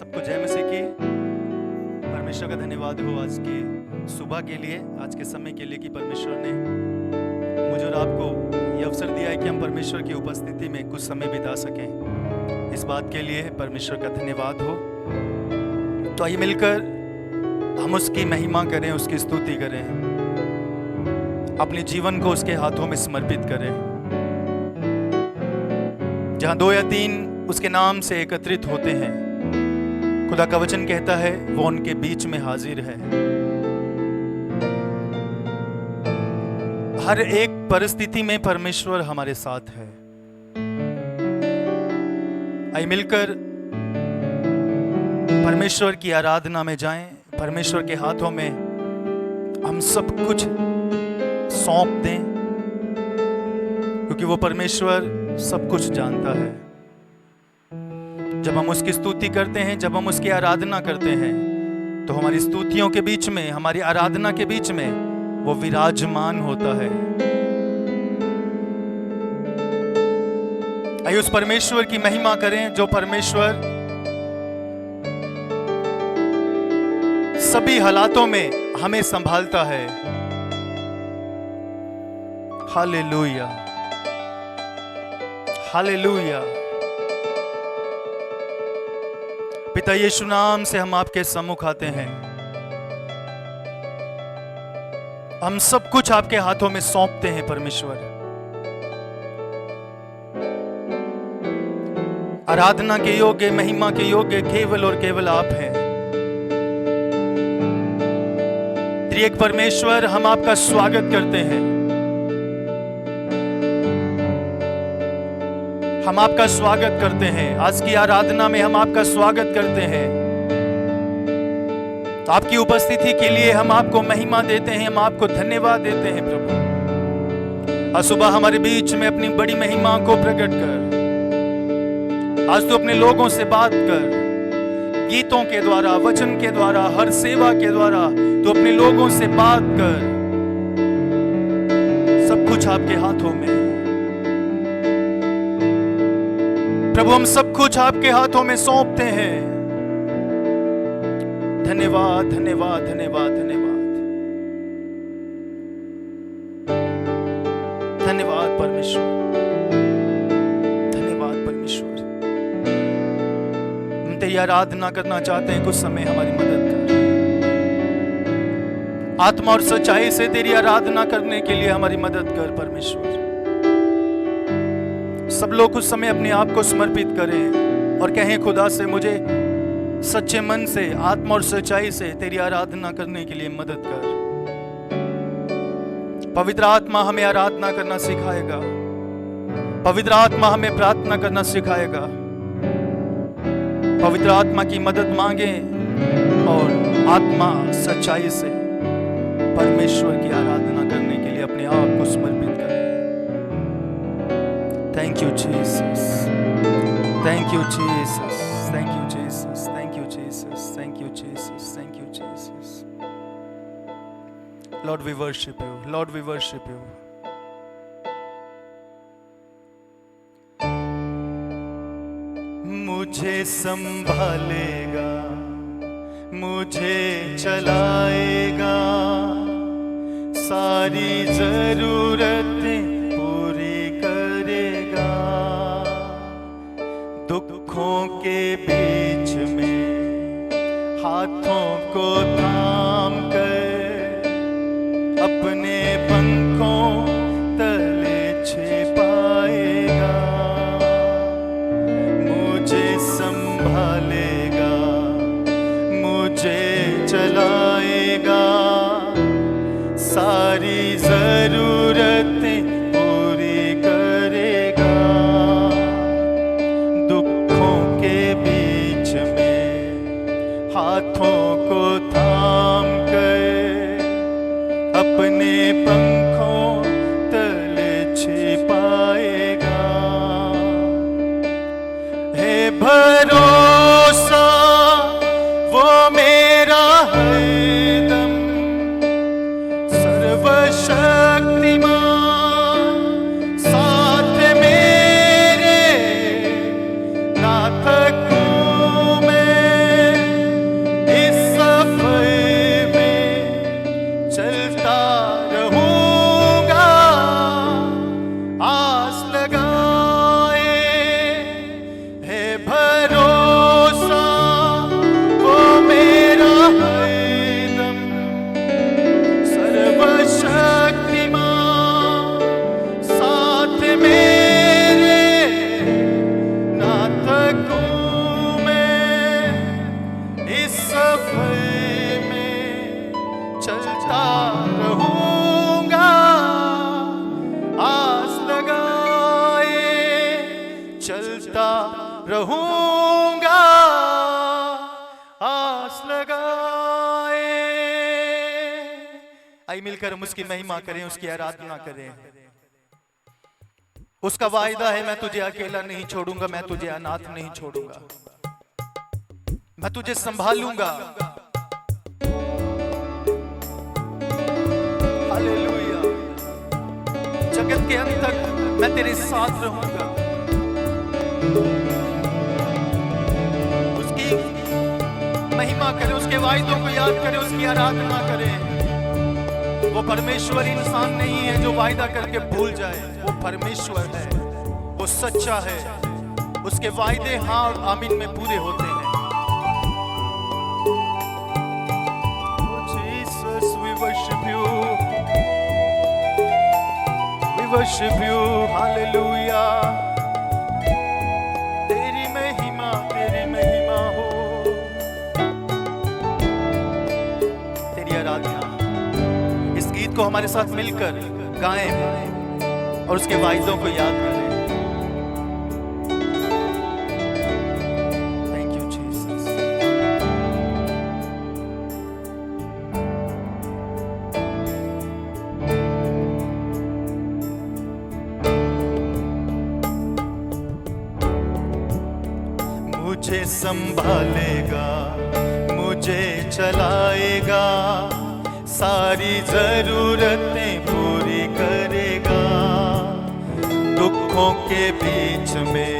सबको जय मसीह की। परमेश्वर का धन्यवाद हो आज की सुबह के लिए, आज के समय के लिए कि परमेश्वर ने मुझे और आपको ये अवसर दिया है कि हम परमेश्वर की उपस्थिति में कुछ समय बिता सकें। इस बात के लिए परमेश्वर का धन्यवाद हो। तो आइए मिलकर हम उसकी महिमा करें, उसकी स्तुति करें, अपने जीवन को उसके हाथों में समर्पित करें। जहां 2 या 3 उसके नाम से एकत्रित होते हैं, खुदा का वचन कहता है वो उनके बीच में हाजिर है। हर एक परिस्थिति में परमेश्वर हमारे साथ है। आइए मिलकर परमेश्वर की आराधना में जाएं, परमेश्वर के हाथों में हम सब कुछ सौंप दें, क्योंकि वो परमेश्वर सब कुछ जानता है। जब हम उसकी स्तुति करते हैं, जब हम उसकी आराधना करते हैं, तो हमारी स्तुतियों के बीच में, हमारी आराधना के बीच में वो विराजमान होता है। आइए उस परमेश्वर की महिमा करें जो परमेश्वर सभी हालातों में हमें संभालता है। Hallelujah, hallelujah. पिता यीशु नाम से हम आपके सम्मुख आते हैं। हम सब कुछ आपके हाथों में सौंपते हैं परमेश्वर। आराधना के योग्य, महिमा के योग्य केवल और केवल आप हैं। त्रिएक परमेश्वर, हम आपका स्वागत करते हैं। हम आपका स्वागत करते हैं। आज की आराधना में हम आपका स्वागत करते हैं। तो आपकी उपस्थिति के लिए हम आपको महिमा देते हैं, हम आपको धन्यवाद देते हैं प्रभु। आज सुबह हमारे बीच में अपनी बड़ी महिमा को प्रकट कर। आज तू अपने लोगों से बात कर, गीतों के द्वारा, वचन के द्वारा, हर सेवा के द्वारा तू अपने लोगों से बात कर। सब कुछ आपके हाथों में प्रभु, हम सब कुछ आपके हाथों में सौंपते हैं। धन्यवाद, धन्यवाद, धन्यवाद, धन्यवाद, धन्यवाद परमेश्वर, धन्यवाद परमेश्वर। हम तेरी आराधना करना चाहते हैं, कुछ समय हमारी मदद कर। आत्मा और सच्चाई से तेरी आराधना करने के लिए हमारी मदद कर परमेश्वर। सब लोग कुछ समय अपने आप को समर्पित करें और कहें खुदा से, मुझे सच्चे मन से, आत्मा और सच्चाई से तेरी आराधना करने के लिए मदद कर। पवित्र आत्मा हमें आराधना करना सिखाएगा। पवित्र आत्मा हमें प्रार्थना करना सिखाएगा। पवित्र आत्मा की मदद मांगे और आत्मा सच्चाई से परमेश्वर की आराधना करने के लिए अपने आप को समर्पित करें। Thank you, Jesus. Thank you, Jesus. Thank you, Jesus. Thank you, Jesus. Thank you, Jesus. Thank you, Jesus. Lord, we worship you. Lord, we worship you. मुझे संभालेगा, मुझे चलाएगा, सारी जरूरतें दुखों के बीच में हाथों को थाम कर अपने पंखों तले छिपाएगा। मुझे संभालेगा, मुझे चलाएगा, सारी जरूरतें पूरी करेगा। हाथों को थाम कर अपने पंखों तले छिपाएगा। है भरोसा वो मेरा हरदम, सर्वशक्तिमान साथ मेरे, ना थकूं मैं, रहूंगा आस लगाए। आई मिलकर हम उसकी महिमा करें, उसकी आराधना करें। उसका वायदा है, मैं तुझे अकेला नहीं छोड़ूंगा, मैं तुझे अनाथ नहीं छोड़ूंगा, मैं तुझे संभालूंगा। हालेलुया। जगत के अंत तक मैं तेरे साथ रहूंगा। उसकी महिमा करें, उसके वायदों को याद करें, उसकी आराधना करें। वो परमेश्वर इंसान नहीं है जो वायदा करके भूल जाए। वो परमेश्वर है, वो सच्चा है। उसके वायदे हाँ और आमीन में पूरे होते हैं। Jesus, we worship you. We worship you. Hallelujah. तेरी महिमा हो, तेरी आराधना। इस गीत को हमारे साथ मिलकर गाएं और उसके वायदों को याद करें। Thank you Jesus. मुझे संभालेगा, मुझे चलाएगा, सारी जरूरतें पूरी करेगा। दुखों के बीच में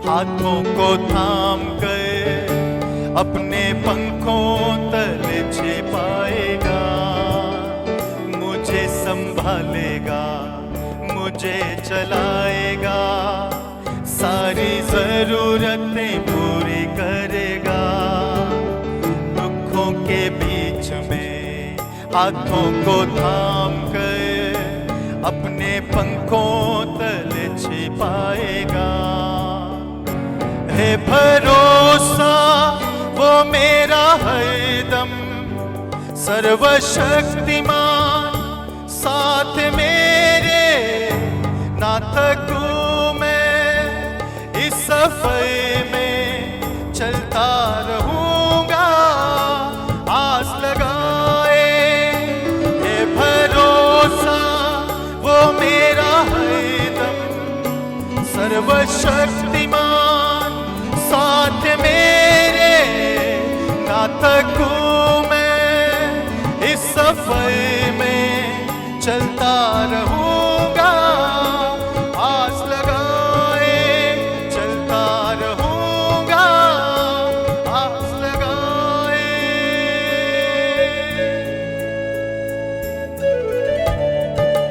हाथों को थाम कर अपने पंखों तले छिपाएगा। मुझे संभालेगा, मुझे चलाएगा, सारी जरूरतें पूरी करेगा। दुखों के बीच में हाथों को थाम कर अपने पंखों तले छिपाएगा। है भरोसा वो मेरा हरदम, सर्वशक्तिमान साथ मेरे। ना थकूं मैं इस सफर में, चलता रहूंगा आस लगाए। वो मेरा हरदम, सर्वशक्तिमान साथ मेरे। ना थकूं मैं इस सफर में, चलता रहूंगा आस लगाए। चलता रहूंगा आस लगाए।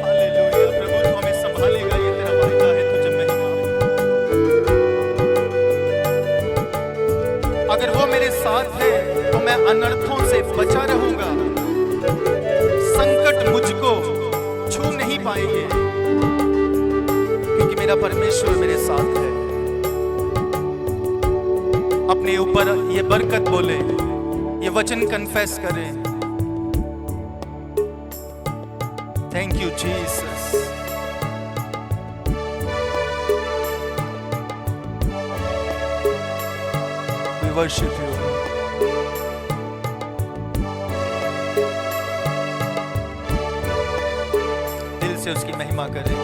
हालेलुया। प्रभु तू हमें संभालेगा, ये तेरा वायदा है, तुझे महिमा। अगर वो मेरे साथ है तो मैं अनर्थों से बचा रहूंगा। संकट मुझको छू नहीं पाएंगे, क्योंकि मेरा परमेश्वर मेरे साथ है। अपने ऊपर ये बरकत बोले, ये वचन कन्फेस करें। Thank you Jesus. We worship you. दिल से उसकी महिमा करें।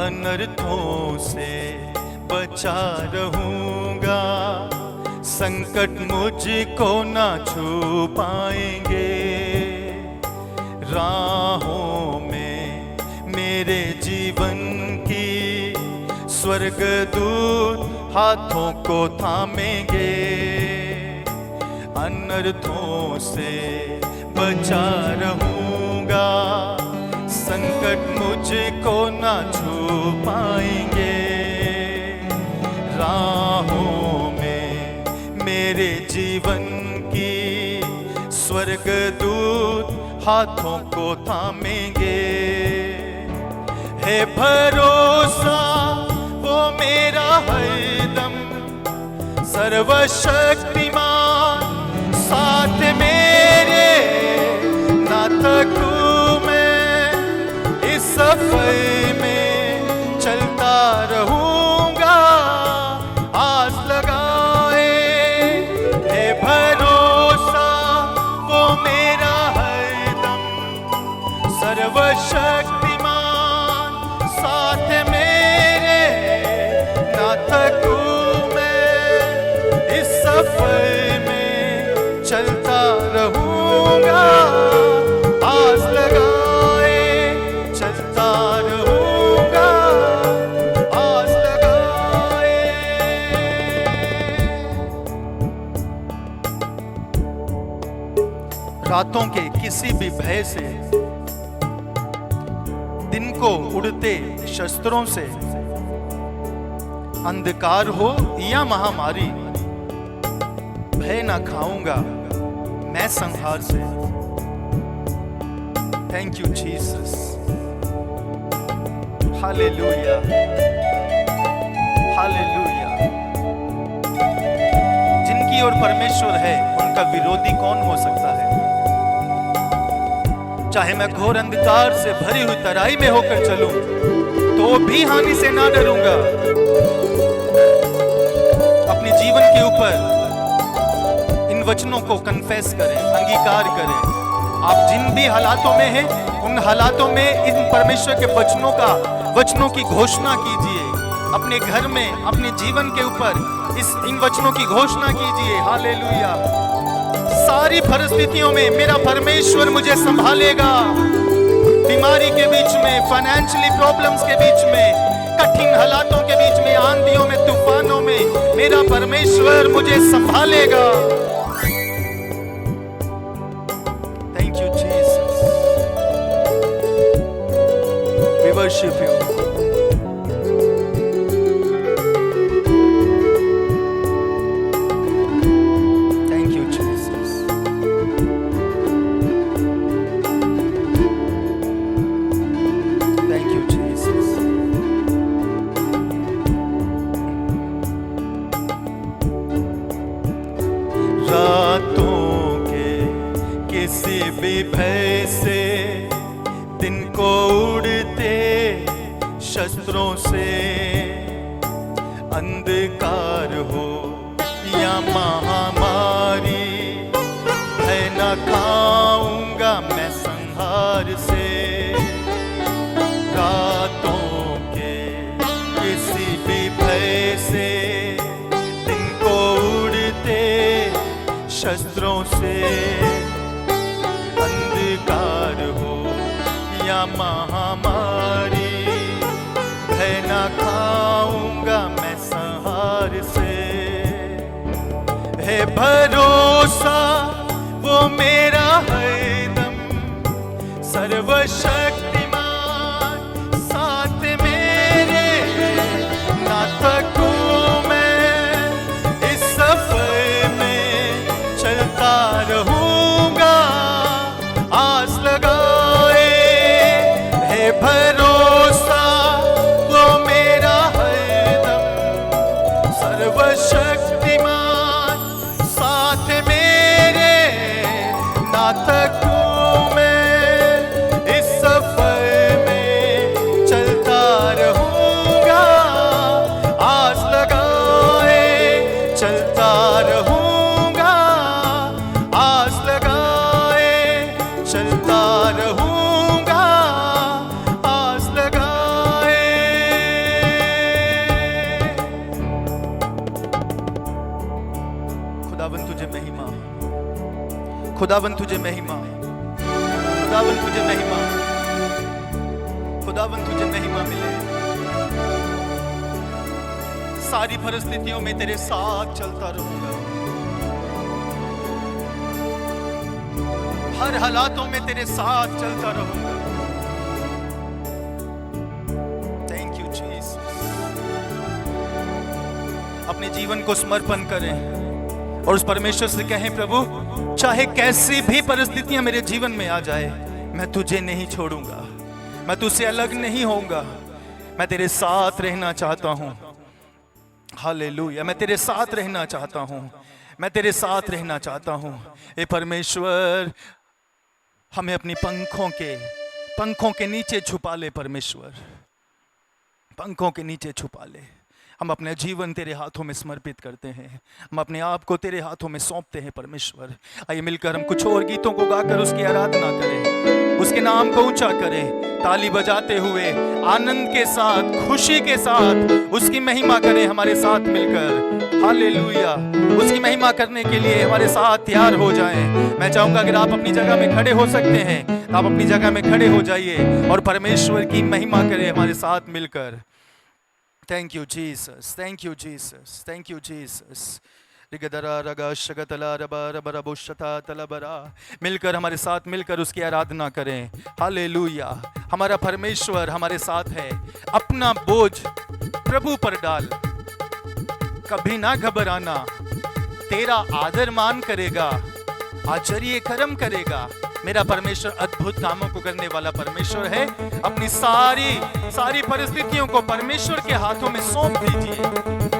अनर्थों से बचा रहूंगा, संकट मुझको ना छू पाएंगे। राहों में मेरे जीवन की स्वर्गदूत हाथों को थामेंगे। अनर्थों से बचा रहूंगा, संकट मुझको ना छू पाएंगे। राहों में मेरे जीवन की स्वर्गदूत हाथों को थामेंगे। है भरोसा वो मेरा हरदम, सर्वशक्तिमान साथ मेरे। इस सफर में चलता रहूंगा, आस लगाए चलता रहूंगा, आस लगाए। रातों के किसी भी भय से, दिन को उड़ते शस्त्रों से, अंधकार हो या महामारी, भय ना खाऊंगा मैं संहार से। Thank you Jesus, hallelujah, hallelujah. जिनकी ओर परमेश्वर है उनका विरोधी कौन हो सकता है? चाहे मैं घोर अंधकार से भरी हुई तराई में होकर चलूं तो भी हानि से ना डरूंगा। अपने जीवन के ऊपर इन वचनों को कन्फेस करें, अंगीकार करें। आप जिन भी हालातों में हैं उन हालातों में इन परमेश्वर के वचनों की घोषणा कीजिए। अपने घर में, अपने जीवन के ऊपर इन वचनों की घोषणा कीजिए। हालेलुया। सारी परिस्थितियों में मेरा परमेश्वर मुझे संभालेगा। बीमारी के बीच में, फाइनेंशियली प्रॉब्लम्स के बीच में, कठिन हालातों के बीच में, आंधियों में, तूफानों में मेरा परमेश्वर मुझे संभालेगा। Thank you Jesus, we worship you. भय से, दिन को उड़ते शस्त्रों से, अंधकार हो या महामारी, भय न खाऊंगा मैं संहार से। रातों के किसी भी भय से, दिन को उड़ते शस्त्रों से, अंधकार हो या महामारी, भय न खाऊंगा मैं संहार से। है भरोसा वो मेरा हरदम, सर्वशक्तिमान साथ मेरे, ना थकूं मैं इस सफर में चलता रहूंगा, आस लगाए। है भरोसा वो मेरा हरदम, सर्वशक्तिमान साथ मेरे, ना थकूं मैं इस सफर में चलता रहूंगा, आस लगाए चलता रहूंगा, आस लगाए चलता रहूंगा, आस लगाए। खुदावन तुझे महिमा, खुदावन तुझे महिमा, खुदावन तुझे महिमा, खुदावन तुझे महिमा मिले। सारी परिस्थितियों में तेरे साथ चलता रहूंगा, हर हालातों में तेरे साथ चलता रहूंगा। Thank you Jesus. अपने जीवन को समर्पण करें और उस परमेश्वर से कहें, प्रभु चाहे कैसी भी परिस्थितियां मेरे जीवन में आ जाए, मैं तुझे नहीं छोड़ूंगा, मैं तुझसे अलग नहीं होऊंगा, मैं तेरे साथ रहना चाहता हूं। हालेलुया। मैं तेरे साथ रहना चाहता हूं, मैं तेरे साथ रहना चाहता हूं। ए परमेश्वर, हमें अपनी पंखों के नीचे छुपा ले परमेश्वर, पंखों के नीचे छुपा ले। हम अपने जीवन तेरे हाथों में समर्पित करते हैं, हम अपने आप को तेरे हाथों में सौंपते हैं परमेश्वर। आइए मिलकर हम कुछ और गीतों को गाकर उसकी आराधना करें, उसके नाम को ऊंचा करें, ताली बजाते हुए आनंद के साथ, खुशी के साथ उसकी महिमा करें हमारे साथ मिलकर। हालेलुया। उसकी महिमा करने के लिए हमारे साथ तैयार हो जाएं। मैं चाहूंगा अगर आप अपनी जगह में खड़े हो सकते हैं, आप अपनी जगह में खड़े हो जाइए और परमेश्वर की महिमा करें हमारे साथ मिलकर। Thank you Jesus, thank you Jesus, thank you Jesus. मिलकर हमारे साथ मिलकर उसकी आराधना करें। हालेलुया। हमारा परमेश्वर हमारे साथ है। अपना बोझ प्रभु पर डाल, कभी ना घबराना, तेरा आदर मान करेगा, आश्चर्य कर्म करेगा। मेरा परमेश्वर अद्भुत कामों को करने वाला परमेश्वर है। अपनी सारी परिस्थितियों को परमेश्वर के हाथों में सौंप दीजिए,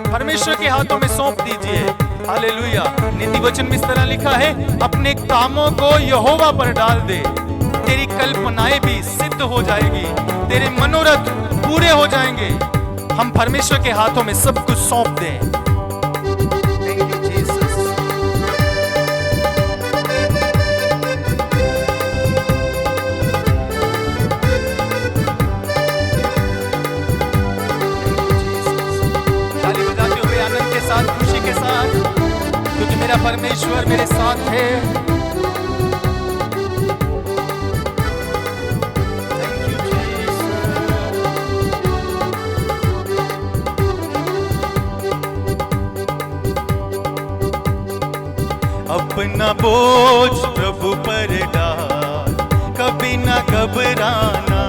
परमेश्वर के हाथों में सौंप दीजिए। हालेलुया। नीति वचन में इस तरह लिखा है, अपने कामों को यहोवा पर डाल दे, तेरी कल्पनाएं भी सिद्ध हो जाएगी, तेरे मनोरथ पूरे हो जाएंगे। हम परमेश्वर के हाथों में सब कुछ सौंप दें। Thank you Jesus. ताली बजाते हुए आनंद के साथ, खुशी के साथ, क्योंकि मेरा परमेश्वर मेरे साथ है। अपना बोझ प्रभु पर डाल, कभी ना घबराना,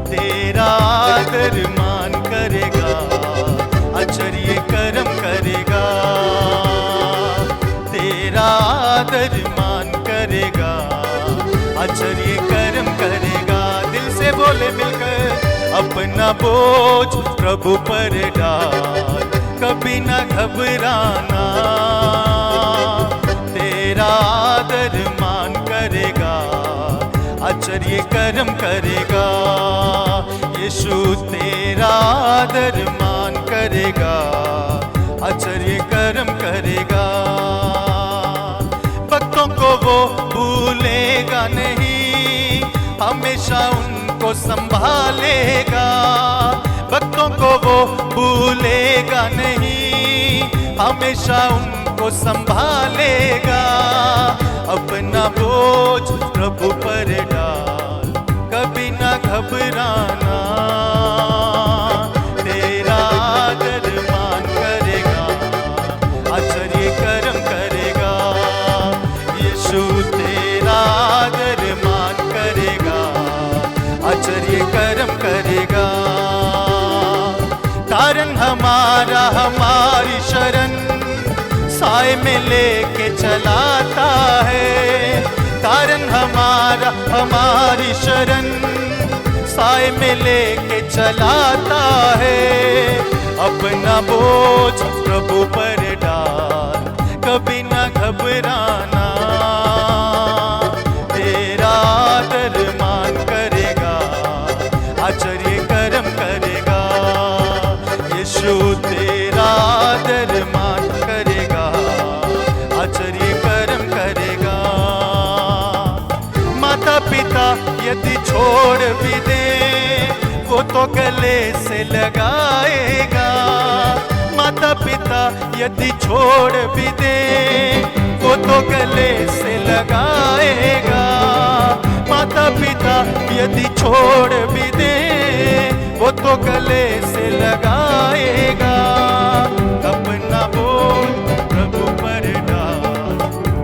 तेरा आदर मान करेगा, आश्चर्य कर्म करेगा, तेरा आदर मान करेगा, आश्चर्य कर्म करेगा। दिल से बोले मिलकर, अपना बोझ प्रभु पर डाल, कभी ना घबराना, तेरा आदर मान करेगा, आश्चर्य कर्म करेगा। यीशु तेरा आदर मान करेगा, आश्चर्य कर्म करेगा। भक्तों को वो भूलेगा नहीं, हमेशा उनको संभालेगा। भक्तों को वो भूलेगा नहीं, हमेशा उनको संभालेगा। अपना बोझ प्रभु पर डाल, कभी ना घबराना, तेरा आदर मान करेगा, आश्चर्य कर्म करेगा। यीशु तेरा आदर मान करेगा, आश्चर्य कर्म करेगा। तारन हमारा हमारी शरण, साए में लेके चलाता है। तारन हमारा हमारी शरण, साए में लेके चलाता है। अपना बोझ प्रभु पर डाल, कभी ना घबराना, तेरा आदर मान करेगा, आश्चर्य कर्म करेगा। यीशु तेरा आदर मान करेगा, आश्चर्य कर्म करेगा। माता पिता यदि छोड़ भी दे, वो तो गले से लगाएगा। माता पिता यदि छोड़ भी दे, वो तो गले से लगाएगा। माता पिता यदि छोड़ भी दे, वो तो गले से लगाएगा। अपना बोझ प्रभु पर डाल,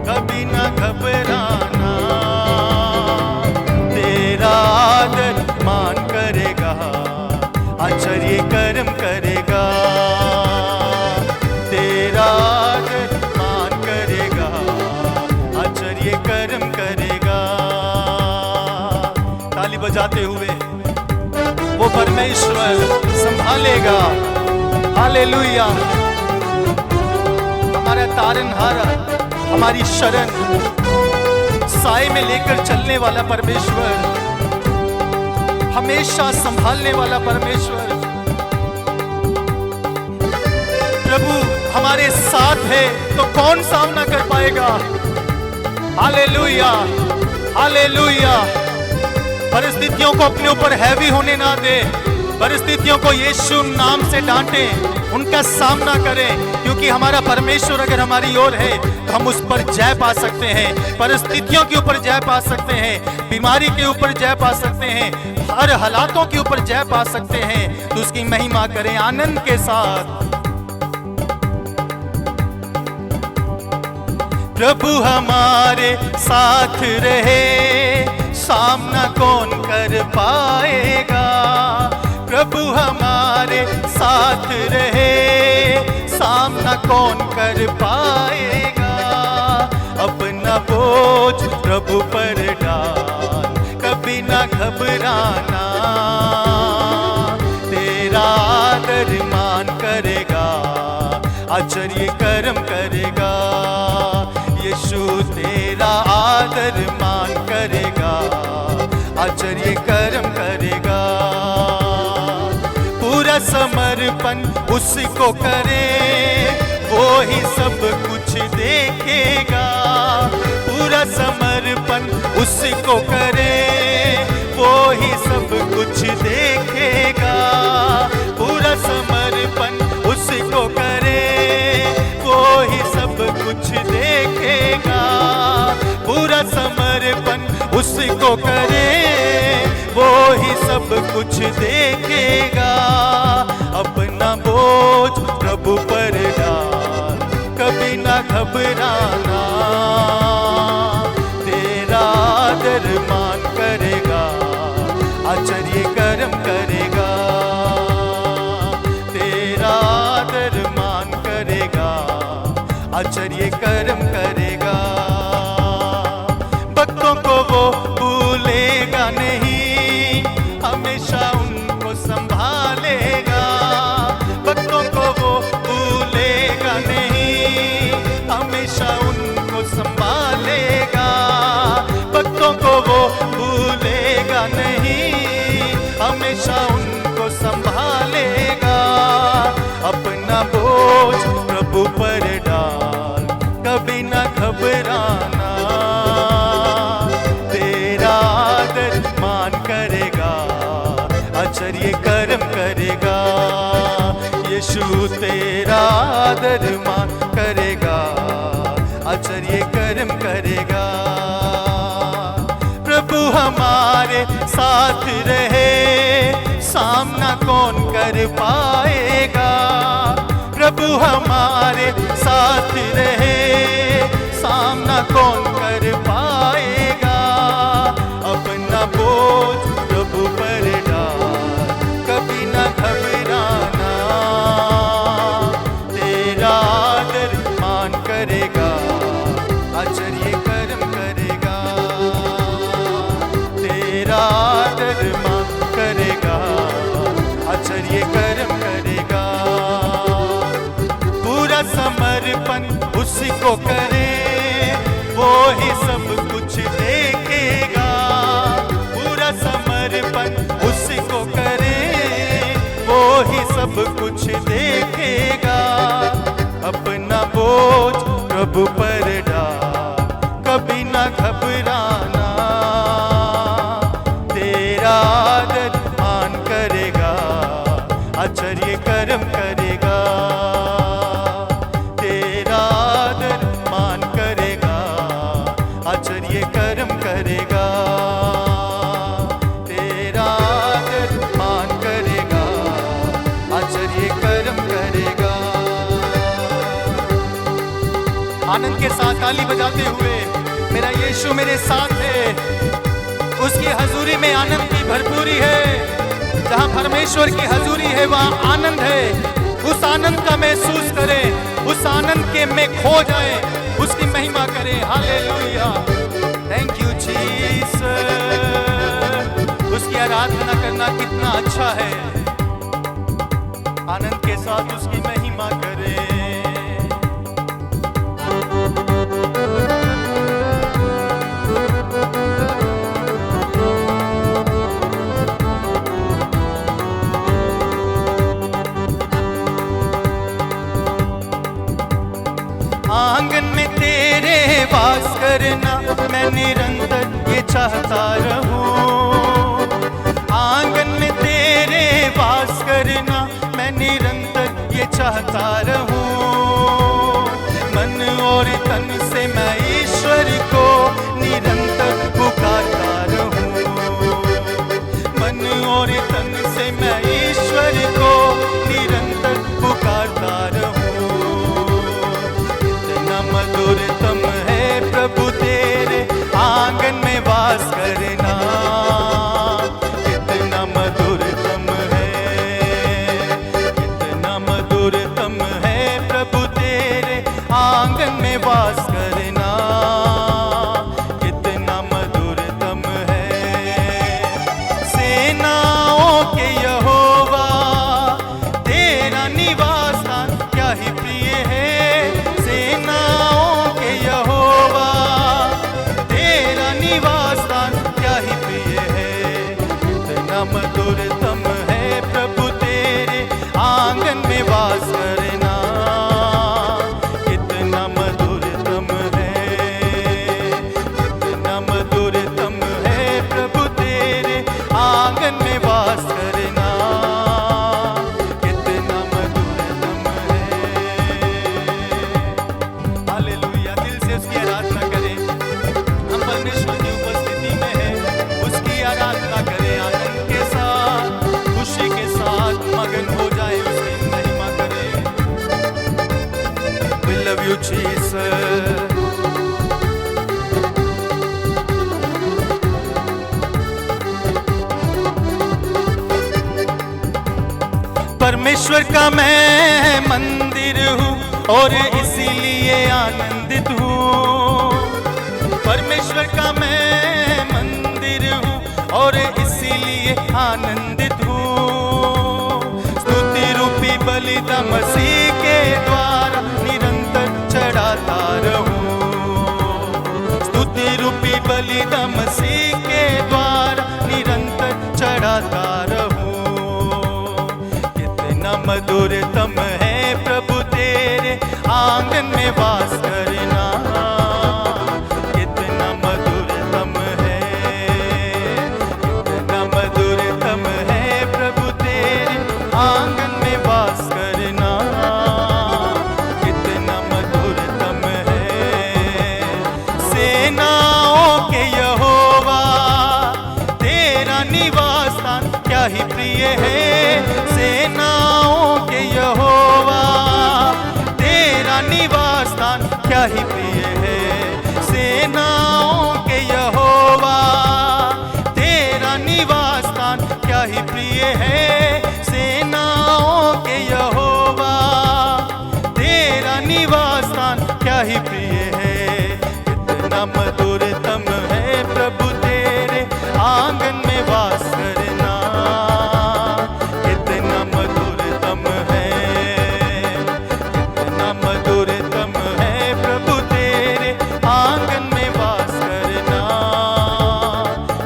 कभी ना घबराना, तेरा आदर मान करेगा, आश्चर्य कर्म करेगा। तेरा आदर मान करेगा, आश्चर्य कर्म करेगा। ताली बजाते हुए वो परमेश्वर संभालेगा। हालेलुया। हमारा तारनहारा, हमारी शरण, साए में लेकर चलने वाला परमेश्वर, हमेशा संभालने वाला परमेश्वर, प्रभु हमारे साथ है तो कौन सामना कर पाएगा। Hallelujah, hallelujah. परिस्थितियों को अपने ऊपर हैवी होने ना दे। परिस्थितियों को यीशु नाम से डांटे, उनका सामना करें, क्योंकि हमारा परमेश्वर अगर हमारी ओर है तो हम उस पर जय पा सकते हैं। परिस्थितियों के ऊपर जय पा सकते हैं, बीमारी के ऊपर जय पा सकते हैं, हर हालातों के ऊपर जय पा सकते हैं। तो उसकी महिमा करें आनंद के साथ। प्रभु हमारे साथ रहे, सामना कौन कर पाएगा। प्रभु हमारे साथ रहे, सामना कौन कर पाएगा। अपना बोझ प्रभु पर डाल, कभी ना घबराना। तेरा आदर मान करेगा, आश्चर्य कर्म करेगा। यीशु तेरा आदर मान करेगा, आश्चर्य कर्म करेगा। पूरा समर्पण उसको करे, वो ही सब कुछ देखेगा। पूरा समर्पण उसको करे, वो ही सब कुछ देखेगा। पूरा समर्पण उसको करे, वो ही सब कुछ देखेगा। पूरा समर्पण उसको करे, वो ही सब कुछ देखेगा। अपना बोझ प्रभु पर डाल, कभी ना घबराना। तेरा आदर मान करेगा, आश्चर्य कर्म करेगा। तेरा आदर मान करेगा, आश्चर्य कर्म करेगा। भक्तों को वो भूलेगा नहीं, हमेशा उनको संभालेगा। भक्तों को वो भूलेगा नहीं, हमेशा उनको संभालेगा। भक्तों को वो भूलेगा नहीं, हमेशा उनको संभालेगा। अपना बोझ प्रभु पर डाल, कभी ना घबराना। तेरा आदर मान करेगा, आश्चर्य कर्म करेगा। यीशु तेरा आदर मान करेगा, आश्चर्य कर्म करेगा। प्रभु हमारे साथ रहे, सामना कौन कर पाएगा। प्रभु हमारे साथ रहे, सामना कौन कर पाएगा। अपना बोझ प्रभु पर डाल, कभी ना घबराना। तेरा आदर मान करेगा, आश्चर्य कर्म करेगा। तेरा आदर मान करेगा, आश्चर्य कर्म करेगा। पूरा समर्पण उसको करे, वो ही सब कुछ देखेगा। पूरा समर्पण उसको करे, वो ही सब कुछ देखेगा। अपना बोझ प्रभु पर डाल, कभी ना घबराना। तेरा आदर मान करेगा, आश्चर्य कर्म करेगा। तेरा आदर मान करेगा, आश्चर्य कर्म करेगा। तेरा आदर मान करेगा, आश्चर्य कर्म करेगा। आनंद के साथ ताली बजाते हुए, मेरा यीशु मेरे साथ है। उसकी हजूरी में आनंद की भरपूरी है। जहाँ परमेश्वर की हजूरी है वहाँ आनंद है। उस आनंद का महसूस करें, उस आनंद के में खो जाए, उसकी महिमा करें। Hallelujah, thank you Jesus. उसकी आराधना करना कितना अच्छा है। आनंद के साथ उसकी महिमा करें। आंगन में तेरे वास करना, मैं निरंतर ये चाहता रहूं। आंगन में तेरे वास करना मैं निरंतर ये चाहता रहूं। मन और तन से मैं ईश्वर को निरंतर पुकारता रहूं। मन और तन से मैं ईश्वर को निरंतर पुकारता रहूं। इतना मधुरतम है प्रभु तेरे आंगन में वास करना। इतना मधुरतम है, इतना मधुरतम है प्रभु तेरे आंगन में वास करना। कितना मधुरतम है। सेनाओं के यहोवा तेरा निवास स्थान क्या ही प्रिय है। सेनाओं के यहोवा तेरा निवास स्थान क्या ही प्रिय है। कितना मधुरतम है प्रभु तेरे आंगन में वास करना। कितना मधुरतम है, कितना मधुरतम है प्रभु तेरे आंगन में वास करना। कितना मधुरतम है। हालेलुया। दिल से उसकी आराधना करें। हम परमेश्वर की उपस्थिति में हैं, उसकी आराधना करें। आनंद के साथ, खुशी के साथ मगन हो जाए, उसकी महिमा करें। We love you, Jesus. परमेश्वर का मैं मंदिर हूँ और इसीलिए आनंदित हूँ। परमेश्वर का मैं मंदिर हूँ और इसीलिए आनंदित हूँ। स्तुति रूपी बलिदान मसीह के द्वारा निरंतर चढ़ाता रहूं। स्तुति रूपी बलिदान मसीह के द्वारा निरंतर चढ़ाता रहूं। कितना मधुरतम है प्रभु तेरे आंगन में वास करना। कितना मधुरतम है, कितना मधुरतम है प्रभु तेरे आंगन में वास करना। कितना मधुरतम है। सेनाओं के यहोवा तेरा निवास स्थान क्या ही प्रिय है। सेनाओं के यहोवा तेरा निवास स्थान क्या ही प्रिय है। सेनाओं के यहोवा तेरा निवास स्थान क्या ही प्रिय है। सेनाओं के यहोवा तेरा निवास स्थान क्या ही प्रिय है। कितना मधुरतम है प्रभु तेरे आंगन में वास करना। कितना मधुरतम है, कितना मधुरतम है प्रभु तेरे आंगन में वास करना।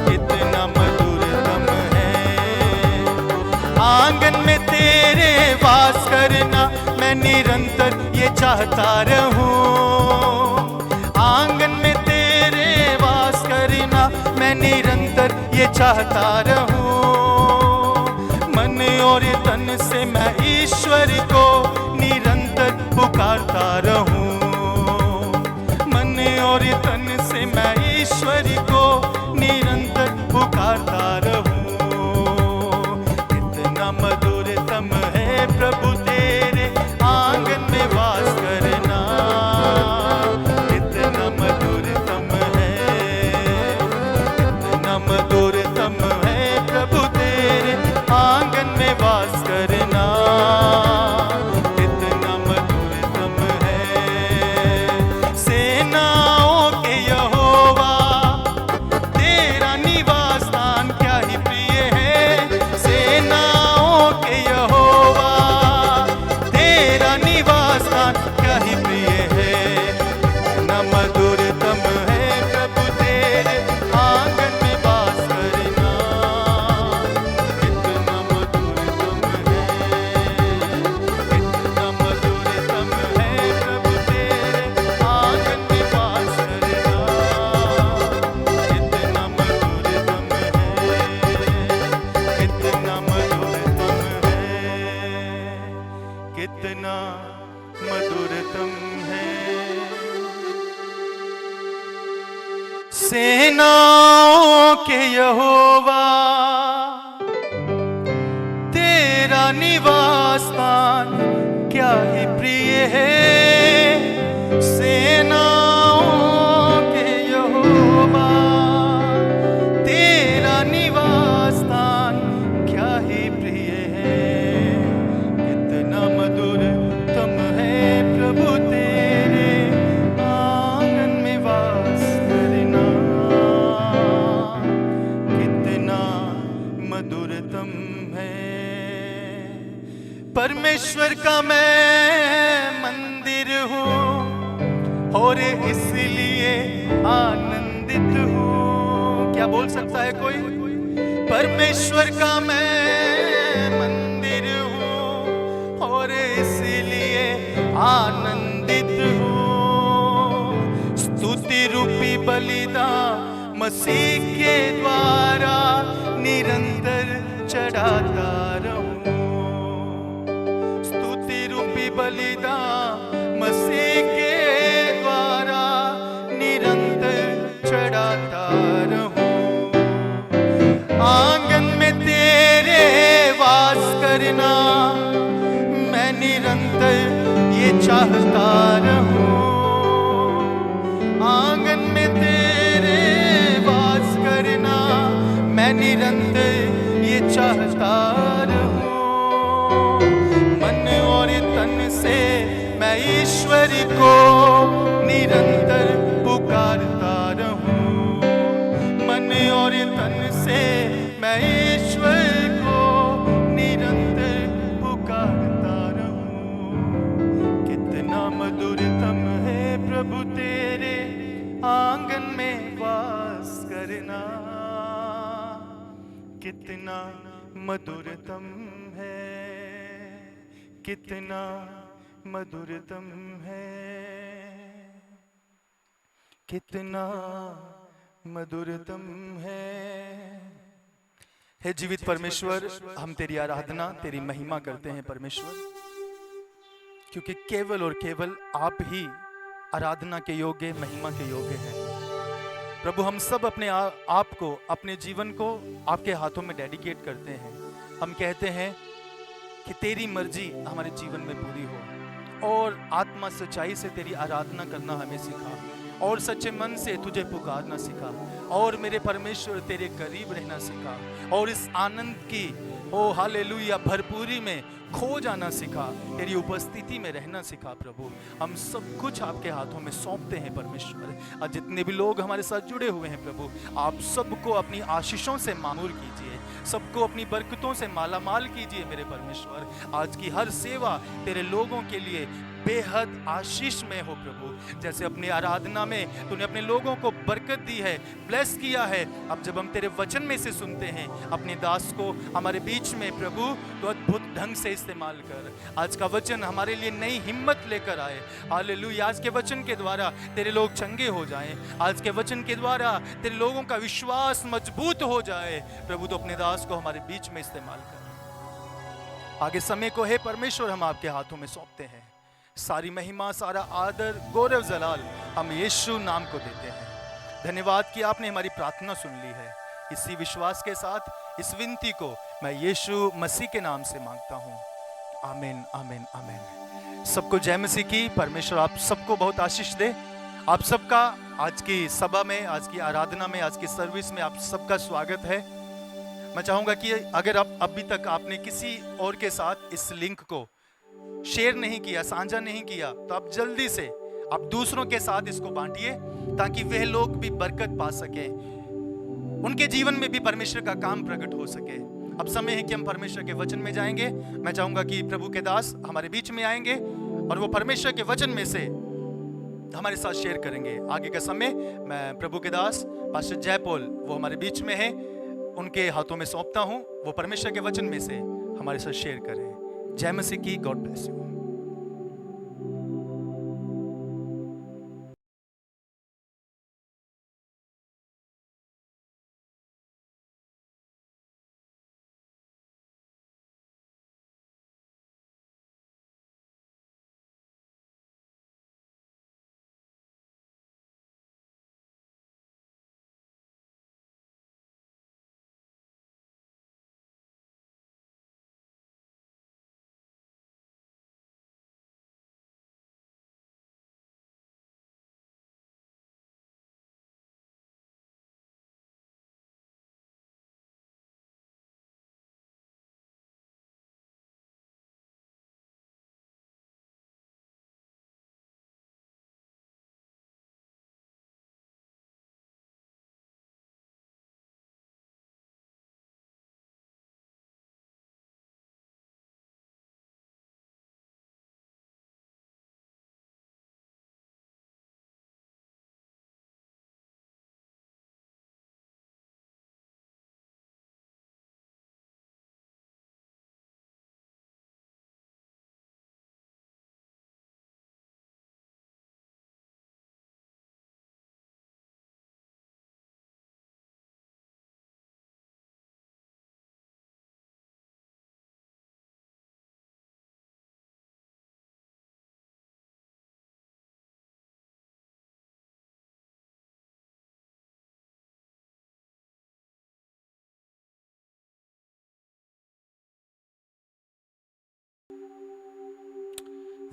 कितना मधुरतम है। आंगन में तेरे वास करना मैं निरंतर ये चाहता रहूं। आंगन में तेरे वास करना मैं निरंतर ये चाहता रहूं। मन और तन से मैं ईश्वर को निरंतर पुकारता रहूं। मन और तन से मैं ईश्वर को निरंतर पुकारता रहूं। कितना मधुरतम है प्रभु तेरे आंगन में वास करना। कितना मधुरतम है, कितना मधुरतम है प्रभु तेरे आंगन में वास करना। कितना मधुरतम है। सेनाओं के यहोवा तेरा निवास स्थान क्या ही प्रिय है। सेनाओं के यहोवा तेरा निवास स्थान क्या ही प्रिय है। कितना मधुर तम है प्रभु तेरे आंगन में वास करना। कितना मधुरतम है। परमेश्वर का मैं मंदिर हूँ और इसलिए आनंदित हूँ। क्या बोल सकता है कोई? परमेश्वर का मैं मंदिर हूँ और इसलिए आनंदित हूँ। स्तुति रूपी बलिदान मसीह के द्वारा निरंतर चढ़ाता रहूं। स्तुति रूपी बलिदान मसीह के द्वारा निरंतर चढ़ाता रहूं। आंगन में तेरे वास करना मैं निरंतर ये चाहता रहूं। आंगन में तेरे वास करना मैं निरंतर ये चाहता रहूं। मन और तन से मैं ईश्वर को निरंतर पुकारता रहूं। मन और तन से मैं ईश्वर को निरंतर पुकारता रहूं। कितना मधुरतम है प्रभु तेरे आंगन में वास करना। कितना मधुरतम है। कितना मधुरतम है। कितना मधुरतम है। हे जीवित परमेश्वर, हम तेरी आराधना तेरी महिमा करते हैं परमेश्वर, क्योंकि केवल और केवल आप ही आराधना के योग्य, महिमा के योग्य हैं। प्रभु, हम सब अपने आप को, अपने जीवन को आपके हाथों में डेडिकेट करते हैं। हम कहते हैं कि तेरी मर्जी हमारे जीवन में पूरी हो, और आत्मा सच्चाई से तेरी आराधना करना हमें सिखा, और सच्चे मन से तुझे पुकारना सिखा, और मेरे परमेश्वर तेरे करीब रहना सिखा, और इस आनंद की ओ हालेलुया भरपूरी में खो जाना सिखा, तेरी उपस्थिति में रहना सिखा। प्रभु, हम सब कुछ आपके हाथों में सौंपते हैं परमेश्वर। और जितने भी लोग हमारे साथ जुड़े हुए हैं प्रभु, आप सबको अपनी आशीषों से मामूर कीजिए, सबको अपनी बरकतों से मालामाल कीजिए मेरे परमेश्वर। आज की हर सेवा तेरे लोगों के लिए बेहद आशीष में हो प्रभु। जैसे अपनी आराधना में तूने अपने लोगों को बरकत दी है, ब्लेस किया है, अब जब हम तेरे वचन में से सुनते हैं, अपने दास को हमारे बीच में प्रभु तो अद्भुत ढंग से इस्तेमाल कर। आज का वचन हमारे लिए नई हिम्मत लेकर आए। हालेलुया। आज के वचन के द्वारा तेरे लोग चंगे हो जाएं। आज के वचन के द्वारा तेरे लोगों का विश्वास मजबूत हो जाए। प्रभु, तो अपने दास को हमारे बीच में इस्तेमाल कर। आगे समय को हे परमेश्वर हम आपके हाथों में सौंपते हैं। सारी महिमा, सारा आदर, गौरव, जलाल हम यीशु नाम को देते हैं। धन्यवाद कि आपने हमारी प्रार्थना सुन ली है। इसी विश्वास के साथ इस विनती को मैं यीशु मसीह के नाम से मांगता हूँ। आमीन, आमीन, आमीन। सबको जय मसीह की। परमेश्वर आप सबको बहुत आशीष दे। आप सबका आज की सभा में, आज की आराधना में, आज की सर्विस में आप सबका स्वागत है। मैं चाहूँगा कि अगर आप अभी तक आपने किसी और के साथ इस लिंक को शेयर नहीं किया, साझा नहीं किया, तो आप जल्दी से आप दूसरों के साथ इसको बांटिए, ताकि वह लोग भी बरकत पा सके, उनके जीवन में भी परमेश्वर का काम प्रकट हो सके। अब समय है कि हम परमेश्वर के वचन में जाएंगे। मैं चाहूंगा कि प्रभु के दास हमारे बीच में आएंगे और वो परमेश्वर के वचन में से हमारे साथ शेयर करेंगे। आगे का समय मैं प्रभु के दास पास्टर जयपॉल, वो हमारे बीच में है, उनके हाथों में सौंपता हूं। वो परमेश्वर के वचन में से हमारे साथ शेयर करें। जय मसीह की। God bless you.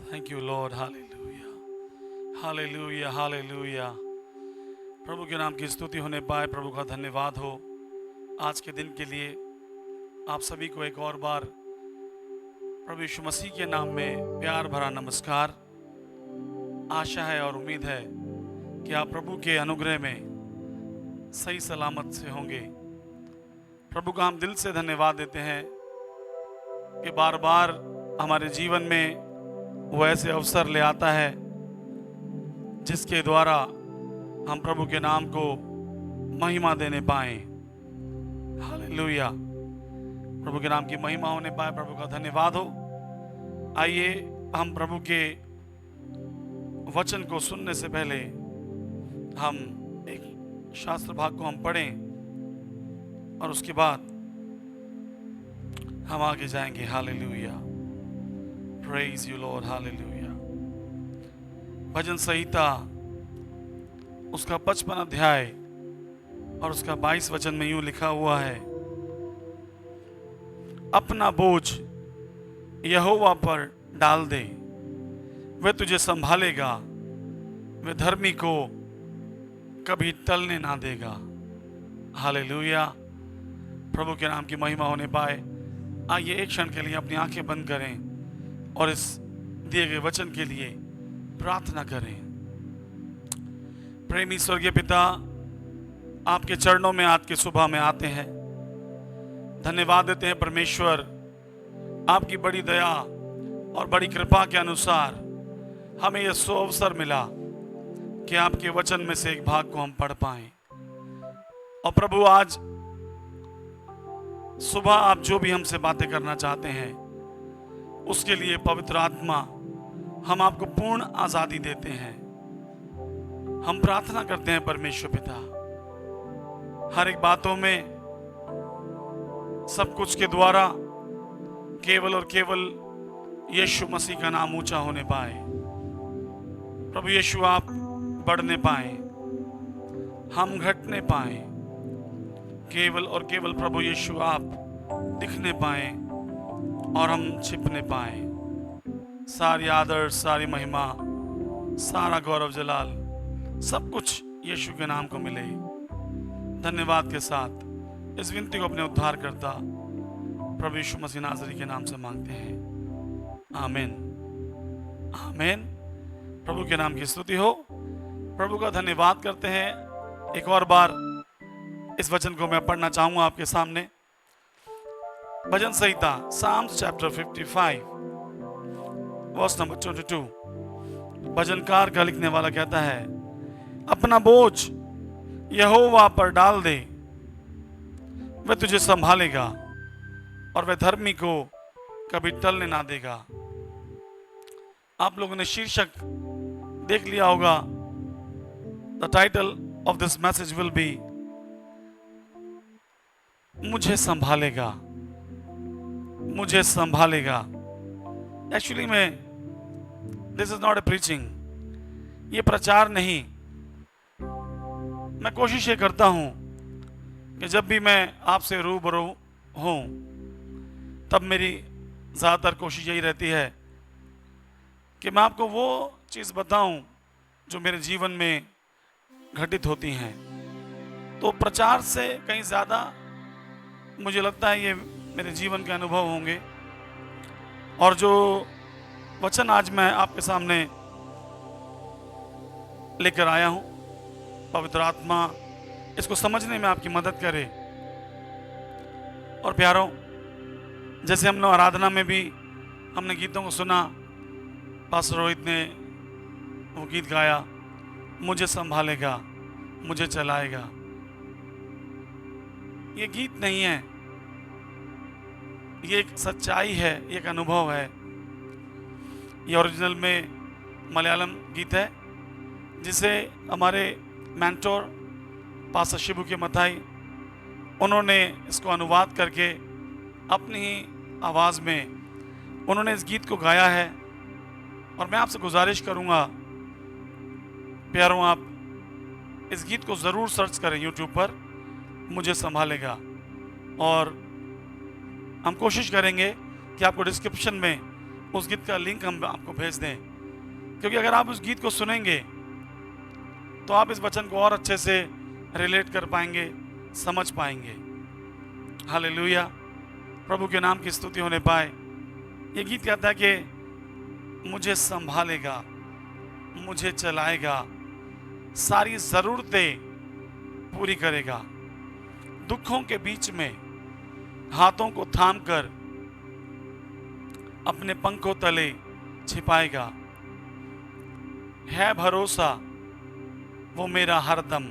Thank you Lord, hallelujah, hallelujah, hallelujah. प्रभु के नाम की स्तुति होने पाए। प्रभु का धन्यवाद हो आज के दिन के लिए। आप सभी को एक और बार प्रभु यीशु मसीह के नाम में प्यार भरा नमस्कार। आशा है और उम्मीद है कि आप प्रभु के अनुग्रह में सही सलामत से होंगे। प्रभु का हम दिल से धन्यवाद देते हैं कि बार बार हमारे जीवन में वो ऐसे अवसर ले आता है जिसके द्वारा हम प्रभु के नाम को महिमा देने पाए। हालेलुया, प्रभु के नाम की महिमा होने पाए। प्रभु का धन्यवाद हो। आइए हम प्रभु के वचन को सुनने से पहले हम एक शास्त्र भाग को हम पढ़ें और उसके बाद हम आगे जाएंगे। Hallelujah, praise you Lord, hallelujah. भजन संहिता उसका 55 अध्याय और उसका 22 वचन में यूं लिखा हुआ है, अपना बोझ यहोवा पर डाल दे, वह तुझे संभालेगा, वह धर्मी को कभी टलने ना देगा। हालेलुया, प्रभु के नाम की महिमा होने पाए। आइए एक क्षण के लिए अपनी आंखें बंद करें और इस दिए गए वचन के लिए प्रार्थना करें। प्रेमी स्वर्गीय पिता, आपके चरणों में आज की सुबह में आते हैं। धन्यवाद देते हैं परमेश्वर, आपकी बड़ी दया और बड़ी कृपा के अनुसार हमें यह अवसर मिला कि आपके वचन में से एक भाग को हम पढ़ पाएं। और प्रभु, आज सुबह आप जो भी हमसे बातें करना चाहते हैं उसके लिए पवित्र आत्मा, हम आपको पूर्ण आजादी देते हैं। हम प्रार्थना करते हैं परमेश्वर पिता, हर एक बातों में सब कुछ के द्वारा केवल और केवल यीशु मसीह का नाम ऊंचा होने पाए। प्रभु यीशु, आप बढ़ने पाए, हम घटने पाए। केवल और केवल प्रभु यीशु आप दिखने पाए और हम छिपने पाए। सारी आदर, सारी महिमा, सारा गौरव जलाल सब कुछ यीशु के नाम को मिले। धन्यवाद के साथ इस विनती को अपने उद्धार करता प्रभु यीशु मसीह नाज़री के नाम से मांगते हैं, आमीन, आमीन। प्रभु के नाम की स्तुति हो। प्रभु का धन्यवाद करते हैं। एक और बार इस वचन को मैं पढ़ना चाहूंगा आपके सामने। भजन संहिता, साम्स चैप्टर 55 वर्स नंबर 22। भजनकार का लिखने वाला कहता है, अपना बोझ यहोवा पर डाल दे, वह तुझे संभालेगा और वह धर्मी को कभी टलने ना देगा। आप लोगों ने शीर्षक देख लिया होगा। The title of this message will be, मुझे संभालेगा, मुझे संभालेगा। एक्चुअली में this is not a preaching, ये प्रचार नहीं। मैं कोशिश ये करता हूं कि जब भी मैं आपसे रूबरू हूं तब मेरी ज़्यादातर कोशिश यही रहती है कि मैं आपको वो चीज़ बताऊं जो मेरे जीवन में घटित होती हैं। तो प्रचार से कहीं ज़्यादा मुझे लगता है ये मेरे जीवन के अनुभव होंगे। और जो वचन आज मैं आपके सामने लेकर आया हूं, पवित्र आत्मा इसको समझने में आपकी मदद करे। और प्यारों, जैसे हम लोग आराधना में भी हमने गीतों को सुना, पास्टर रोहित ने वो गीत गाया, मुझे संभालेगा, मुझे चलाएगा। ये गीत नहीं है, ये एक सच्चाई है, एक अनुभव है। ये ओरिजिनल में मलयालम गीत है जिसे हमारे मेंटोर पास्टर शिबू के मथाई, उन्होंने इसको अनुवाद करके अपनी ही आवाज़ में उन्होंने इस गीत को गाया है। और मैं आपसे गुजारिश करूंगा प्यारों, आप इस गीत को ज़रूर सर्च करें यूट्यूब पर, मुझे संभालेगा। और हम कोशिश करेंगे कि आपको डिस्क्रिप्शन में उस गीत का लिंक हम आपको भेज दें, क्योंकि अगर आप उस गीत को सुनेंगे तो आप इस वचन को और अच्छे से रिलेट कर पाएंगे, समझ पाएंगे। हालेलुया, प्रभु के नाम की स्तुति होने पाए। ये गीत कहता है कि मुझे संभालेगा, मुझे चलाएगा, सारी जरूरतें पूरी करेगा, दुखों के बीच में हाथों को थाम कर अपने पंखों तले छिपाएगा। है भरोसा वो मेरा हरदम,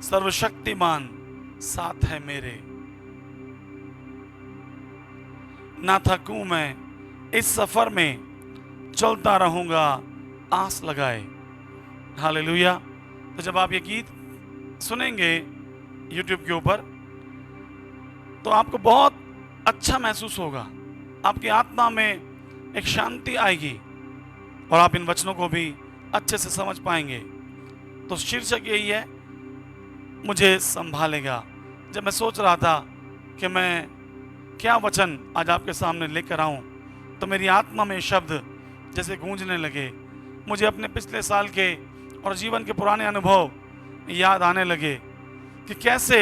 सर्वशक्तिमान साथ है मेरे। ना थकूं मैं इस सफर में, चलता रहूंगा आस लगाए। हालेलुया। तो जब आप ये गीत सुनेंगे YouTube के ऊपर तो आपको बहुत अच्छा महसूस होगा, आपकी आत्मा में एक शांति आएगी और आप इन वचनों को भी अच्छे से समझ पाएंगे। तो शीर्षक यही है, मुझे संभालेगा। जब मैं सोच रहा था कि मैं क्या वचन आज आपके सामने लेकर आऊं, तो मेरी आत्मा में शब्द जैसे गूंजने लगे। मुझे अपने पिछले साल के और जीवन के पुराने अनुभव याद आने लगे कि कैसे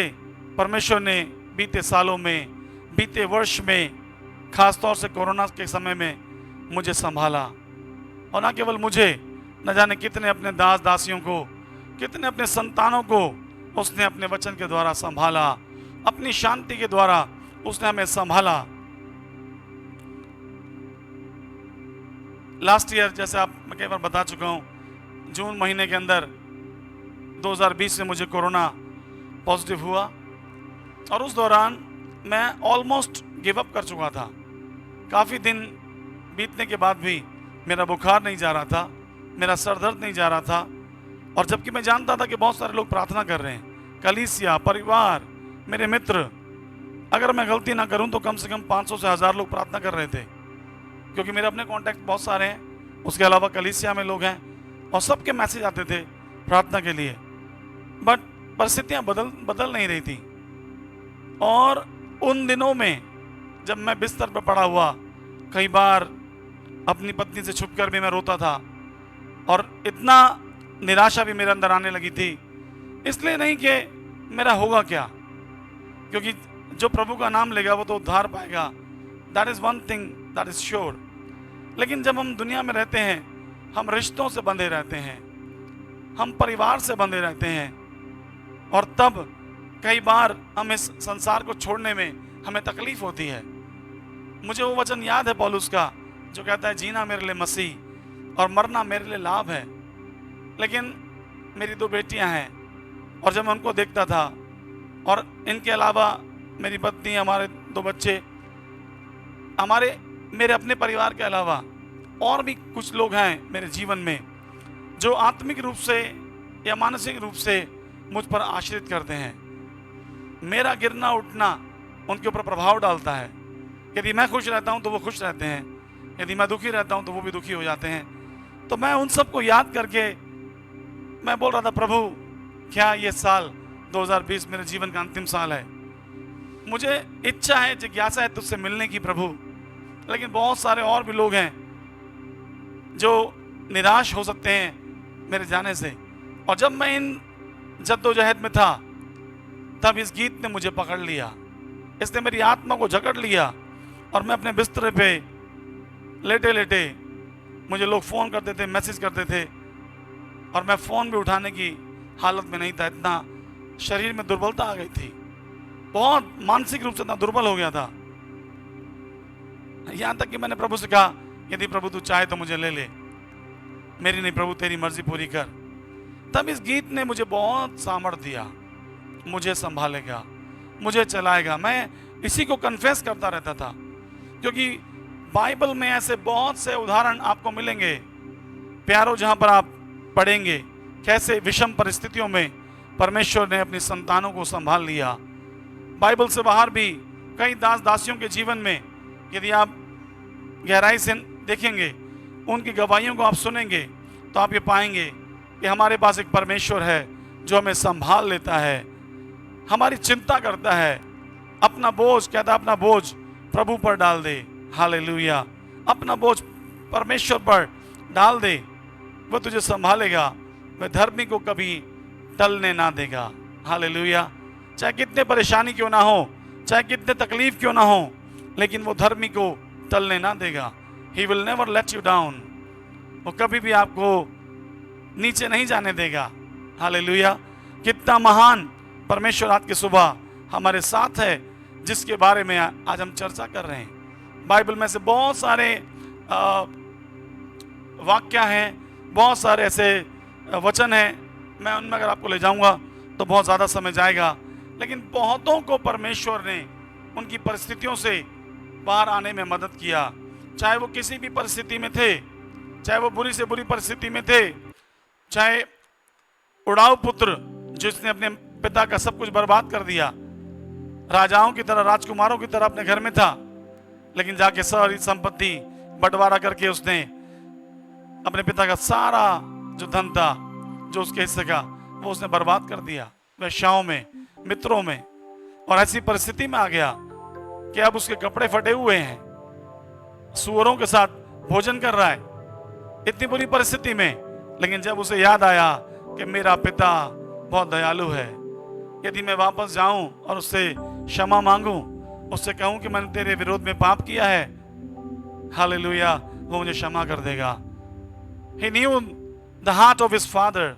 परमेश्वर ने बीते सालों में, बीते वर्ष में, खास तौर से कोरोना के समय में मुझे संभाला। और न केवल मुझे, न जाने कितने अपने दास दासियों को, कितने अपने संतानों को उसने अपने वचन के द्वारा संभाला, अपनी शांति के द्वारा उसने हमें संभाला। लास्ट ईयर, जैसे मैं कई बार बता चुका हूं, जून महीने के अंदर 2020 में मुझे कोरोना पॉजिटिव हुआ और उस दौरान मैं ऑलमोस्ट गिव अप कर चुका था। काफ़ी दिन बीतने के बाद भी मेरा बुखार नहीं जा रहा था, मेरा सर दर्द नहीं जा रहा था, और जबकि मैं जानता था कि बहुत सारे लोग प्रार्थना कर रहे हैं, कलीसिया, परिवार, मेरे मित्र, अगर मैं गलती ना करूं तो कम से कम 500 से 1000 लोग प्रार्थना कर रहे थे, क्योंकि मेरे अपने कॉन्टैक्ट बहुत सारे हैं। उसके अलावा कलीसिया में लोग हैं और सबके मैसेज आते थे प्रार्थना के लिए। बट परिस्थितियां बदल नहीं रही थी। और उन दिनों में जब मैं बिस्तर पर पड़ा हुआ, कई बार अपनी पत्नी से छुपकर भी मैं रोता था और इतना निराशा भी मेरे अंदर आने लगी थी। इसलिए नहीं कि मेरा होगा क्या, क्योंकि जो प्रभु का नाम लेगा वो तो उद्धार पाएगा, that is one thing that is sure. लेकिन जब हम दुनिया में रहते हैं, हम रिश्तों से बंधे रहते हैं, हम परिवार से बंधे रहते हैं, और तब कई बार हम इस संसार को छोड़ने में हमें तकलीफ होती है। मुझे वो वचन याद है पौलुस का, जो कहता है जीना मेरे लिए मसीह और मरना मेरे लिए लाभ है। लेकिन मेरी 2 बेटियां हैं और जब मैं उनको देखता था, और इनके अलावा मेरी पत्नी, हमारे 2 बच्चे, मेरे अपने परिवार के अलावा और भी कुछ लोग हैं मेरे जीवन में जो आत्मिक रूप से या मानसिक रूप से मुझ पर आश्रित करते हैं। मेरा गिरना उठना उनके ऊपर प्रभाव डालता है। यदि मैं खुश रहता हूं तो वो खुश रहते हैं, यदि मैं दुखी रहता हूं तो वो भी दुखी हो जाते हैं। तो मैं उन सबको याद करके मैं बोल रहा था, प्रभु क्या ये साल 2020 मेरे जीवन का अंतिम साल है? मुझे इच्छा है, जिज्ञासा है तुझसे मिलने की प्रभु, लेकिन बहुत सारे और भी लोग हैं जो निराश हो सकते हैं मेरे जाने से। और जब मैं इन जद्दोजहद में था, तब इस गीत ने मुझे पकड़ लिया, इसने मेरी आत्मा को जकड़ लिया, और मैं अपने बिस्तर पे लेटे लेटे, मुझे लोग फ़ोन करते थे, मैसेज करते थे, और मैं फ़ोन भी उठाने की हालत में नहीं था। इतना शरीर में दुर्बलता आ गई थी, बहुत मानसिक रूप से इतना दुर्बल हो गया था। यहाँ तक कि मैंने प्रभु से कहा, यदि प्रभु तू चाहे तो मुझे ले ले, मेरी नहीं प्रभु तेरी मर्जी पूरी कर। तब इस गीत ने मुझे बहुत सामर्थ दिया, मुझे संभालेगा, मुझे चलाएगा। मैं इसी को कन्फेस करता रहता था, क्योंकि बाइबल में ऐसे बहुत से उदाहरण आपको मिलेंगे प्यारों, जहां पर आप पढ़ेंगे कैसे विषम परिस्थितियों में परमेश्वर ने अपनी संतानों को संभाल लिया। बाइबल से बाहर भी कई दास दासियों के जीवन में यदि आप गहराई से देखेंगे, उनकी गवाहियों को आप सुनेंगे, तो आप ये पाएंगे कि हमारे पास एक परमेश्वर है जो हमें संभाल लेता है, हमारी चिंता करता है। अपना बोझ, कहता अपना बोझ प्रभु पर डाल दे। हालेलुया। अपना बोझ परमेश्वर पर डाल दे, वो तुझे संभालेगा। वह धर्मी को कभी टलने ना देगा। हालेलुया। चाहे कितने परेशानी क्यों ना हो, चाहे कितने तकलीफ क्यों ना हो, लेकिन वो धर्मी को टलने ना देगा। He will never let you down। वो कभी भी आपको नीचे नहीं जाने देगा। हालेलुया। कितना महान परमेश्वर आज की सुबह हमारे साथ है, जिसके बारे में आज हम चर्चा कर रहे हैं। बाइबल में से बहुत सारे वाक्य हैं, बहुत सारे ऐसे वचन हैं। मैं उनमें अगर आपको ले जाऊंगा तो बहुत ज़्यादा समय जाएगा, लेकिन बहुतों को परमेश्वर ने उनकी परिस्थितियों से बाहर आने में मदद किया। चाहे वो किसी भी परिस्थिति में थे, चाहे वो बुरी से बुरी परिस्थिति में थे, चाहे उड़ाऊ पुत्र जिसने अपने पिता का सब कुछ बर्बाद कर दिया, राजाओं की तरह, राजकुमारों की तरह अपने घर में था, लेकिन जाके सारी संपत्ति बंटवारा करके उसने अपने पिता का सारा जो धन था, जो उसके हिस्से का, वो उसने बर्बाद कर दिया वेश्याओं में, मित्रों में। और ऐसी परिस्थिति में आ गया कि अब उसके कपड़े फटे हुए हैं, सूअरों के साथ भोजन कर रहा है, इतनी बुरी परिस्थिति में। लेकिन जब उसे याद आया कि मेरा पिता बहुत दयालु है, यदि मैं वापस जाऊं और उससे क्षमा मांगूं, उससे कहूं कि मैंने तेरे विरोध में पाप किया है, हालेलुया, वो मुझे क्षमा कर देगा। He knew the heart of his father।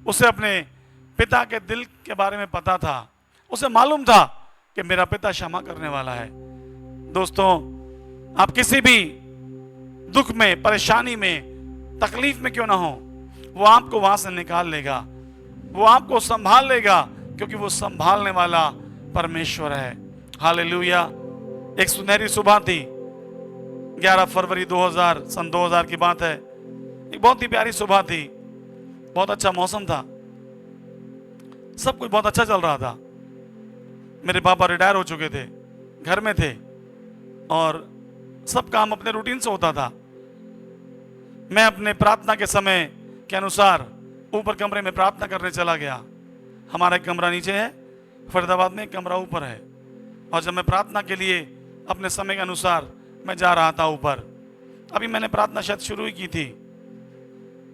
उसे अपने पिता के दिल के बारे में पता था, उसे मालूम था कि मेरा पिता क्षमा करने वाला है। दोस्तों, आप किसी भी दुख में, परेशानी में, तकलीफ में क्यों ना हो, वो आपको वहां से निकाल लेगा, वो आपको संभाल लेगा, क्योंकि वो संभालने वाला परमेश्वर है। हालेलुया। एक सुनहरी सुबह थी, 11 फरवरी 2000 सन 2000 की बात है। एक बहुत ही प्यारी सुबह थी, बहुत अच्छा मौसम था, सब कुछ बहुत अच्छा चल रहा था। मेरे पापा रिटायर हो चुके थे, घर में थे और सब काम अपने रूटीन से होता था। मैं अपने प्रार्थना के समय के अनुसार ऊपर कमरे में प्रार्थना करने चला गया। हमारा एक कमरा नीचे है, फरीदाबाद में एक कमरा ऊपर है। और जब मैं प्रार्थना के लिए अपने समय के अनुसार मैं जा रहा था ऊपर, अभी मैंने प्रार्थना शायद शुरू ही की थी,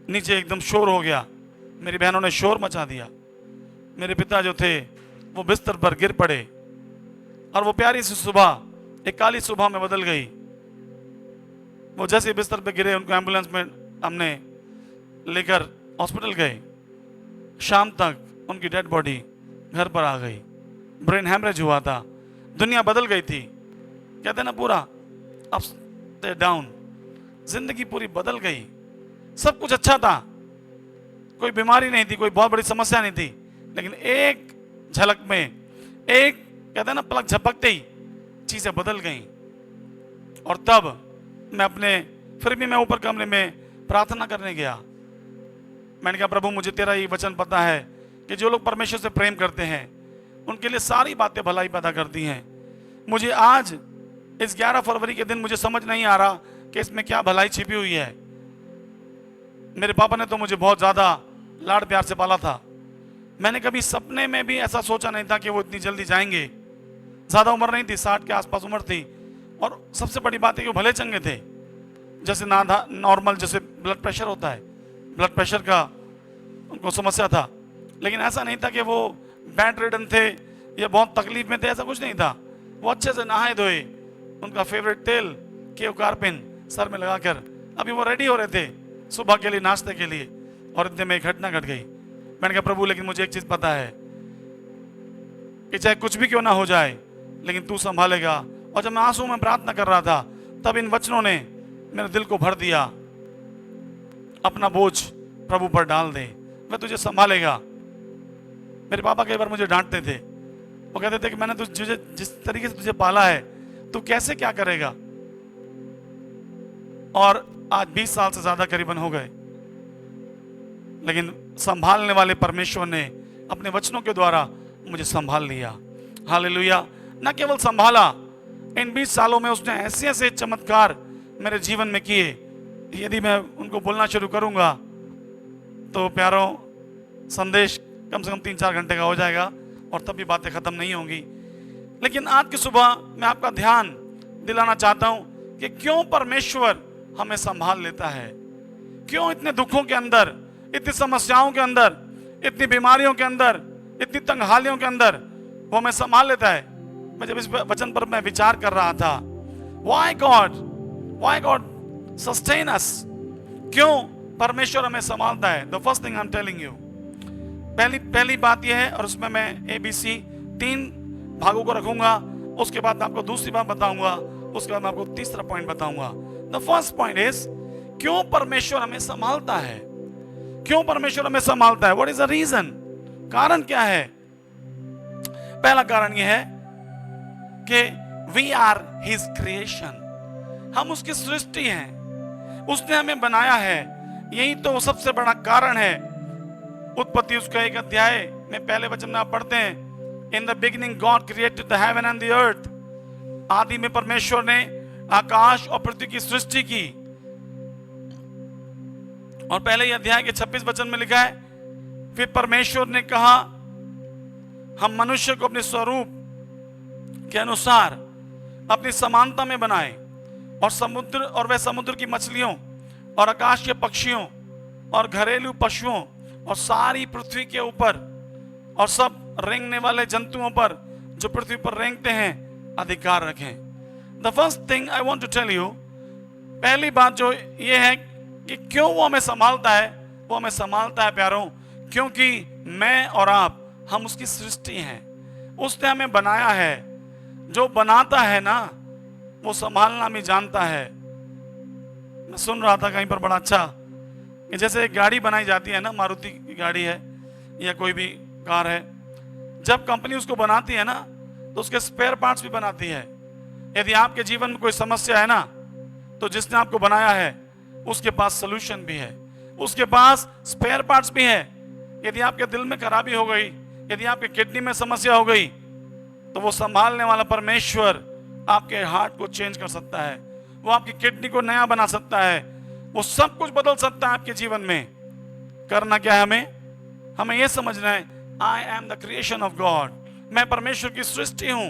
नीचे एकदम शोर हो गया। मेरी बहनों ने शोर मचा दिया। मेरे पिता जो थे वो बिस्तर पर गिर पड़े और वो प्यारी सी सुबह एक काली सुबह में बदल गई। वो जैसे बिस्तर पे गिरे, उनको एम्बुलेंस में हमने लेकर हॉस्पिटल गए। शाम तक उनकी डेड बॉडी घर पर आ गई। ब्रेन हैमरेज हुआ था, दुनिया बदल गई थी। कहते ना पूरा अप डाउन, जिंदगी पूरी बदल गई। सब कुछ अच्छा था, कोई बीमारी नहीं थी, कोई बहुत बड़ी समस्या नहीं थी, लेकिन एक झलक में, एक कहते ना पलक झपकते ही चीजें बदल गईं। और तब फिर भी मैं ऊपर कमरे में प्रार्थना करने गया। मैंने कहा, प्रभु मुझे तेरा ये वचन पता है कि जो लोग परमेश्वर से प्रेम करते हैं उनके लिए सारी बातें भलाई पैदा करती हैं। मुझे आज इस 11 फरवरी के दिन मुझे समझ नहीं आ रहा कि इसमें क्या भलाई छिपी हुई है। मेरे पापा ने तो मुझे बहुत ज़्यादा लाड़ प्यार से पाला था। मैंने कभी सपने में भी ऐसा सोचा नहीं था कि वो इतनी जल्दी जाएंगे। ज़्यादा उम्र नहीं थी, 60 के आसपास उम्र थी। और सबसे बड़ी बात है कि वो भले चंगे थे। जैसे नॉर्मल जैसे ब्लड प्रेशर होता है, ब्लड प्रेशर का उनको समस्या था, लेकिन ऐसा नहीं था कि वो बेड रिडन थे या बहुत तकलीफ में थे, ऐसा कुछ नहीं था। वो अच्छे से नहाए धोए, उनका फेवरेट तेल केव कार्पिन सर में लगाकर अभी वो रेडी हो रहे थे सुबह के लिए, नाश्ते के लिए। और इतने में एक घटना घट गई। मैंने कहा, प्रभु लेकिन मुझे एक चीज पता है कि चाहे कुछ भी क्यों ना हो जाए, लेकिन तू संभालेगा। और जब मैं आंसू में प्रार्थना कर रहा था, तब इन वचनों ने मेरे दिल को भर दिया। अपना बोझ प्रभु पर डाल दे, वह तुझे संभालेगा। मेरे पापा कई बार मुझे डांटते थे, वो कहते थे कि मैंने तुझे जिस तरीके से तुझे पाला है, तू कैसे क्या करेगा। और आज 20 साल से ज्यादा करीबन हो गए, लेकिन संभालने वाले परमेश्वर ने अपने वचनों के द्वारा मुझे संभाल लिया। हालेलुया। न केवल संभाला, इन 20 सालों में उसने ऐसे ऐसे चमत्कार मेरे जीवन में किए, यदि मैं उनको बोलना शुरू करूंगा तो प्यारों संदेश कम से कम 3-4 घंटे का हो जाएगा और तब भी बातें खत्म नहीं होंगी। लेकिन आज की सुबह मैं आपका ध्यान दिलाना चाहता हूं कि क्यों परमेश्वर हमें संभाल लेता है, क्यों इतने दुखों के अंदर, इतनी समस्याओं के अंदर, इतनी बीमारियों के अंदर, इतनी तंगहालियों के अंदर वो हमें संभाल लेता है। मैं जब इस वचन पर मैं विचार कर रहा था, why God sustain us, क्यों परमेश्वर हमें संभालता है। The first thing I am telling you, पहली बात यह है, और उसमें मैं ABC 3 भागों को रखूंगा, उसके बाद आपको दूसरी बात बताऊंगा, उसके बाद मैं आपको तीसरा पॉइंट बताऊंगा। द फर्स्ट पॉइंट इज, क्यों परमेश्वर हमें संभालता है, क्यों परमेश्वर हमें संभालता है, व्हाट इज द रीजन, कारण क्या है। पहला कारण यह है कि वी आर हिज क्रिएशन, हम उसकी सृष्टि हैं, उसने हमें बनाया है। यही तो सबसे बड़ा कारण है। उत्पत्ति उसका 1 अध्याय में पहले वचन में आप पढ़ते हैं, in the beginning God created the heaven and the earth, आदि में परमेश्वर ने आकाश और पृथ्वी की सृष्टि की। और पहले ही अध्याय के 26 वचन में लिखा है, फिर परमेश्वर ने कहा हम मनुष्य को अपने स्वरूप के अनुसार अपनी समानता में बनाए, और वह समुद्र की मछलियों और आकाश के पक्षियों और घरेलू पशुओं और सारी पृथ्वी के ऊपर और सब रेंगने वाले जंतुओं पर जो पृथ्वी पर रेंगते हैं अधिकार रखें। The first thing I want to tell you, पहली बात जो ये है कि क्यों वो हमें संभालता है। वो हमें संभालता है प्यारों, क्योंकि मैं और आप, हम उसकी सृष्टि हैं, उसने हमें बनाया है। जो बनाता है ना, वो संभालना भी जानता है। मैं सुन रहा था कहीं पर बड़ा अच्छा, कि जैसे एक गाड़ी बनाई जाती है ना, मारुति की गाड़ी है या कोई भी कार है, जब कंपनी उसको बनाती है ना, तो उसके स्पेयर पार्ट्स भी बनाती है। यदि आपके जीवन में कोई समस्या है ना, तो जिसने आपको बनाया है उसके पास सोल्यूशन भी है, उसके पास स्पेयर पार्ट्स भी है। यदि आपके दिल में खराबी हो गई, यदि आपके किडनी में समस्या हो गई, तो वो संभालने वाला परमेश्वर आपके हार्ट को चेंज कर सकता है, वो आपकी किडनी को नया बना सकता है, वो सब कुछ बदल सकता है आपके जीवन में। करना क्या है हमें यह समझना है, आई am the creation of God, मैं परमेश्वर की सृष्टि हूं।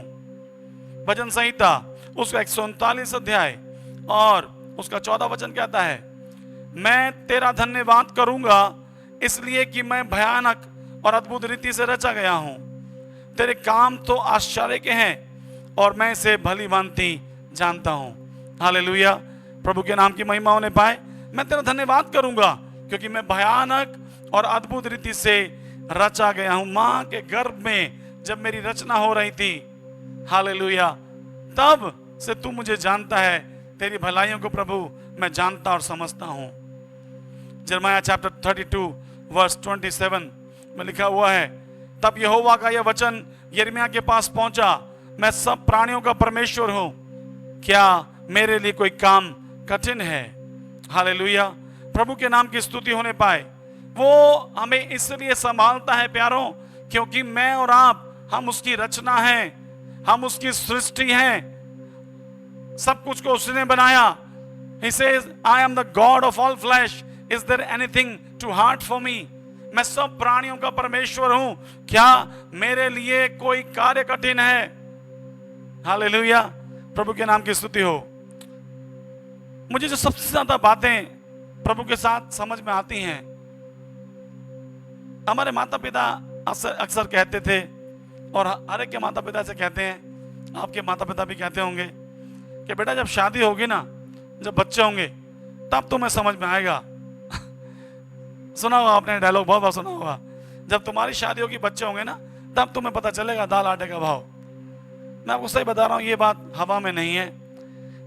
भजन संहिता उसका 139 अध्याय और उसका 14 वचन कहता है, मैं तेरा धन्यवाद करूंगा इसलिए कि मैं भयानक और अद्भुत रीति से रचा गया हूं। तेरे काम तो आश्चर्य के हैं और मैं इसे भली भांति जानता हूं। हालेलुया, प्रभु के नाम की महिमा होने पाए। मैं तेरा धन्यवाद करूंगा क्योंकि मैं भयानक और अद्भुत रीति से रचा गया हूं। मां के गर्भ में जब मेरी रचना हो रही थी, हालेलुया, तब से तू मुझे जानता है। तेरी भलाइयों को प्रभु मैं जानता और समझता हूं। यिर्मयाह चैप्टर 32 वर्स 27 में लिखा हुआ है, तब यहोवा का यह वचन यिर्मयाह के पास पहुंचा, मैं सब प्राणियों का परमेश्वर हूं, क्या मेरे लिए कोई काम कठिन है। हालेलुया, प्रभु के नाम की स्तुति होने पाए। वो हमें इसलिए संभालता है प्यारों, क्योंकि मैं और आप, हम उसकी रचना हैं, हम उसकी सृष्टि हैं। सब कुछ को उसने बनाया। He says, I am the God of all flesh. Is there anything too hard for me? मैं सब प्राणियों का परमेश्वर हूं, क्या मेरे लिए कोई कार्य कठिन है। हालेलुया, प्रभु के नाम की स्तुति हो। मुझे जो सबसे ज्यादा बातें प्रभु के साथ समझ में आती हैं, हमारे माता पिता अक्सर कहते थे, और हर एक के माता पिता से कहते हैं, आपके माता पिता भी कहते होंगे कि बेटा जब शादी होगी ना, जब बच्चे होंगे, तब तुम्हें समझ में आएगा। सुना होगा आपने डायलॉग, बहुत बार सुना होगा, जब तुम्हारी शादी होगी, बच्चे होंगे ना, तब तुम्हें पता चलेगा दाल आटे का भाव। मैं आपको सही बता रहा हूं, ये बात हवा में नहीं है,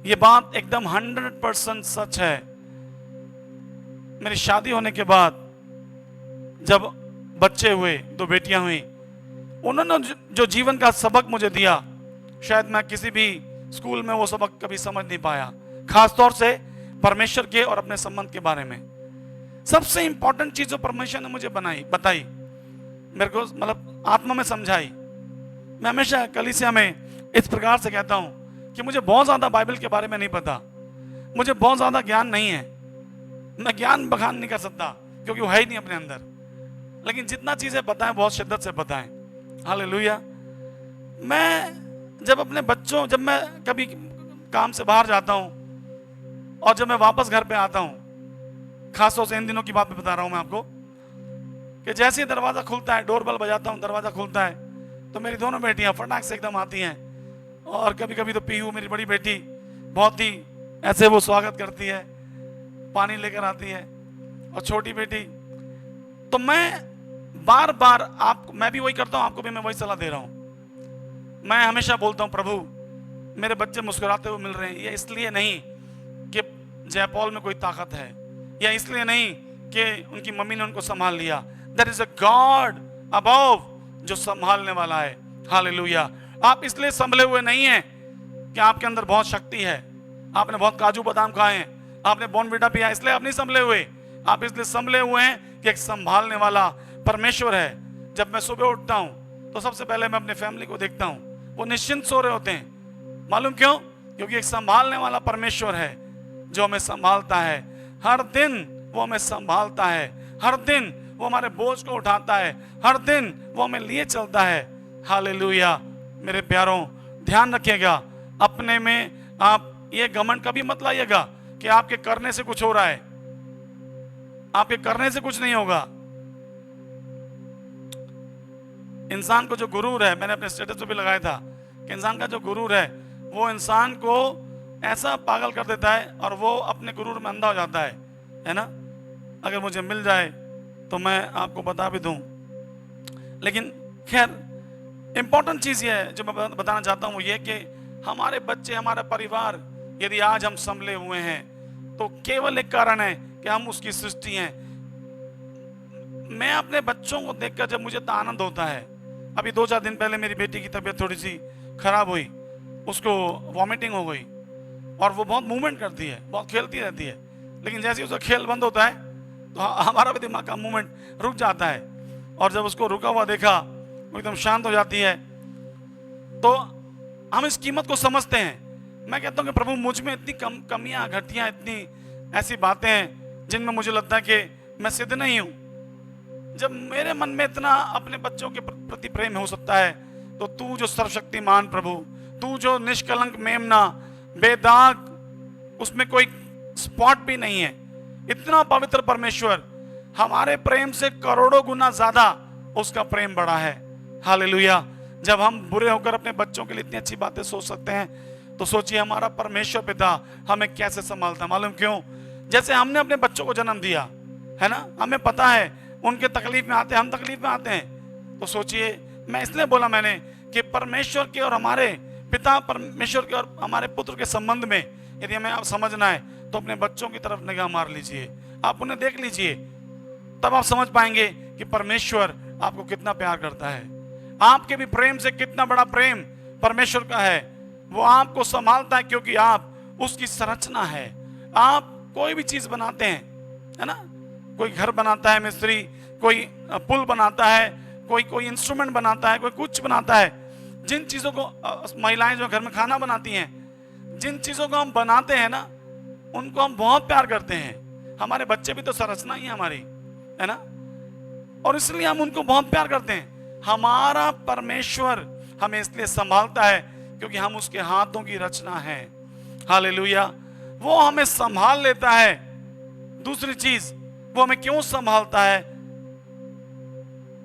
ये बात एकदम 100% सच है। मेरी शादी होने के बाद जब बच्चे हुए, 2 बेटियां हुई, उन्होंने जो जीवन का सबक मुझे दिया, शायद मैं किसी भी स्कूल में वो सबक कभी समझ नहीं पाया, खासतौर से परमेश्वर के और अपने संबंध के बारे में। सबसे इंपॉर्टेंट चीज जो परमेश्वर ने मुझे बताई, मेरे को मतलब आत्मा में समझाई। मैं हमेशा कलीसिया में इस प्रकार से कहता हूं कि मुझे बहुत ज्यादा बाइबल के बारे में नहीं पता, मुझे बहुत ज्यादा ज्ञान नहीं है, मैं ज्ञान बखान नहीं कर सकता क्योंकि वो है ही नहीं अपने अंदर, लेकिन जितना चीजें पता है बहुत शिद्दत से पता है। हालेलुया। मैं जब अपने बच्चों, जब मैं कभी काम से बाहर जाता हूं और जब मैं वापस घर पे आता हूँ, खासतौर से इन दिनों की बात भी बता रहा हूँ मैं आपको, कि जैसे ही दरवाजा खुलता है, डोरबेल बजाता हूँ, दरवाजा खुलता है, तो मेरी दोनों बेटियां फटाक से एकदम आती हैं। और कभी कभी तो पीहू मेरी बड़ी बेटी बहुत ही ऐसे वो स्वागत करती है, पानी लेकर आती है, और छोटी बेटी। तो मैं बार बार मैं भी वही करता हूँ, आपको भी मैं वही सलाह दे रहा हूँ। मैं हमेशा बोलता हूँ, प्रभु मेरे बच्चे मुस्कुराते हुए मिल रहे हैं, ये इसलिए नहीं कि जयपॉल में कोई ताकत है, या इसलिए नहीं कि उनकी मम्मी ने उनको संभाल लिया। There is a God above जो संभालने वाला है। हालेलुया। आप इसलिए संभले हुए नहीं हैं कि आपके अंदर बहुत शक्ति है, आपने बहुत काजू बादाम खाए हैं, आपने बॉर्नविटा पिया, इसलिए आप नहीं संभले हुए। आप इसलिए संभले हुए हैं कि एक संभालने वाला परमेश्वर है। जब मैं सुबह उठता हूं तो सबसे पहले मैं अपने फैमिली को देखता हूं, वो निश्चिंत सो रहे होते हैं। मालूम क्यों? क्योंकि एक संभालने वाला परमेश्वर है जो हमें संभालता है। हर दिन वो हमें संभालता है, हर दिन वो हमारे बोझ को उठाता है, हर दिन वो हमें लिए चलता है। हालेलुया। मेरे प्यारों, ध्यान रखिएगा, अपने में आप ये घमंड कभी मत लाइएगा कि आपके करने से कुछ हो रहा है। आपके करने से कुछ नहीं होगा। इंसान को जो गुरूर है, मैंने अपने स्टेटस पे भी लगाया था कि इंसान का जो गुरूर है वो इंसान को ऐसा पागल कर देता है और वो अपने गुरूर में अंधा हो जाता है ना। अगर मुझे मिल जाए तो मैं आपको बता भी दूं, लेकिन खैर इंपॉर्टेंट चीज ये है जो मैं बताना चाहता हूं, वो ये कि हमारे बच्चे, हमारा परिवार यदि आज हम संभले हुए हैं तो केवल एक कारण है कि हम उसकी सृष्टि हैं। मैं अपने बच्चों को देखकर जब मुझे तो आनंद होता है, अभी 2-4 दिन पहले मेरी बेटी की तबीयत थोड़ी सी खराब हुई, उसको वॉमिटिंग हो गई और वो बहुत मूवमेंट करती है, बहुत खेलती रहती है, लेकिन जैसे ही उसका खेल बंद होता है तो हमारा भी दिमाग का मूवमेंट रुक जाता है। और जब उसको रुका हुआ देखा, वो एकदम शांत हो जाती है, तो हम इस कीमत को समझते हैं। मैं कहता हूँ कि प्रभु मुझ में इतनी कमियां, घटियां, इतनी ऐसी बातें हैं जिनमें मुझे लगता है कि मैं सिद्ध नहीं हूँ। जब मेरे मन में इतना अपने बच्चों के प्रति प्रेम हो सकता है, तो तू जो सर्वशक्तिमान प्रभु, तू जो निष्कलंक, मेमना, बेदाग, उसमें कोई स्पॉट भी नहीं है, इतना पवित्र परमेश्वर, हमारे प्रेम से करोड़ों गुना ज्यादा उसका प्रेम बड़ा है। हालेलुया। जब हम बुरे होकर अपने बच्चों के लिए इतनी अच्छी बातें सोच सकते हैं, तो सोचिए हमारा परमेश्वर पिता हमें कैसे संभालता है। मालूम क्यों? जैसे हमने अपने बच्चों को जन्म दिया है ना, हमें पता है उनके तकलीफ में आते हैं, हम तकलीफ में आते हैं, तो सोचिए, मैं इसलिए बोला मैंने कि परमेश्वर के और हमारे पिता परमेश्वर के और हमारे पुत्र के संबंध में यदि हमें आप समझना है तो अपने बच्चों की तरफ निगाह मार लीजिए, आप उन्हें देख लीजिए, तब आप समझ पाएंगे कि परमेश्वर आपको कितना प्यार करता है। आपके भी प्रेम से कितना बड़ा प्रेम परमेश्वर का है। वो आपको संभालता है क्योंकि आप उसकी संरचना है। आप कोई भी चीज बनाते हैं, है ना, कोई घर बनाता है मिस्त्री, कोई पुल बनाता है, कोई इंस्ट्रूमेंट बनाता है, कोई कुछ बनाता है। जिन चीजों को महिलाएं जो घर में खाना बनाती हैं, जिन चीजों को हम बनाते हैं ना, उनको हम बहुत प्यार करते हैं। हमारे बच्चे भी तो संरचना ही है हमारी, है ना, और इसलिए हम उनको बहुत प्यार करते हैं। हमारा परमेश्वर हमें इसलिए संभालता है क्योंकि हम उसके हाथों की रचना है। हालेलुया। वो हमें संभाल लेता है। दूसरी चीज, वो हमें क्यों संभालता है?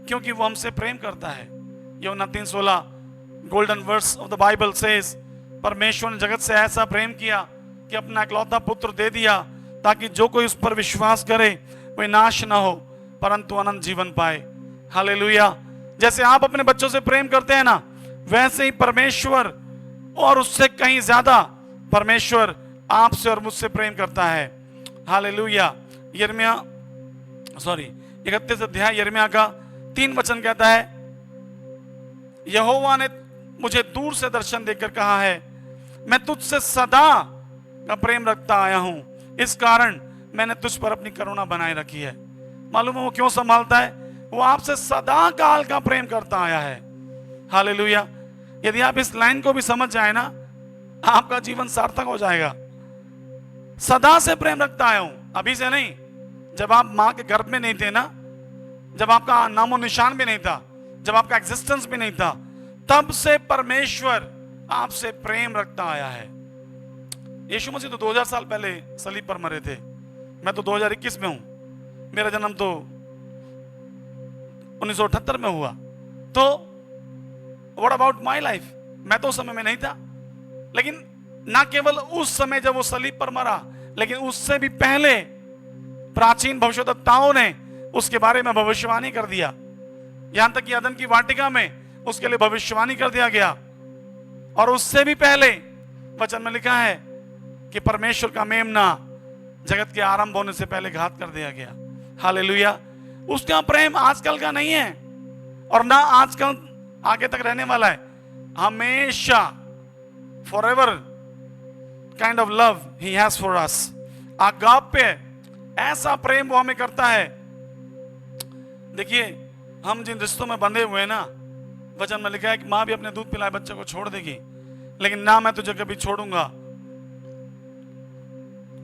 क्योंकि वो हमसे प्रेम करता है। यूहन्ना 3:16 golden verse of the Bible says, परमेश्वर ने जगत से ऐसा प्रेम किया कि अपना इकलौता पुत्र दे दिया ताकि जो कोई उस पर विश्वास करे वह नाश ना हो परंतु अनंत जीवन पाए। हालेलुया। जैसे आप अपने बच्चों से प्रेम करते हैं ना, वैसे ही परमेश्वर और उससे कहीं ज्यादा परमेश्वर आपसे और मुझसे प्रेम करता है। हालेलुया। 31 अध्याय यिर्मयाह का 3 वचन कहता है, यहोवा ने मुझे दूर से दर्शन देकर कहा है, मैं तुझसे सदा का प्रेम रखता आया हूं, इस कारण मैंने तुझ पर अपनी करुणा बनाए रखी है। मालूम है वो क्यों संभालता है? वो आपसे सदा काल का प्रेम करता आया है। हालेलुया। यदि आप इस लाइन को भी समझ जाए ना, आपका जीवन सार्थक हो जाएगा। सदा से प्रेम रखता आया हूं, अभी से नहीं। जब आप मां के गर्भ में नहीं थे ना, जब आपका नामो निशान भी नहीं था, जब आपका एग्जिस्टेंस भी नहीं था, तब से परमेश्वर आपसे प्रेम रखता आया है। यीशु मसीह तो 2000 साल पहले सलीब पर मरे थे। मैं तो 2021 में हूं, मेरा जन्म तो 1978 में हुआ। तो व्हाट अबाउट माई लाइफ? मैं तो उस समय में नहीं था। लेकिन ना केवल उस समय जब वो सलीब पर मरा, लेकिन उससे भी पहले प्राचीन भविष्यद्वक्ताओं ने उसके बारे में भविष्यवाणी कर दिया। यहां तक कि अदन की वाटिका में उसके लिए भविष्यवाणी कर दिया गया। और उससे भी पहले वचन में लिखा है कि परमेश्वर का मेमना जगत के आरंभ होने से पहले घात कर दिया गया। हालेलुया। उसका प्रेम आजकल का नहीं है और ना आजकल आगे तक रहने वाला है। हमेशा forever kind of love he has for us. Agape, ऐसा प्रेम वो हमें करता है। देखिए, हम जिन रिश्तों में बंधे हुए हैं ना, वचन में लिखा है कि मां भी अपने दूध पिलाए बच्चे को छोड़ देगी, लेकिन ना मैं तुझे कभी छोड़ूंगा,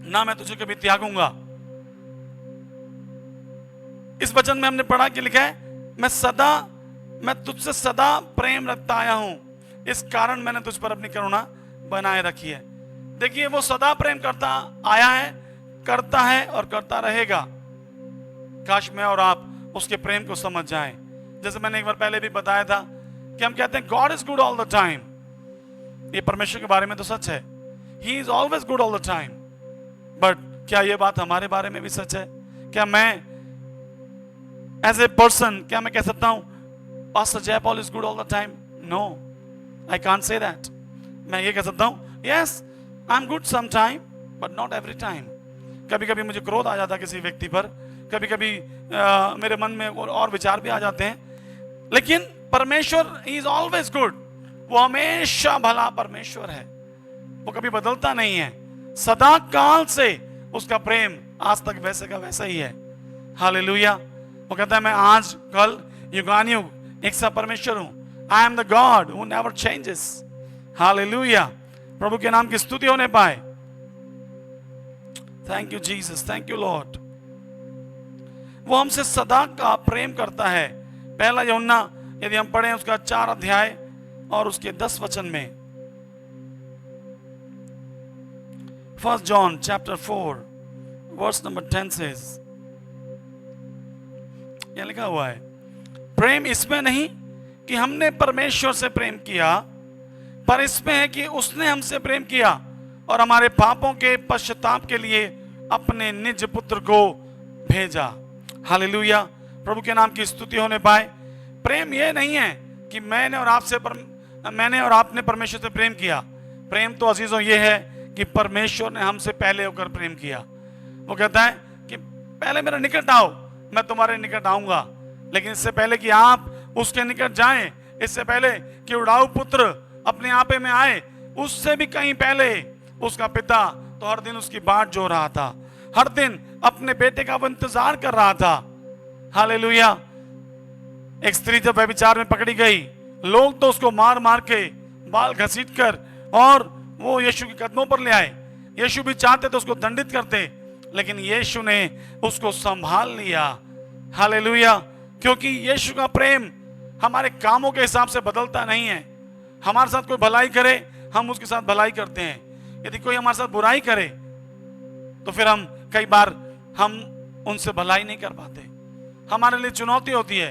ना मैं तुझे कभी त्यागूंगा। इस वचन में हमने पढ़ा कि लिखा है मैं तुझसे सदा प्रेम रखता आया हूं, इस कारण मैंने तुझ पर अपनी करुणा बनाए रखी है। देखिए, वो सदा प्रेम करता आया है, करता है और करता रहेगा। काश मैं और आप उसके प्रेम को समझ जाएं। जैसे मैंने एक बार पहले भी बताया था कि हम कहते हैं God is good all the time. ये परमेश्वर के बारे में तो सच है, he is always good all the time. But क्या ये बात हमारे बारे में भी सच है? क्या मैं एज ए पर्सन क्या मैं कह सकता हूं pastor Jaipaul is good all the time? No, I can't say that. मैं ये कह सकता हूं yes, I am good some time but not every time. कभी कभी मुझे क्रोध आ जाता है किसी व्यक्ति पर, कभी कभी मेरे मन में और विचार भी आ जाते हैं, लेकिन परमेश्वर इज ऑलवेज गुड। वो हमेशा भला परमेश्वर है, वो कभी बदलता नहीं है। सदा काल से उसका प्रेम आज तक वैसे का वैसा ही है। हालेलुया। वो कहता है मैं आज कल युगानुयुग एक सा परमेश्वर हूं। I am the God who never changes. Hallelujah. प्रभु के नाम की स्तुति होने पाए। Thank you Jesus, thank you Lord. वो हमसे सदा का प्रेम करता है। पहला यूहन्ना यदि हम पढ़ें उसका 4 अध्याय और उसके 10 वचन में, 1 John chapter 4 verse number 10 says, यह लिखा हुआ है, प्रेम इसमें नहीं कि हमने परमेश्वर से प्रेम किया, पर इसमें है कि उसने हमसे प्रेम किया और हमारे पापों के पश्चाताप के लिए अपने निज पुत्र को भेजा। हालेलुया। प्रभु के नाम की स्तुति होने पाए। प्रेम यह नहीं है कि मैंने और आपने परमेश्वर से प्रेम किया। प्रेम तो अजीजों ये है कि परमेश्वर ने हमसे पहले होकर प्रेम किया। वो कहता है कि पहले मेरे निकट आओ, मैं तुम्हारे निकट आऊंगा। लेकिन इससे पहले कि आप उसके निकट जाएं, इससे पहले कि उड़ाऊ पुत्र अपने आपे में आए, उससे भी कहीं पहले उसका पिता तो हर दिन उसकी बाट जो रहा था, हर दिन अपने बेटे का वो इंतजार कर रहा था। हालेलुया। एक स्त्री जब व्यभिचार में पकड़ी गई, लोग तो उसको मार मार के बाल घसीट कर और वो यीशु के कदमों पर ले आए। यीशु भी चाहते तो उसको दंडित करते, लेकिन यीशु ने उसको संभाल लिया। हालेलुया। क्योंकि यीशु का प्रेम हमारे कामों के हिसाब से बदलता नहीं है। हमारे साथ कोई भलाई करे, हम उसके साथ भलाई करते हैं। यदि कोई हमारे साथ बुराई करे तो फिर हम कई बार उनसे भलाई नहीं कर पाते। हमारे लिए चुनौती होती है।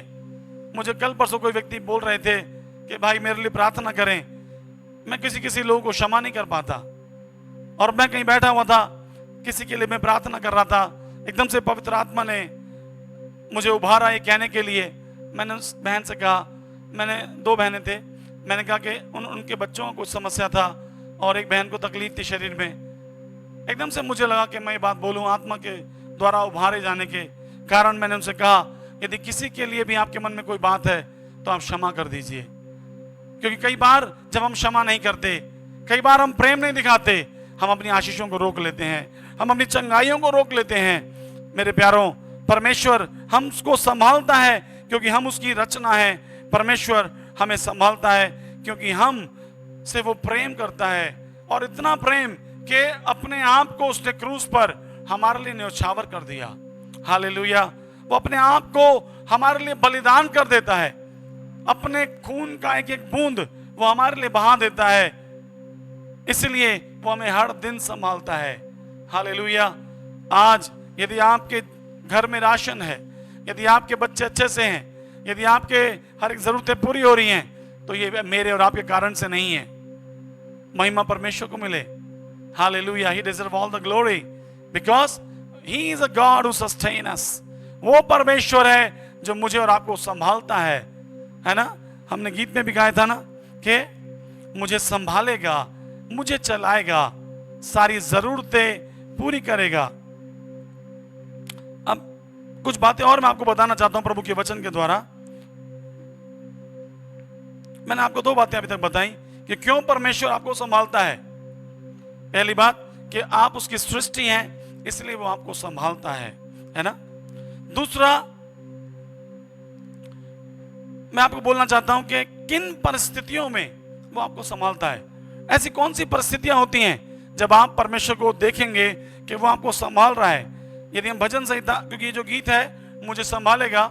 मुझे कल परसों कोई व्यक्ति बोल रहे थे कि भाई मेरे लिए प्रार्थना करें। मैं किसी लोगों को क्षमा नहीं कर पाता। और मैं कहीं बैठा हुआ था, किसी के लिए मैं प्रार्थना कर रहा था, एकदम से पवित्र आत्मा ने मुझे उभारा ये कहने के लिए। मैंने उस बहन से कहा, मैंने 2 बहनें थे, मैंने कहा कि उनके बच्चों को कुछ समस्या था और एक बहन को तकलीफ थी शरीर में। एकदम से मुझे लगा कि मैं ये बात बोलूं, आत्मा के द्वारा उभारे जाने के कारण मैंने उनसे कहा यदि किसी के लिए भी आपके मन में कोई बात है तो आप क्षमा कर दीजिए। क्योंकि कई बार जब हम क्षमा नहीं करते, कई बार हम प्रेम नहीं दिखाते, हम अपनी आशीषों को रोक लेते हैं, हम अपनी चंगाइयों को रोक लेते हैं। मेरे प्यारों, परमेश्वर हमको संभालता है क्योंकि हम उसकी रचना है। परमेश्वर हमें संभालता है क्योंकि हम से वो प्रेम करता है, और इतना प्रेम कि अपने आप को उसने क्रूस पर हमारे लिए न्यौछावर कर दिया। हालेलुया। वो अपने आप को हमारे लिए बलिदान कर देता है। अपने खून का एक एक बूंद वो हमारे लिए बहा देता है, इसलिए वो हमें हर दिन संभालता है। हालेलुया। आज यदि आपके घर में राशन है, यदि आपके बच्चे अच्छे से हैं, यदि आपके हर एक जरूरतें पूरी हो रही हैं, तो ये मेरे और आपके कारण से नहीं है। महिमा परमेश्वर को मिले। Hallelujah. He deserve all the glory because he is a God who sustain us. वो परमेश्वर है जो मुझे और आपको संभालता है ना। हमने गीत में भी गाया था ना कि मुझे संभालेगा, मुझे चलाएगा, सारी जरूरतें पूरी करेगा। अब कुछ बातें और मैं आपको बताना चाहता हूं प्रभु के वचन के द्वारा। मैंने आपको 2 बातें अभी तक बताई कि क्यों परमेश्वर आपको संभालता है। पहली बात कि आप उसकी सृष्टि हैं, इसलिए वो आपको संभालता है ना। दूसरा, मैं आपको बोलना चाहता हूं कि किन परिस्थितियों में वो आपको संभालता है। ऐसी कौन सी परिस्थितियां होती हैं जब आप परमेश्वर को देखेंगे कि वो आपको संभाल रहा है। यदि हम भजन संहिता, क्योंकि ये जो गीत है मुझे संभालेगा,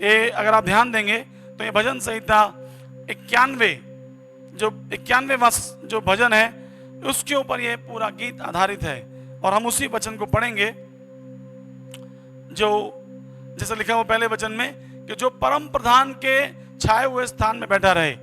ये अगर आप ध्यान देंगे तो ये भजन संहिता 91वां जो भजन है उसके ऊपर ये पूरा गीत आधारित है। और हम उसी वचन को पढ़ेंगे जो जैसे लिखा हुआ पहले वचन में कि जो परम प्रधान के छाए हुए स्थान में बैठा रहे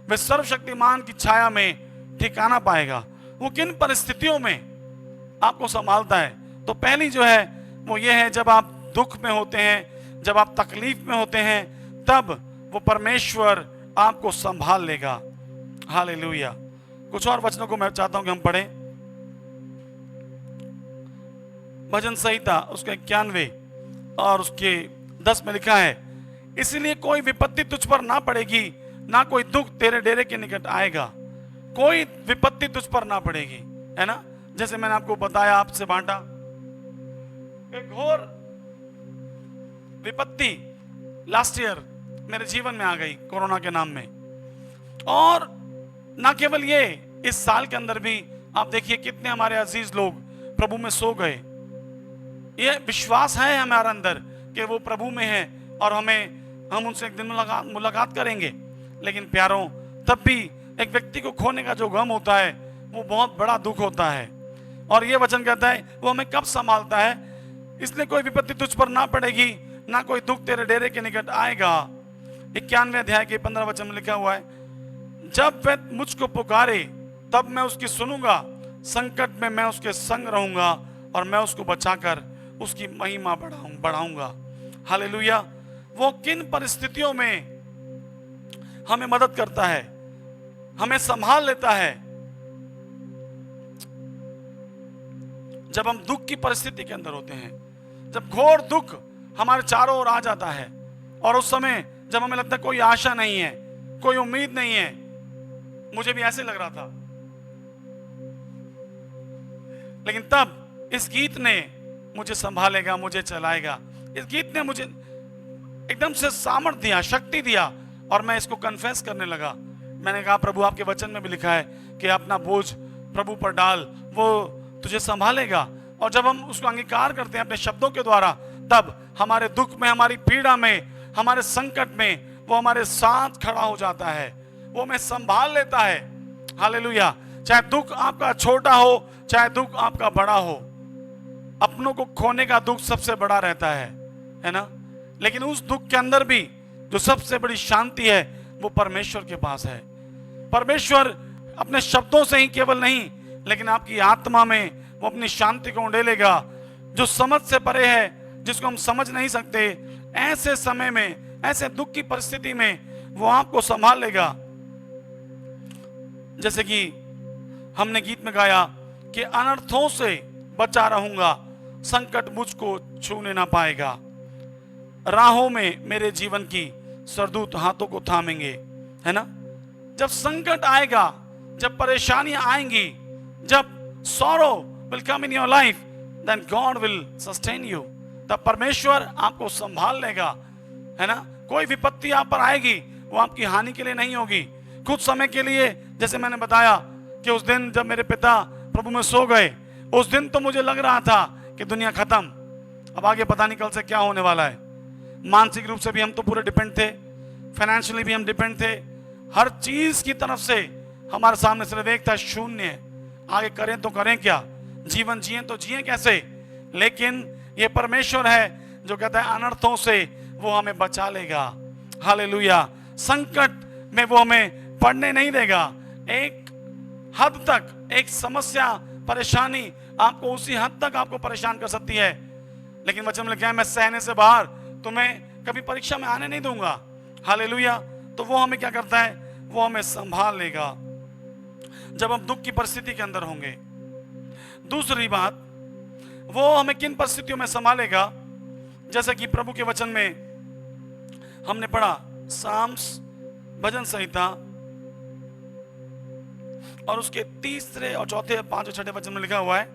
वह सर्वशक्तिमान की छाया में ठिकाना पाएगा। वो किन परिस्थितियों में आपको संभालता है। तो पहली जो है वो ये है, जब आप दुख में होते हैं, जब आप तकलीफ में होते हैं, तब वो परमेश्वर आपको संभाल लेगा। हालेलुया। कुछ और वचनों को मैं चाहता हूं कि हम पढ़ें। भजन संहिता उसके 91 और उसके 10 में लिखा है, इसलिए कोई विपत्ति तुझ पर ना पड़ेगी, ना कोई दुख तेरे डेरे के निकट आएगा। कोई विपत्ति तुझ पर ना पड़ेगी, है ना। जैसे मैंने आपको बताया, आपसे बांटा, एक घोर विपत्ति लास्ट ईयर मेरे जीवन में आ गई कोरोना के नाम में। और ना केवल ये, इस साल के अंदर भी आप देखिए कितने हमारे अजीज लोग प्रभु में सो गए। ये विश्वास है हमारे अंदर कि वो प्रभु में है और हम उनसे एक दिन मुलाकात करेंगे। लेकिन प्यारों, तब भी एक व्यक्ति को खोने का जो गम होता है वो बहुत बड़ा दुख होता है। और ये वचन कहता है वो हमें कब संभालता है, इसलिए कोई विपत्ति तुझ पर ना पड़ेगी, ना कोई दुख तेरे डेरे के निकट आएगा। 91वें अध्याय के 15 वचन में लिखा हुआ है, जब वह मुझको पुकारे तब मैं उसकी सुनूंगा, संकट में मैं उसके संग रहूंगा और मैं उसको बचाकर उसकी महिमा बढ़ाऊंगा। हालेलुया। वो किन परिस्थितियों में हमें मदद करता है, हमें संभाल लेता है। जब हम दुख की परिस्थिति के अंदर होते हैं, जब घोर दुख हमारे चारों ओर आ जाता है और उस समय जब हमें लगता है कोई आशा नहीं है, कोई उम्मीद नहीं है। मुझे भी ऐसे लग रहा था, लेकिन तब इस गीत ने मुझे संभालेगा, मुझे चलाएगा, इस गीत ने मुझे एकदम से सामर्थ दिया, शक्ति दिया और मैं इसको कन्फेस करने लगा। मैंने कहा प्रभु आपके वचन में भी लिखा है कि अपना बोझ प्रभु पर डाल, वो तुझे संभालेगा। और जब हम उसको अंगीकार करते हैं अपने शब्दों के द्वारा, तब हमारे दुख में, हमारी पीड़ा में, हमारे संकट में वो हमारे साथ खड़ा हो जाता है, वो हमें संभाल लेता है। हालेलुया। चाहे दुख आपका छोटा हो, चाहे दुख आपका बड़ा हो, अपनों को खोने का दुख सबसे बड़ा रहता है ना। लेकिन उस दुख के अंदर भी जो सबसे बड़ी शांति है वो परमेश्वर के पास है। परमेश्वर अपने शब्दों से ही केवल नहीं, लेकिन आपकी आत्मा में वो अपनी शांति को उंडेलेगा जो समझ से परे है, जिसको हम समझ नहीं सकते। ऐसे समय में, ऐसे दुख की परिस्थिति में वो आपको संभाल लेगा। जैसे कि हमने गीत में गाया कि अनर्थों से बचा रहूंगा, संकट मुझको छूने ना पाएगा। राहों में मेरे जीवन की सरदूत हाथों को थामेंगे, है ना। जब संकट आएगा, जब परेशानियां आएंगी, जब sorrow will come in your life, then God will sustain you। तब परमेश्वर आपको संभाल लेगा, है ना। कोई विपत्ति आप पर आएगी, वो आपकी हानि के लिए नहीं होगी, कुछ समय के लिए। जैसे मैंने बताया कि उस दिन जब मेरे पिता प्रभु में सो गए, उस दिन तो मुझे लग रहा था कि दुनिया खत्म, अब आगे पता नहीं कल से क्या होने वाला है। मानसिक रूप से भी हम तो पूरे डिपेंड थे, फाइनेंशियली भी हम डिपेंड थे, हर चीज की तरफ से हमारे सामने सिर्फ एक था, शून्य। आगे करें तो करें क्या, जीवन जिए तो जिए कैसे। लेकिन ये परमेश्वर है जो कहता है अनर्थों से वो हमें बचा लेगा। हालेलुया। संकट में वो हमें पड़ने नहीं देगा। एक हद तक एक समस्या परेशानी आपको उसी हद तक आपको परेशान कर सकती है, लेकिन वचन में लिखा है मैं सहने से बाहर तुम्हें कभी परीक्षा में आने नहीं दूंगा। हालेलुया। तो वो हमें क्या करता है, वो हमें संभाल लेगा जब हम दुख की परिस्थिति के अंदर होंगे। दूसरी बात, वो हमें किन परिस्थितियों में संभालेगा, जैसे कि प्रभु के वचन में हमने पढ़ा, साम्स भजन संहिता और उसके तीसरे और चौथे पांचवें छठे वचन में लिखा हुआ है,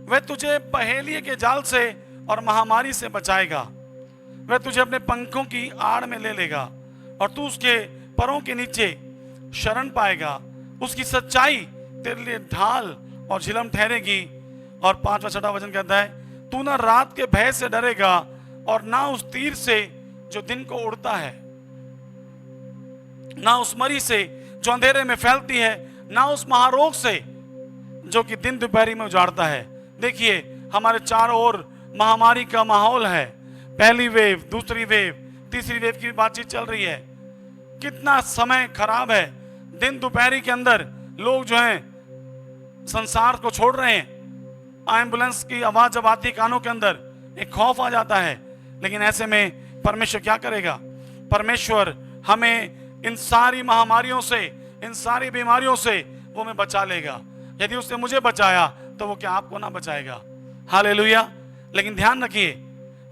वह तुझे पहेलिये के जाल से और महामारी से बचाएगा, वह तुझे अपने पंखों की आड़ में ले लेगा और तू उसके परों के नीचे शरण पाएगा। उसकी सच्चाई तेरे लिए ढाल और झिलम ठहरेगी। और पांचवा छठा वचन कहता है, तू ना रात के भय से डरेगा और ना उस तीर से जो दिन को उड़ता है, ना उस मरी से जो अंधेरे में फैलती है, ना उस महारोग से जो कि दिन दोपहरी में उजाड़ता है। देखिए हमारे चारों ओर महामारी का माहौल है। पहली वेव, दूसरी वेव, तीसरी वेव की बातचीत चल रही है। कितना समय खराब है। दिन दोपहरी के अंदर लोग जो हैं संसार को छोड़ रहे हैं। एम्बुलेंस की आवाज जब आती है कानों के अंदर, एक खौफ आ जाता है। लेकिन ऐसे में परमेश्वर क्या करेगा, परमेश्वर हमें इन सारी महामारियों से, इन सारी बीमारियों से वो हमें बचा लेगा। यदि उसने मुझे बचाया तो वो क्या आपको ना बचाएगा। हालेलुया। लेकिन ध्यान रखिए,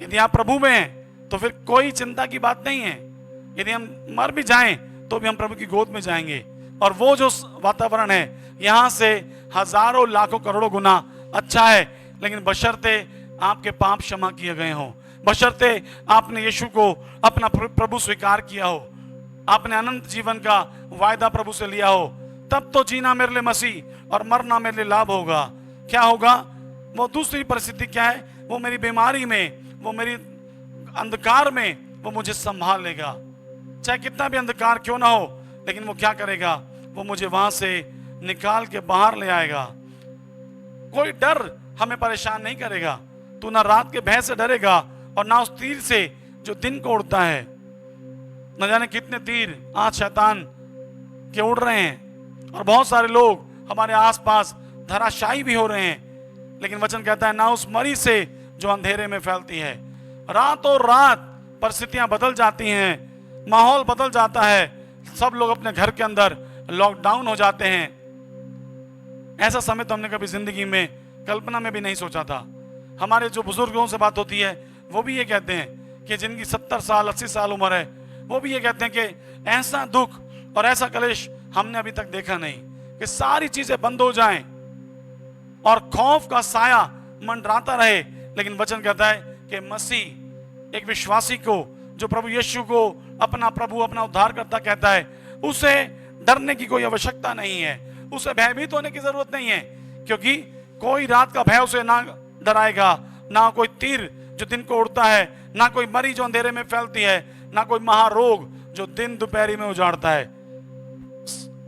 यदि आप प्रभु में हैं तो फिर कोई चिंता की बात नहीं है। यदि हम मर भी जाएं तो भी हम प्रभु की गोद में जाएंगे। और वो जो वातावरण है यहाँ से हजारों लाखों करोड़ों गुना अच्छा है, लेकिन बशर्ते आपके पाप क्षमा किए गए हों, बशर्ते आपने यीशु को अपना प्रभु स्वीकार किया हो, आपने अनंत जीवन का वायदा प्रभु से लिया हो, तब तो जीना मेरे लिए मसीह और मरना मेरे लिए लाभ होगा। क्या होगा वो दूसरी परिस्थिति क्या है, वो मेरी बीमारी में, वो मेरी अंधकार में वो मुझे संभाल लेगा। चाहे कितना भी अंधकार क्यों ना हो, लेकिन वो क्या करेगा, वो मुझे वहां से निकाल के बाहर ले आएगा। कोई डर हमें परेशान नहीं करेगा। तू ना रात के भय से डरेगा और ना उस तीर से जो दिन को उड़ता है। न जाने कितने तीर आज शैतान के उड़ रहे हैं और बहुत सारे लोग हमारे आसपास धराशायी भी हो रहे हैं। लेकिन वचन कहता है ना उस मरी से जो अंधेरे में फैलती है। रातों रात परिस्थितियां बदल जाती हैं, माहौल बदल जाता है, सब लोग अपने घर के अंदर लॉकडाउन हो जाते हैं। ऐसा समय तो हमने कभी जिंदगी में कल्पना में भी नहीं सोचा था। हमारे जो बुजुर्गों से बात होती है वो भी ये कहते हैं कि जिनकी 70 साल 80 साल उम्र है, वो भी ये कहते हैं कि ऐसा दुख और ऐसा कलेश हमने अभी तक देखा नहीं, कि सारी चीजें बंद हो जाएं और खौफ का साया मंडराता रहे। लेकिन वचन कहता है कि मसीह एक विश्वासी को, जो प्रभु यीशु को अपना प्रभु अपना उद्धारकर्ता कहता है, उसे डरने की कोई आवश्यकता नहीं है, उसे भयभीत होने की जरूरत नहीं है, क्योंकि कोई रात का भय उसे ना डराएगा, ना कोई तीर जो दिन को उड़ता है, ना कोई मरी जो अंधेरे में फैलती है, ना कोई महारोग जो दिन दोपहरी में उजाड़ता है।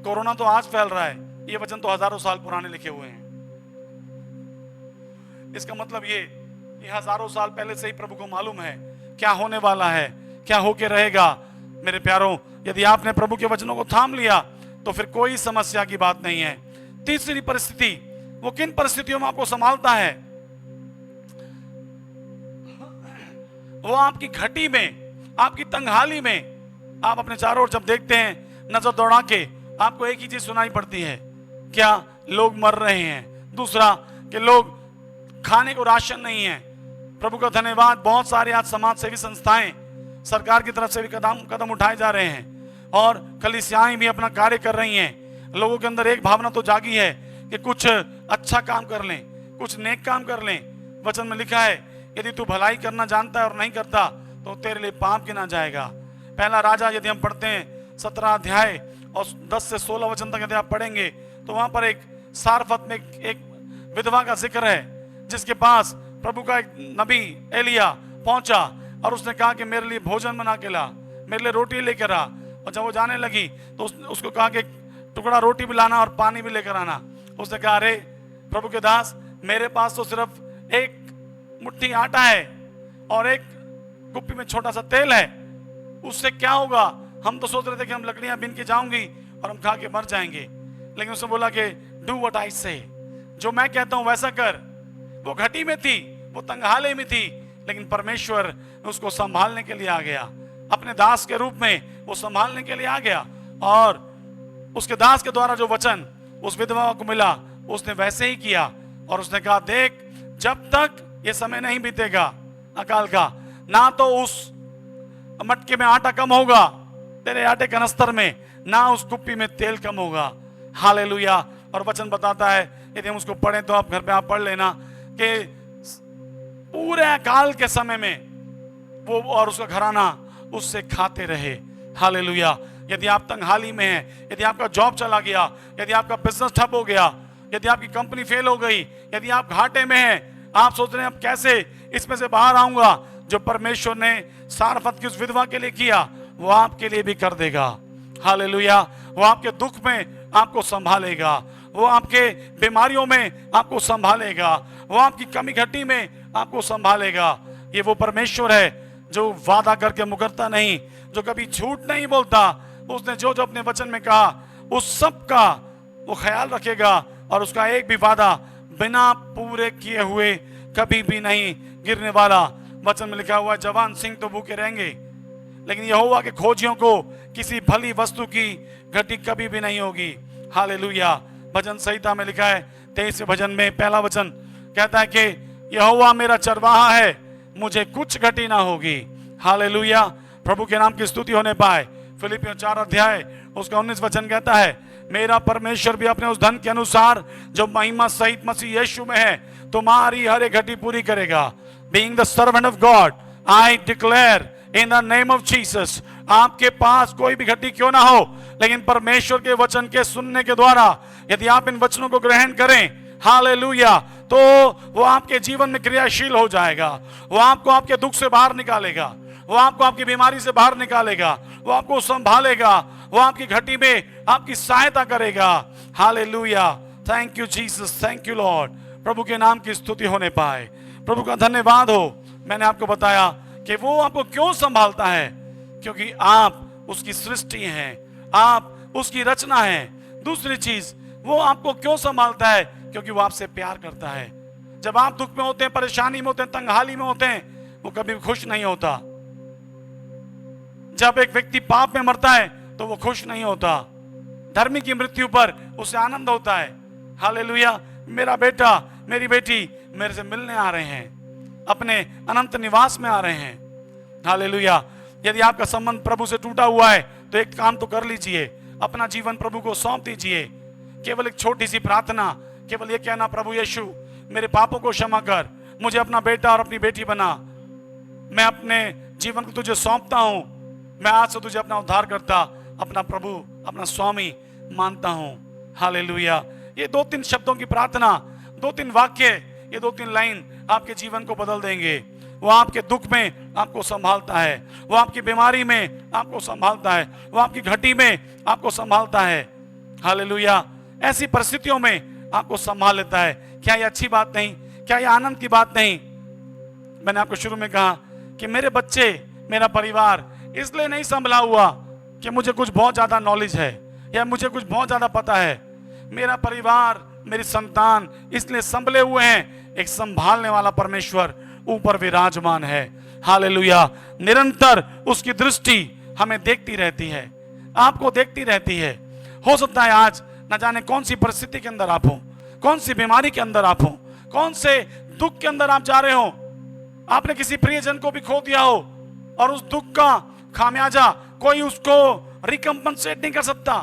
कोरोना तो आज फैल रहा है, ये वचन तो हजारों साल पुराने लिखे हुए हैं। इसका मतलब ये हजारों साल पहले से ही प्रभु को मालूम है क्या होने वाला है, क्या होके रहेगा। मेरे प्यारों, यदि आपने प्रभु के वचनों को थाम लिया तो फिर कोई समस्या की बात नहीं है। तीसरी परिस्थिति, वो किन परिस्थितियों में आपको संभालता है, वो आपकी घटी में, आपकी तंगहाली में। आप अपने चारों ओर जब देखते हैं नजर दौड़ा के, आपको एक ही चीज सुनाई पड़ती है, क्या लोग मर रहे हैं। दूसरा कि लोग खाने को राशन नहीं है। प्रभु का धन्यवाद, बहुत सारे आज समाज सेवी संस्थाएं, सरकार की तरफ से भी कदम उठाए जा रहे हैं और कलीसियाएं भी अपना कार्य कर रही हैं। लोगों के अंदर एक भावना तो जागी है कि कुछ अच्छा काम कर लें, कुछ नेक काम कर लें। वचन में लिखा है यदि तू भलाई करना जानता है और नहीं करता तो तेरे लिए पाप गिना जाएगा। पहला राजा यदि हम पढ़ते हैं 17 अध्याय और 10 से 16 वचन तक यदि आप पढ़ेंगे तो वहां पर एक सारफत में एक विधवा का जिक्र है, जिसके पास प्रभु का एक नबी एलिया पहुंचा और उसने कहा कि मेरे लिए भोजन बना के ला, मेरे लिए रोटी लेकर आ। और जब वो जाने लगी तो उसको कहा कि टुकड़ा रोटी भी लाना और पानी भी लेकर आना। उसने कहा अरे प्रभु के दास, मेरे पास तो सिर्फ एक मुट्ठी आटा है और एक कुप्पी में छोटा सा तेल है, उससे क्या होगा? हम तो सोच रहे थे कि हम लकड़ियां बीन के जाऊंगी और हम खा के मर जाएंगे, लेकिन उसने बोला कि डू व्हाट आई से, जो मैं कहता हूं वैसा कर। वो घटी में थी, वो तंगहाले में थी, लेकिन परमेश्वर उसको संभालने के लिए आ गया, अपने दास के रूप में वो संभालने के लिए आ गया। और उसके दास के द्वारा जो वचन उस विधवा को मिला, उसने वैसे ही किया। और उसने कहा, देख, जब तक ये समय नहीं बीतेगा अकाल का, ना तो उस मटके में आटा कम होगा तेरे आटे के कनस्तर में, ना उस कुप्पी में तेल कम होगा। हालेलुया। और वचन बताता है, यदि हम उसको पढ़ें तो आप घर पे आप पढ़ लेना, कि पूरे अकाल के समय में वो और उसका घराना उससे खाते रहे। हालेलुया। यदि आप तंगहाली में हैं, यदि आपका जॉब चला गया, यदि आपका बिजनेस ठप हो गया, यदि आपकी कंपनी फेल हो गई, यदि आप घाटे में हैं, आप सोच रहे हैं अब कैसे इसमें से बाहर आऊंगा, जो परमेश्वर ने सारफत की उस विधवा के लिए किया, वो आपके लिए भी कर देगा। हालेलुया। वो आपके दुख में आपको संभालेगा, वो आपके बीमारियों में आपको संभालेगा, वो आपकी कमी घटी में आपको संभालेगा। ये वो परमेश्वर है जो वादा करके मुकरता नहीं, जो कभी झूठ नहीं बोलता। उसने जो जो अपने वचन में कहा उस सब का वो ख्याल रखेगा, और उसका एक भी वादा बिना पूरे किए हुए कभी भी नहीं गिरने वाला। वचन में लिखा हुआ है, जवान सिंह तो भूखे रहेंगे, लेकिन यहोवा के खोजियों को किसी भली वस्तु की घटी कभी भी नहीं होगी। हालेलुया। भजन संहिता में लिखा है 23वें भजन में पहला वचन कहता है कि यहोवा मेरा चरवाहा है, मुझे कुछ घटी ना होगी। हालेलुया। प्रभु के नाम की स्तुति होने पाए। फिलिपियों 4 अध्याय उसका 19 वचन कहता है, मेरा परमेश्वर भी अपने उस धन के अनुसार जो महिमा सहित मसीह यीशु में है तुम्हारी हर एक घटी पूरी करेगा। Being the servant of God, I declare in the name of Jesus, आपके पास कोई भी घटी क्यों ना हो, लेकिन परमेश्वर के वचन के सुनने के द्वारा यदि आप इन वचनों को ग्रहण करें, हालेलुया, तो वो आपके जीवन में क्रियाशील हो जाएगा। वो आपको आपके दुख से बाहर निकालेगा, वो आपको आपकी बीमारी से बाहर निकालेगा, वो आपको संभालेगा, वो आपकी घटी में आपकी सहायता करेगा। Hallelujah. Thank you Jesus, thank you Lord. प्रभु के नाम की स्तुति होने पाए। प्रभु का धन्यवाद हो। मैंने आपको बताया कि वो आपको क्यों संभालता है, क्योंकि आप उसकी सृष्टि हैं, आप उसकी रचना हैं। दूसरी चीज, वो आपको क्यों संभालता है, क्योंकि वो आपसे प्यार करता है। जब आप दुख में होते हैं, परेशानी में होते हैं, तंगहाली में होते हैं, वो कभी खुश नहीं होता। जब एक व्यक्ति पाप में मरता है तो वो खुश नहीं होता। धर्मी की मृत्यु पर उसे आनंद होता है। हालेलुया। मेरा बेटा, मेरी बेटी मेरे से मिलने आ रहे हैं, अपने अनंत निवास में आ रहे हैं। हालेलुया। यदि आपका संबंध प्रभु से टूटा हुआ है तो एक काम तो कर लीजिए, अपना जीवन प्रभु को सौंप दीजिए। केवल एक छोटी सी प्रार्थना, केवल ये कहना, प्रभु यीशु मेरे पापों को क्षमा कर, मुझे अपना बेटा और अपनी बेटी बना, मैं अपने जीवन को तुझे सौंपता हूं, मैं आज से तुझे अपना उद्धार करता, अपना प्रभु, अपना स्वामी मानता हूं। हालेलुया। ये 2-3 शब्दों की प्रार्थना, 2-3 वाक्य, ये 2-3 लाइन आपके जीवन को बदल देंगे। वो आपके दुख में आपको संभालता है, वो आपकी बीमारी में आपको संभालता है, वो आपकी घटी में आपको संभालता है। हालेलुया। ऐसी परिस्थितियों में आपको संभाल लेता है। क्या ये अच्छी बात नहीं? क्या ये आनंद की बात नहीं? मैंने आपको शुरू में कहा कि मेरे बच्चे, मेरा परिवार इसलिए नहीं संभला हुआ कि मुझे कुछ बहुत ज्यादा नॉलेज है या मुझे कुछ बहुत ज्यादा पता है। मेरा परिवार, मेरी संतान इसलिए संभले हुए हैं, एक संभालने वाला परमेश्वर ऊपर विराजमान है। हालेलुया। निरंतर उसकी दृष्टि हमें देखती रहती है, आपको देखती रहती है। हो सकता है आज न जाने कौन सी परिस्थिति के अंदर आप हो, कौन सी बीमारी के अंदर आप हो, कौन से दुख के अंदर आप जा रहे हो। आपने किसी प्रियजन को भी खो दिया हो और उस दुख का खामियाजा कोई उसको रिकम्पनसेट नहीं कर सकता।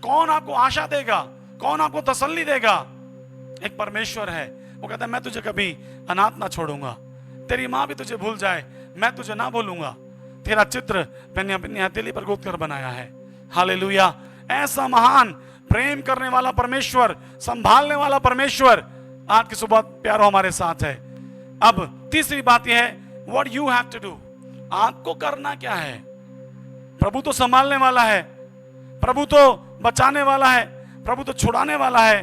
कौन आपको आशा देगा, कौन आपको तसल्ली देगा? एक परमेश्वर है, वो कहता है मैं तुझे कभी अनाथ ना छोड़ूंगा, तेरी माँ भी तुझे भूल जाए मैं तुझे ना भूलूंगा, तेरा चित्र मैंने अपनी हथेली पर गोद कर बनाया है। हालेलुया। ऐसा महान प्रेम करने वाला परमेश्वर, संभालने वाला परमेश्वर आज की सुबह प्यारो हमारे साथ है। अब तीसरी बात यह है, what you have to do, आपको करना क्या है। प्रभु तो संभालने वाला है, प्रभु तो बचाने वाला है, प्रभु तो छुड़ाने वाला है।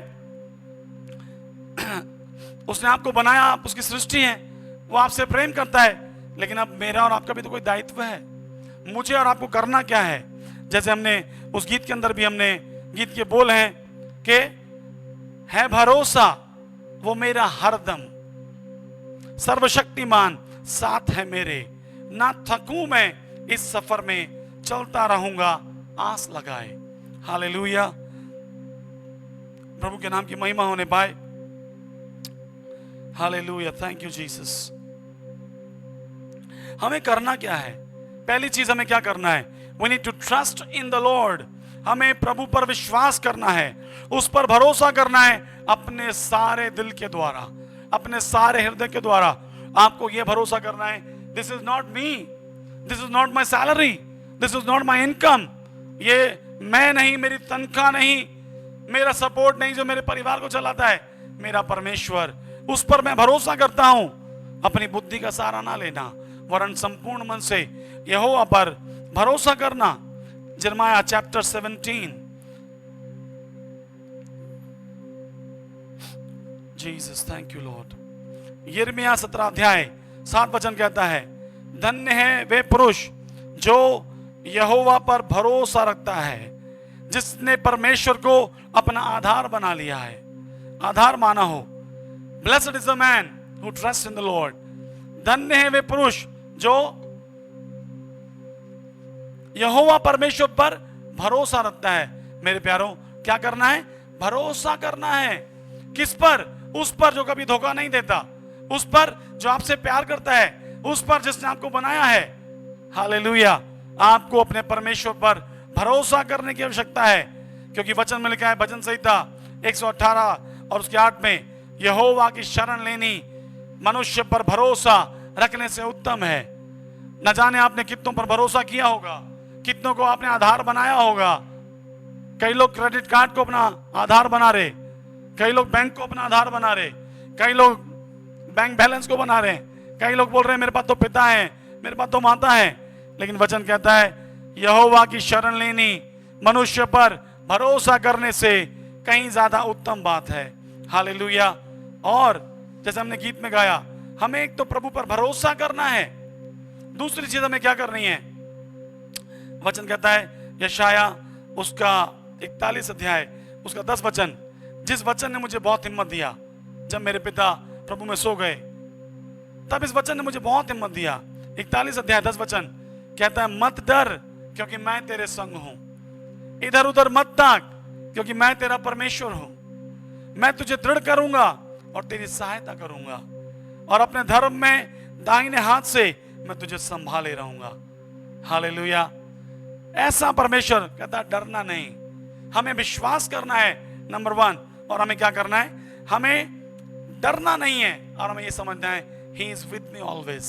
उसने आपको बनाया, आप उसकी सृष्टि है, वो आपसे प्रेम करता है, लेकिन अब मेरा और आपका भी तो कोई दायित्व है। मुझे और आपको करना क्या है? जैसे हमने उस गीत के अंदर भी हमने गीत के बोल हैं कि है भरोसा वो मेरा हरदम, सर्वशक्तिमान साथ है मेरे, ना थकूं मैं इस सफर में, चलता रहूंगा आस लगाए। हालेलुया, प्रभु के नाम की महिमा होने पाए। Hallelujah, thank you Jesus. हमें करना क्या है? पहली चीज हमें क्या करना है? We need to trust in the Lord। हमें प्रभु पर विश्वास करना है, उस पर भरोसा करना है अपने सारे दिल के द्वारा, अपने सारे हृदय के द्वारा। आपको यह भरोसा करना है, this is not me, this is not my salary, this is not my income. ये मैं नहीं, मेरी तनख्वाह नहीं, मेरा सपोर्ट नहीं जो मेरे परिवार को चलाता है, मेरा परमेश्वर, उस पर मैं भरोसा करता हूं। अपनी बुद्धि का सहारा ना लेना, वरन संपूर्ण मन से यहोवा पर भरोसा करना। यिर्मयाह chapter 17, Jesus, thank you Lord. यिर्मयाह 17 अध्याय 7 वचन कहता है, धन्य है वे पुरुष जो यहोवा पर भरोसा रखता है, जिसने परमेश्वर को अपना आधार बना लिया है, आधार माना हो। Blessed is the man who trust in the Lord. धन्य है वे पुरुष जो यहोवा परमेश्वर पर भरोसा रखता है। मेरे प्यारों, क्या करना है? भरोसा करना है। किस पर? उस पर जो कभी धोखा नहीं देता, उस पर जो आपसे प्यार करता है, उस पर जिसने आपको बनाया है। हालेलुया, आपको अपने परमेश्वर पर भरोसा करने की आवश्यकता है, क्योंकि वचन में लिखा है, भजन संहिता 118 और उसके 8 में, यहोवा की शरण लेनी मनुष्य पर भरोसा रखने से उत्तम है। न जाने आपने कितनों पर भरोसा किया होगा, कितनों को आपने आधार बनाया होगा। कई लोग क्रेडिट कार्ड को अपना आधार बना रहे, कई लोग बैंक को अपना आधार बना रहे, कई लोग बैंक बैलेंस को बना रहे, कई लोग बोल रहे हैं मेरे पास तो पिता है, मेरे पास तो माता है। लेकिन वचन कहता है यहोवा की शरण लेनी मनुष्य पर भरोसा करने से कहीं ज्यादा उत्तम बात है। हालेलुया। और जैसे हमने गीत में गाया, हमें एक तो प्रभु पर भरोसा करना है, दूसरी चीज हमें क्या करनी है? वचन कहता है यशाया उसका 41 अध्याय उसका 10 वचन, जिस वचन ने मुझे बहुत हिम्मत दिया जब मेरे पिता प्रभु में सो गए, तब इस वचन ने मुझे बहुत हिम्मत दिया। 41 अध्याय 10 वचन कहता है, मत डर क्योंकि मैं तेरे संग हूं, इधर उधर मत ताक क्योंकि मैं तेरा परमेश्वर हूं। मैं तुझे दृढ़ करूंगा और तेरी सहायता करूंगा, और अपने धर्म में दाहिने हाथ से मैं तुझे संभाले रहूंगा। हालेलुया। ऐसा परमेश्वर कहता है डरना नहीं, हमें विश्वास करना है नंबर 1, और हमें क्या करना है? हमें डरना नहीं है, और हमें यह समझना है he is with me always,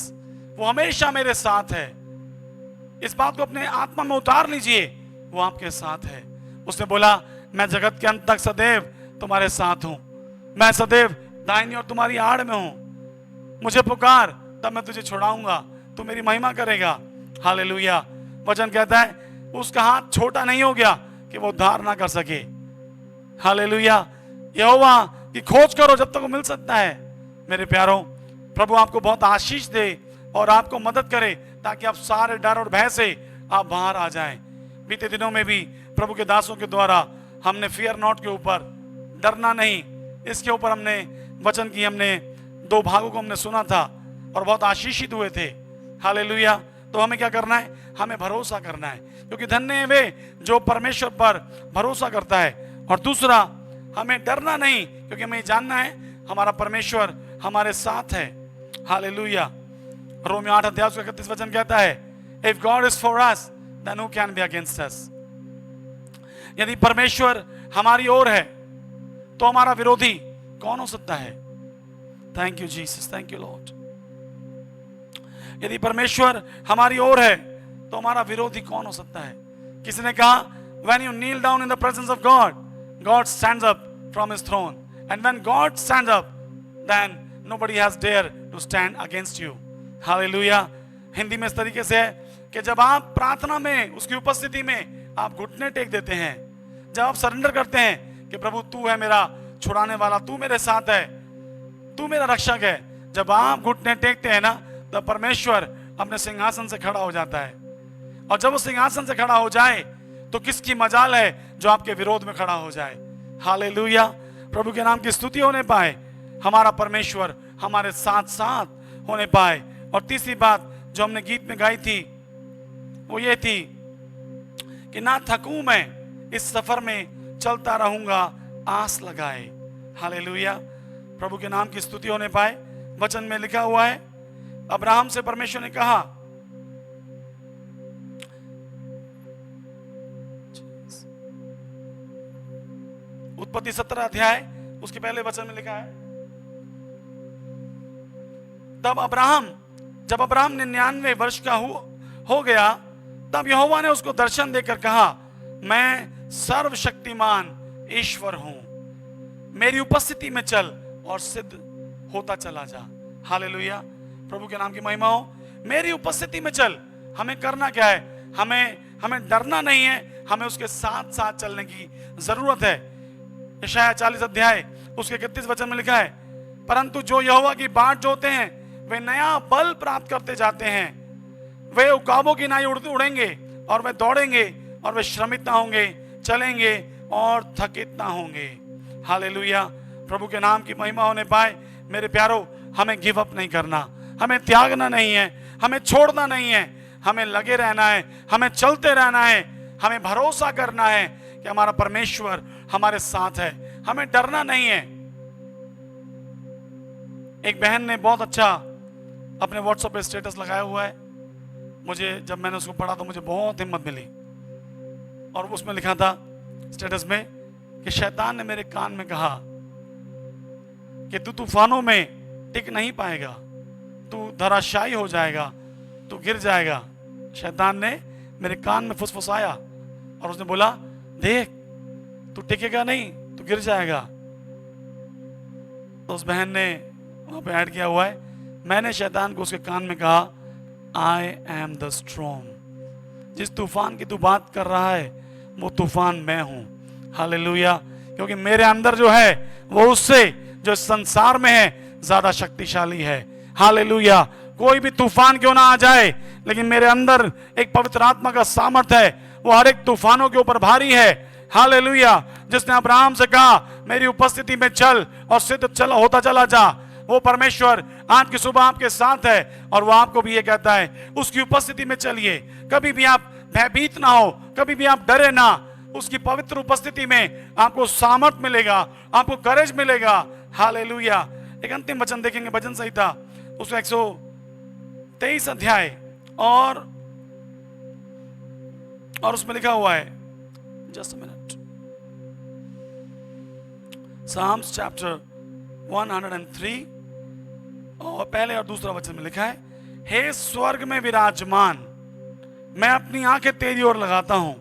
वो हमेशा मेरे साथ है। इस बात को अपने आत्मा में उतार लीजिए, वो आपके साथ है। उसने बोला, मैं जगत के अंत तक सदैव तुम्हारे साथ हूं, मैं सदैव दाहिनी और तुम्हारी आड़ में हूं। मुझे पुकार, तब मैं तुझे छुड़ाऊंगा, तू मेरी महिमा करेगा। हालेलुया। वचन कहता है उसका हाथ छोटा नहीं हो गया कि वो उद्धार ना कर सके। हालेलुया। यहोवा की खोज करो जब तक वो मिल सकता है। मेरे प्यारों, प्रभु आपको बहुत आशीष दे और आपको मदद करे, ताकि आप सारे डर और भय से आप बाहर आ जाएं। बीते दिनों में भी प्रभु के दासों के द्वारा हमने फियर नॉट के ऊपर, डरना नहीं, इसके ऊपर हमने वचन की हमने 2 भागों को हमने सुना था और बहुत आशीषित हुए थे। हालेलुया। तो हमें क्या करना है? हमें भरोसा करना है, क्योंकि धन्य है वे जो परमेश्वर पर भरोसा करता है। और दूसरा, हमें डरना नहीं, क्योंकि हमें जानना है हमारा परमेश्वर हमारे साथ है। हालेलुया। रोमियो 8 अध्याय 31 वचन कहता है, if God is for us then who can be against us. यदि परमेश्वर हमारी ओर है तो हमारा विरोधी कौन हो सकता है? Thank you Jesus, thank you Lord. यदि परमेश्वर हमारी ओर है तो हमारा विरोधी कौन हो सकता है? किसी ने कहा, when you kneel down in the presence of God, God stands up from his throne, and when God stands up, then nobody has dare to stand against you. Hallelujah. Hindi में इस तरीके से है कि जब आप प्रार्थना में, उसकी उपस्थिति में आप घुटने टेक देते हैं, जब आप सरेंडर करते हैं कि प्रभु तू है मेरा छुड़ाने वाला, तू मेरे साथ है, तू मेरा रक्षक है। जब आप घुटने टेकते हैं ना, तो परमेश्वर अपने सिंहासन से खड़ा हो जाता है। और जब वो सिंहासन से खड़ा हो जाए तो किसकी मजाल है जो आपके विरोध में खड़ा हो जाए। हालेलुया, प्रभु के नाम की स्तुति होने पाए, हमारा परमेश्वर हमारे साथ साथ होने पाए। और तीसरी बात जो हमने गीत में गाई थी वो ये थी कि ना थकूं मैं, इस सफर में चलता रहूंगा आस लगाए। हालेलुया, प्रभु के नाम की स्तुति होने पाए। वचन में लिखा हुआ है, अब्राहम से परमेश्वर ने कहा, उत्पत्ति 17 अध्याय उसके पहले वचन में लिखा है, जब अब्राहम 99 वर्ष का हो गया, तब यहोवा ने उसको दर्शन देकर कहा, मैं सर्वशक्तिमान ईश्वर हूं, मेरी उपस्थिति में चल और सिद्ध होता चला जा। हालेलुया, प्रभु के नाम की महिमा हो। मेरी उपस्थिति में चल, हमें करना क्या है? हमें डरना नहीं है, हमें उसके साथ साथ चलने की जरूरत है। यशायाह 40 अध्याय उसके 31 वचन में लिखा है, परंतु जो यहोवा की बाट जोते हैं वे नया बल प्राप्त करते जाते हैं, वे उकाबों की नाई उड़ेंगे और वे दौड़ेंगे और वे श्रमित ना होंगे, चलेंगे और थकित ना होंगे। हालेलुया, प्रभु के नाम की महिमा होने पाए। मेरे प्यारो, हमें गिव अप नहीं करना, हमें त्यागना नहीं है, हमें छोड़ना नहीं है, हमें लगे रहना है, हमें चलते रहना है, हमें भरोसा करना है कि हमारा परमेश्वर हमारे साथ है, हमें डरना नहीं है। एक बहन ने बहुत अच्छा अपने व्हाट्सएप पे स्टेटस लगाया हुआ है, मुझे जब मैंने उसको पढ़ा तो मुझे बहुत हिम्मत मिली। और उसमें लिखा था स्टेटस में कि शैतान ने मेरे कान में कहा कि तू तूफानों में टिक नहीं पाएगा, तू धराशायी हो जाएगा, तू गिर जाएगा। शैतान ने मेरे कान में फुसफुसाया और उसने बोला, देख तू टिकेगा नहीं, तू गिर जाएगा। तो उस बहन ने वहां पे ऐड किया हुआ है, मैंने शैतान को उसके कान में कहा, आई एम द स्ट्रॉन्ग, जिस तूफान की तू बात कर रहा है वो तूफान मैं हूं। हालेलुया, क्योंकि मेरे अंदर जो है वो उससे जो संसार में है ज्यादा शक्तिशाली है। हालेलुया, कोई भी तूफान क्यों ना आ जाए, लेकिन मेरे अंदर एक पवित्र आत्मा का सामर्थ है, वो हर एक तूफानों के ऊपर भारी है। हालेलुया, जिसने अब्राहम से कहा मेरी उपस्थिति में चल और सिद्ध होता चला जा, वो परमेश्वर आज की सुबह आपके साथ है और वो आपको भी ये कहता है उसकी उपस्थिति में चलिए। कभी भी आप भयभीत ना हो, कभी भी आप डरे ना, उसकी पवित्र उपस्थिति में आपको सामर्थ मिलेगा, आपको करेज मिलेगा। हालेलुया, एक अंतिम वचन देखेंगे भजन संहिता उसमें 123 अध्याय और उसमें लिखा हुआ है, just a minute, Psalms chapter 103 और पहले और दूसरा वचन में लिखा है, हे स्वर्ग में विराजमान, मैं अपनी आंखें तेरी ओर लगाता हूं।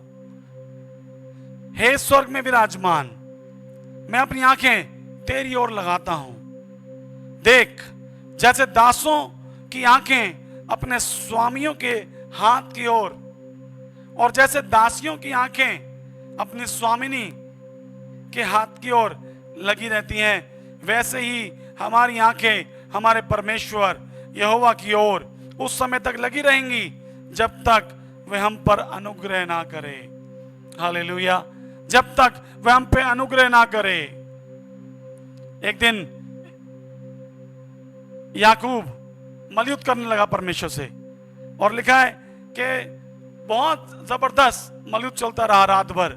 हे स्वर्ग में विराजमान, मैं अपनी आंखें तेरी ओर लगाता हूं। देख, जैसे दासों की आंखें अपने स्वामियों के हाथ की ओर और जैसे दासियों की आंखें अपनी स्वामिनी के हाथ की ओर लगी रहती हैं, वैसे ही हमारी आंखें हमारे परमेश्वर यहोवा की ओर उस समय तक लगी रहेंगी जब तक वह हम पर अनुग्रह ना करे। हालेलुया, जब तक वह हम पे अनुग्रह ना करे। एक दिन याकूब मलयुद्ध करने लगा परमेश्वर से और लिखा है कि बहुत जबरदस्त मलयुद्ध चलता रहा रात भर।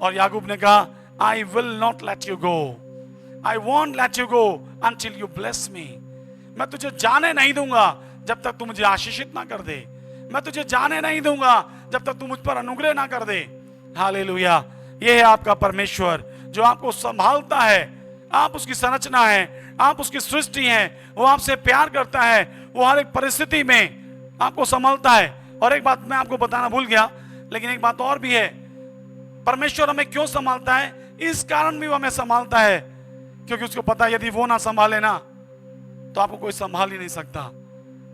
और याकूब ने कहा, I will not let you go, I won't let you go until you bless me. मैं तुझे जाने नहीं दूंगा जब तक तू मुझे आशीषित ना कर दे, मैं तुझे जाने नहीं दूंगा जब तक तू मुझ पर अनुग्रह ना कर दे। हालेलुया, ये है आपका परमेश्वर जो आपको संभालता है। आप उसकी संरचना है, आप उसकी सृष्टि हैं, वो आपसे प्यार करता है, वो हर एक परिस्थिति में आपको संभालता है। और एक बात मैं आपको बताना भूल गया, लेकिन एक बात और भी है, परमेश्वर हमें क्यों संभालता है? इस कारण भी वो हमें संभालता है क्योंकि उसको पता है यदि वो ना संभाले ना तो आपको कोई संभाल ही नहीं सकता।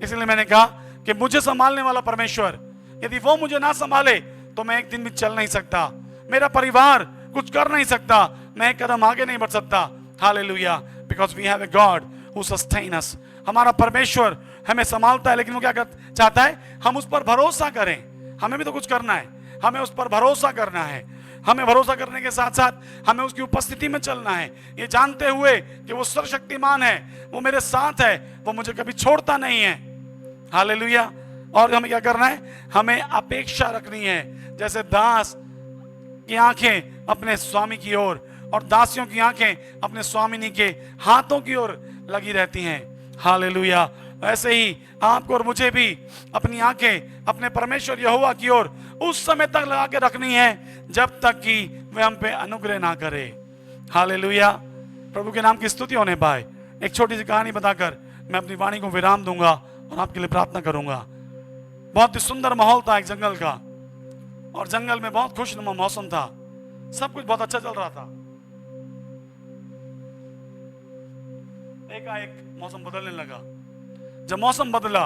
इसलिए मैंने कहा कि मुझे संभालने वाला परमेश्वर, यदि वो मुझे ना संभाले तो मैं एक दिन भी चल नहीं सकता, मेरा परिवार कुछ कर नहीं सकता, मैं एक कदम आगे नहीं बढ़ सकता। Hallelujah, because we have a God who sustain us। हमारा परमेश्वर हमें संभालता है, लेकिन वो क्या चाहता है, हम उस पर भरोसा करें। हमें भी तो कुछ करना है, हमें उस पर भरोसा करना है। हमें भरोसा करने के साथ साथ हमें उसकी उपस्थिति में चलना है, ये जानते हुए कि वो सर्वशक्तिमान है, वो मेरे साथ है, वो मुझे कभी छोड़ता नहीं है। हालेलुया। और हमें क्या करना है, हमें अपेक्षा रखनी है, जैसे दास की आंखें अपने स्वामी की ओर और दासियों की आंखें अपने स्वामिनी के हाथों की ओर लगी रहती हैं। हालेलुया। ऐसे ही आपको और मुझे भी अपनी आंखें अपने परमेश्वर यहोवा की ओर उस समय तक लगा के रखनी है जब तक कि वह हम पे अनुग्रह ना करे। हालेलुया। प्रभु के नाम की स्तुति होने पाए। एक छोटी सी कहानी बताकर मैं अपनी वाणी को विराम दूंगा और आपके लिए प्रार्थना करूंगा। बहुत ही सुंदर माहौल था एक जंगल का, और जंगल में बहुत खुशनुमा मौसम था, सब कुछ बहुत अच्छा चल रहा था। एकाएक मौसम बदलने लगा। जब मौसम बदला,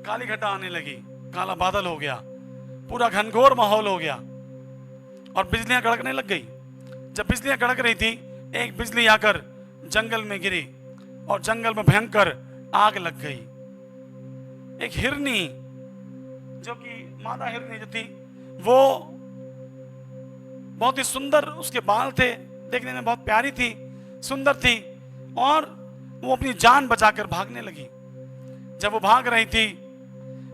काली घटा आने लगी, काला बादल हो गया, पूरा घनघोर माहौल हो गया और बिजलियां कड़कने लग गई। जब बिजलियां कड़क रही थी, एक बिजली आकर जंगल में गिरी और जंगल में भयंकर आग लग गई। एक हिरनी, जो कि मादा हिरनी जो थी, वो बहुत ही सुंदर, उसके बाल थे, देखने में बहुत प्यारी थी, सुंदर थी, और वो अपनी जान बचाकर भागने लगी। जब वो भाग रही थी,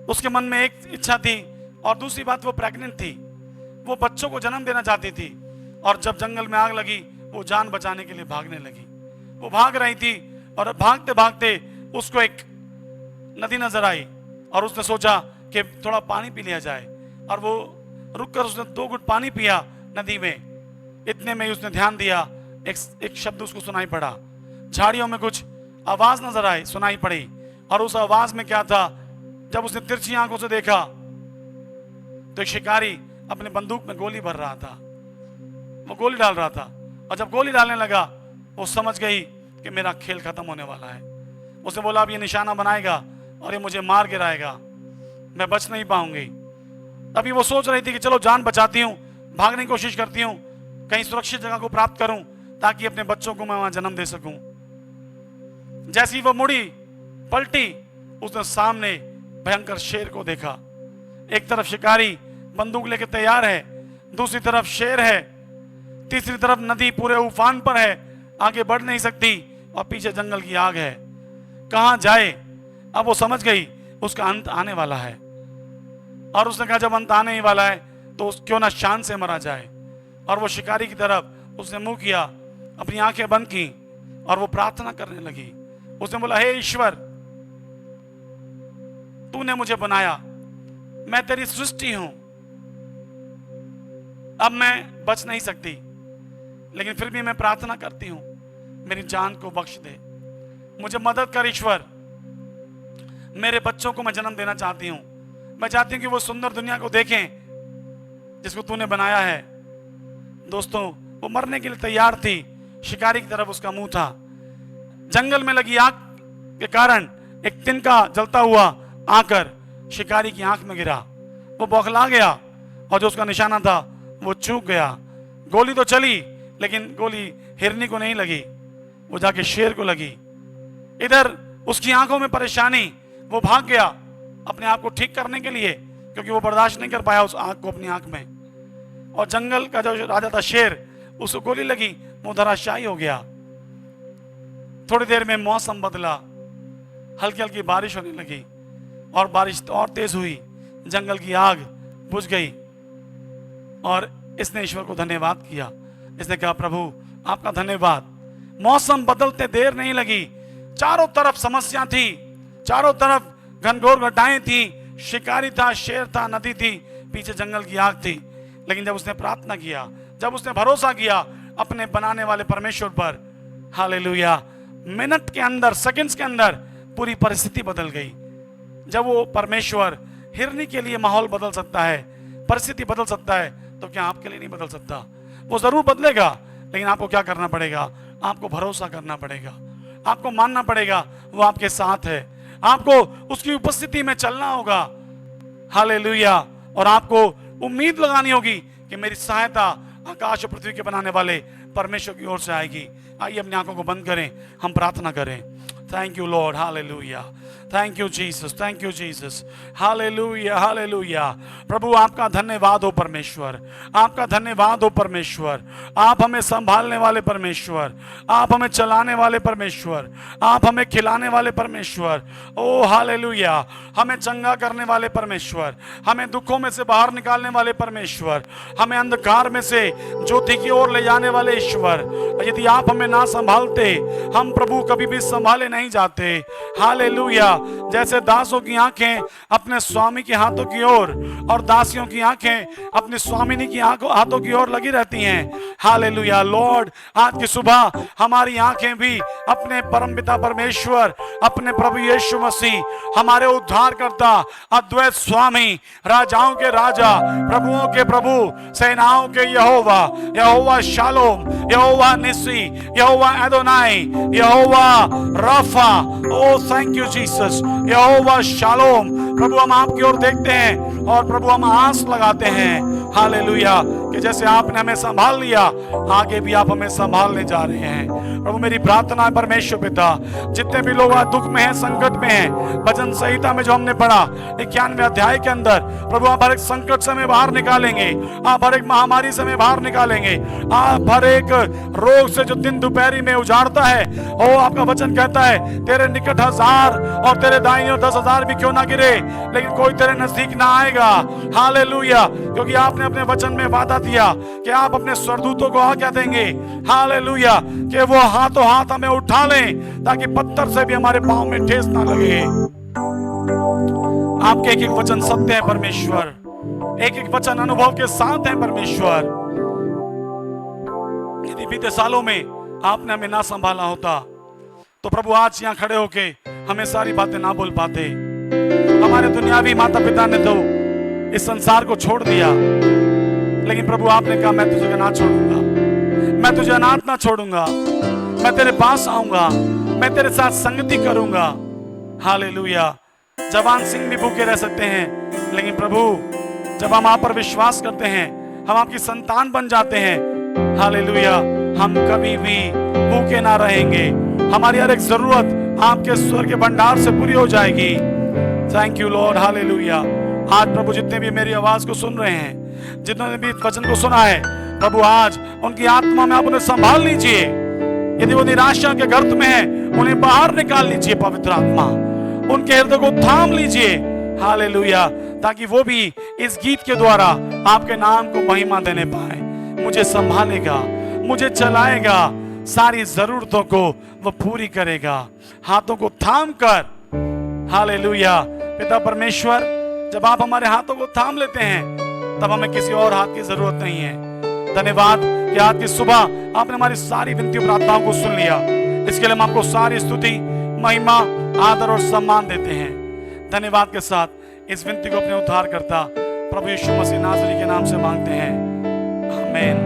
उसके मन में एक इच्छा थी, और दूसरी बात, वो प्रेग्नेंट थी, वो बच्चों को जन्म देना चाहती थी। और जब जंगल में आग लगी, वो जान बचाने के लिए भागने लगी। वो भाग रही थी और भागते भागते उसको एक नदी नजर आई और उसने सोचा कि थोड़ा पानी पी लिया जाए, और वो रुककर उसने 2 घुट पानी पिया नदी में। इतने में ही उसने ध्यान दिया, एक शब्द उसको सुनाई पड़ा, झाड़ियों में कुछ आवाज नजर आई, सुनाई पड़ी, और उस आवाज में क्या था, जब उसने तिरछी आंखों से देखा तो एक शिकारी अपने बंदूक में गोली भर रहा था, वो गोली डाल रहा था। और जब गोली डालने लगा, वो समझ गई कि मेरा खेल खत्म होने वाला है। उसने बोला, अब ये निशाना बनाएगा और ये मुझे मार गिराएगा, मैं बच नहीं पाऊंगी। तभी वो सोच रही थी कि चलो जान बचाती हूँ, भागने की कोशिश करती हूँ, कहीं सुरक्षित जगह को प्राप्त करूं ताकि अपने बच्चों को मैं वहां जन्म दे सकूं। जैसी वो मुड़ी, पलटी, उसने सामने भयंकर शेर को देखा। एक तरफ शिकारी बंदूक लेके तैयार है, दूसरी तरफ शेर है, तीसरी तरफ नदी पूरे उफान पर है, आगे बढ़ नहीं सकती, और पीछे जंगल की आग है। कहां जाए? अब वो समझ गई उसका अंत आने वाला है, और उसने कहा जब अंत आने ही वाला है तो क्यों ना शान से मरा जाए। और वो शिकारी की तरफ उसने मुंह किया, अपनी आंखें बंद की, और वो प्रार्थना करने लगी। उसने बोला, हे ईश्वर, तूने मुझे बनाया, मैं तेरी सृष्टि हूं, अब मैं बच नहीं सकती, लेकिन फिर भी मैं प्रार्थना करती हूं, मेरी जान को बख्श दे, मुझे मदद कर ईश्वर। मेरे बच्चों को मैं जन्म देना चाहती हूं, मैं चाहती हूं कि वो सुंदर दुनिया को देखें जिसको तूने बनाया है। दोस्तों, वो मरने के लिए तैयार थी, शिकारी की तरफ उसका मुंह था। जंगल में लगी आग के कारण एक तिनका जलता हुआ आकर शिकारी की आंख में गिरा। वो बौखला गया, और जो उसका निशाना था वो चूक गया। गोली तो चली, लेकिन गोली हिरनी को नहीं लगी, वो जाके शेर को लगी। इधर उसकी आंखों में परेशानी, वो भाग गया अपने आप को ठीक करने के लिए, क्योंकि वो बर्दाश्त नहीं कर पाया उस आग को अपनी आंख में। और जंगल का जो राजा था शेर, उसको गोली लगी, वो धराशायी हो गया। थोड़ी देर में मौसम बदला, हल्की हल्की बारिश होने लगी, और बारिश और तेज हुई, जंगल की आग बुझ गई। और इसने ईश्वर को धन्यवाद किया। इसने कहा, प्रभु आपका धन्यवाद, मौसम बदलते देर नहीं लगी। चारों तरफ समस्या थी, चारों तरफ घनघोर घटाएं थी, शिकारी था, शेर था, नदी थी, पीछे जंगल की आग थी। लेकिन जब उसने प्रार्थना किया, जब उसने भरोसा किया अपने बनाने वाले परमेश्वर पर, हालेलुया, मिनट के अंदर, सेकंड्स के अंदर पूरी परिस्थिति बदल गई। जब वो परमेश्वर हिरनी के लिए माहौल बदल सकता है, परिस्थिति बदल सकता है, तो क्या आपके लिए नहीं बदल सकता? वो जरूर बदलेगा, लेकिन आपको क्या करना पड़ेगा? आपको भरोसा करना पड़ेगा, आपको मानना पड़ेगा वो आपके साथ है, आपको उसकी उपस्थिति में चलना होगा। हालेलुया। और आपको उम्मीद लगानी होगी कि मेरी सहायता आकाश और पृथ्वी के बनाने वाले परमेश्वर की ओर से आएगी। आइए अपनी आंखों को बंद करें, हम प्रार्थना करें। Thank you Lord, hallelujah. Thank you Jesus, thank you Jesus, hallelujah, hallelujah. प्रभु आपका धन्यवाद हो परमेश्वर, आपका धन्यवाद हो परमेश्वर। आप हमें संभालने वाले परमेश्वर, आप हमें चलाने वाले परमेश्वर, आप हमें खिलाने वाले परमेश्वर। ओ हालेलुया, हमें चंगा करने वाले परमेश्वर, हमें दुखों में से बाहर निकालने वाले परमेश्वर, हमें अंधकार में से ज्योति की ओर ले जाने वाले ईश्वर। यदि आप हमें ना संभालते, हम प्रभु कभी भी संभाले नहीं जाते। हालेलुया। जैसे दासों की आंखें अपने स्वामी के हाथों की ओर और दासियों की आंखें अपनी स्वामिनी की हाथों की ओर लगी रहती हैं। हालेलुया लॉर्ड, आज की सुबह हमारी आंखें भी अपने परमपिता परमेश्वर, अपने प्रभु यीशु मसीह, हमारे उद्धारकर्ता, अद्वैत स्वामी, राजाओं के राजा, प्रभुओं के प्रभु, सेनाओं के यहोवा, यहोवा शालोम, यहोवा निसी, यहोवा एदोनाई, यहोवा राफा। ओ थैंक यू जीसस, यहोवा शालोम। प्रभु हम आपकी ओर देखते हैं और प्रभु हम आस लगाते हैं, हालेलुया, कि जैसे आपने हमें संभाल लिया, आगे भी आप हमें संभालने जा रहे हैं। प्रभु मेरी प्रार्थना है परमेश्वर पिता, जितने भी लोग आज दुख में हैं, संकट में हैं, भजन संहिता में जो हमने पढ़ा 91वें अध्याय के अंदर, प्रभु आप हर एक संकट से हमें बाहर निकालेंगे, आप हर एक महामारी से हमें बाहर निकालेंगे, आप हर एक रोग से जो दिन दोपहरी में उजाड़ता है। ओ आपका वचन कहता है, तेरे निकट 1000 और तेरे दाईं ओर 10,000 भी क्यों ना गिरे, लेकिन कोई तेरे नजदीक ना आएगा। हालेलुया, क्योंकि आपने अपने वचन में वादा दिया कि आप अपने स्वर्गदूतों को आज्ञा देंगे, हालेलुया, कि वो हाथों हाथ हमें उठा लें, ताकि पत्थर से भी हमारे पांव में ठेस ना लगे। आपके एक एक वचन सत्य है परमेश्वर, एक एक वचन अनुभव के साथ है परमेश्वर। यदि बीते सालों में आपने हमें ना संभाला होता, तो प्रभु आज यहाँ खड़े होके हमें सारी बातें ना बोल पाते। हमारे दुनियावी माता पिता ने तो इस संसार को छोड़ दिया, लेकिन प्रभु आपने कहा मैं तुझे ना छोड़ूंगा, मैं तुझे अनाथ ना छोड़ूंगा, मैं तेरे पास आऊंगा, मैं तेरे साथ संगति करूंगा। हालेलुया। जवान सिंह भी भूखे रह सकते हैं, लेकिन प्रभु जब हम आप पर विश्वास करते हैं, हम आपकी संतान बन जाते हैं, हालेलुया, हम कभी भी भूखे ना रहेंगे। हमारी हर एक जरूरत आपके स्वर्ग के भंडार से पूरी हो जाएगी। Thank you Lord, hallelujah. आज प्रभु जितने भी मेरी आवाज को सुन रहे हैं, जिन्होंने भी वचन को सुना है, प्रभु आज उनकी आत्मा में आप उन्हें संभाल लीजिए। यदि वो निराशा के गर्त में है, उन्हें बाहर निकाल लीजिए पवित्र आत्मा, उनके हृदय को थाम लीजिए, हालेलुया, ताकि वो भी इस गीत के द्वारा आपके नाम को महिमा देने पाए। मुझे संभालेगा, मुझे चलाएगा, सारी जरूरतों को वो पूरी करेगा, हाथों को थाम कर। हालेलुया। पिता परमेश्वर, जब आप हमारे हाथों को थाम लेते हैं, तब हमें किसी और हाथ की जरूरत नहीं है। धन्यवाद कि आज की सुबह आपने हमारी सारी विनती प्रार्थनाओं को सुन लिया। इसके लिए हम आपको सारी स्तुति, महिमा, आदर और सम्मान देते हैं। धन्यवाद के साथ इस विनती को अपने उद्धार करता प्रभु यीशु मसीह नासरी के नाम से मांगते हैं, आमीन,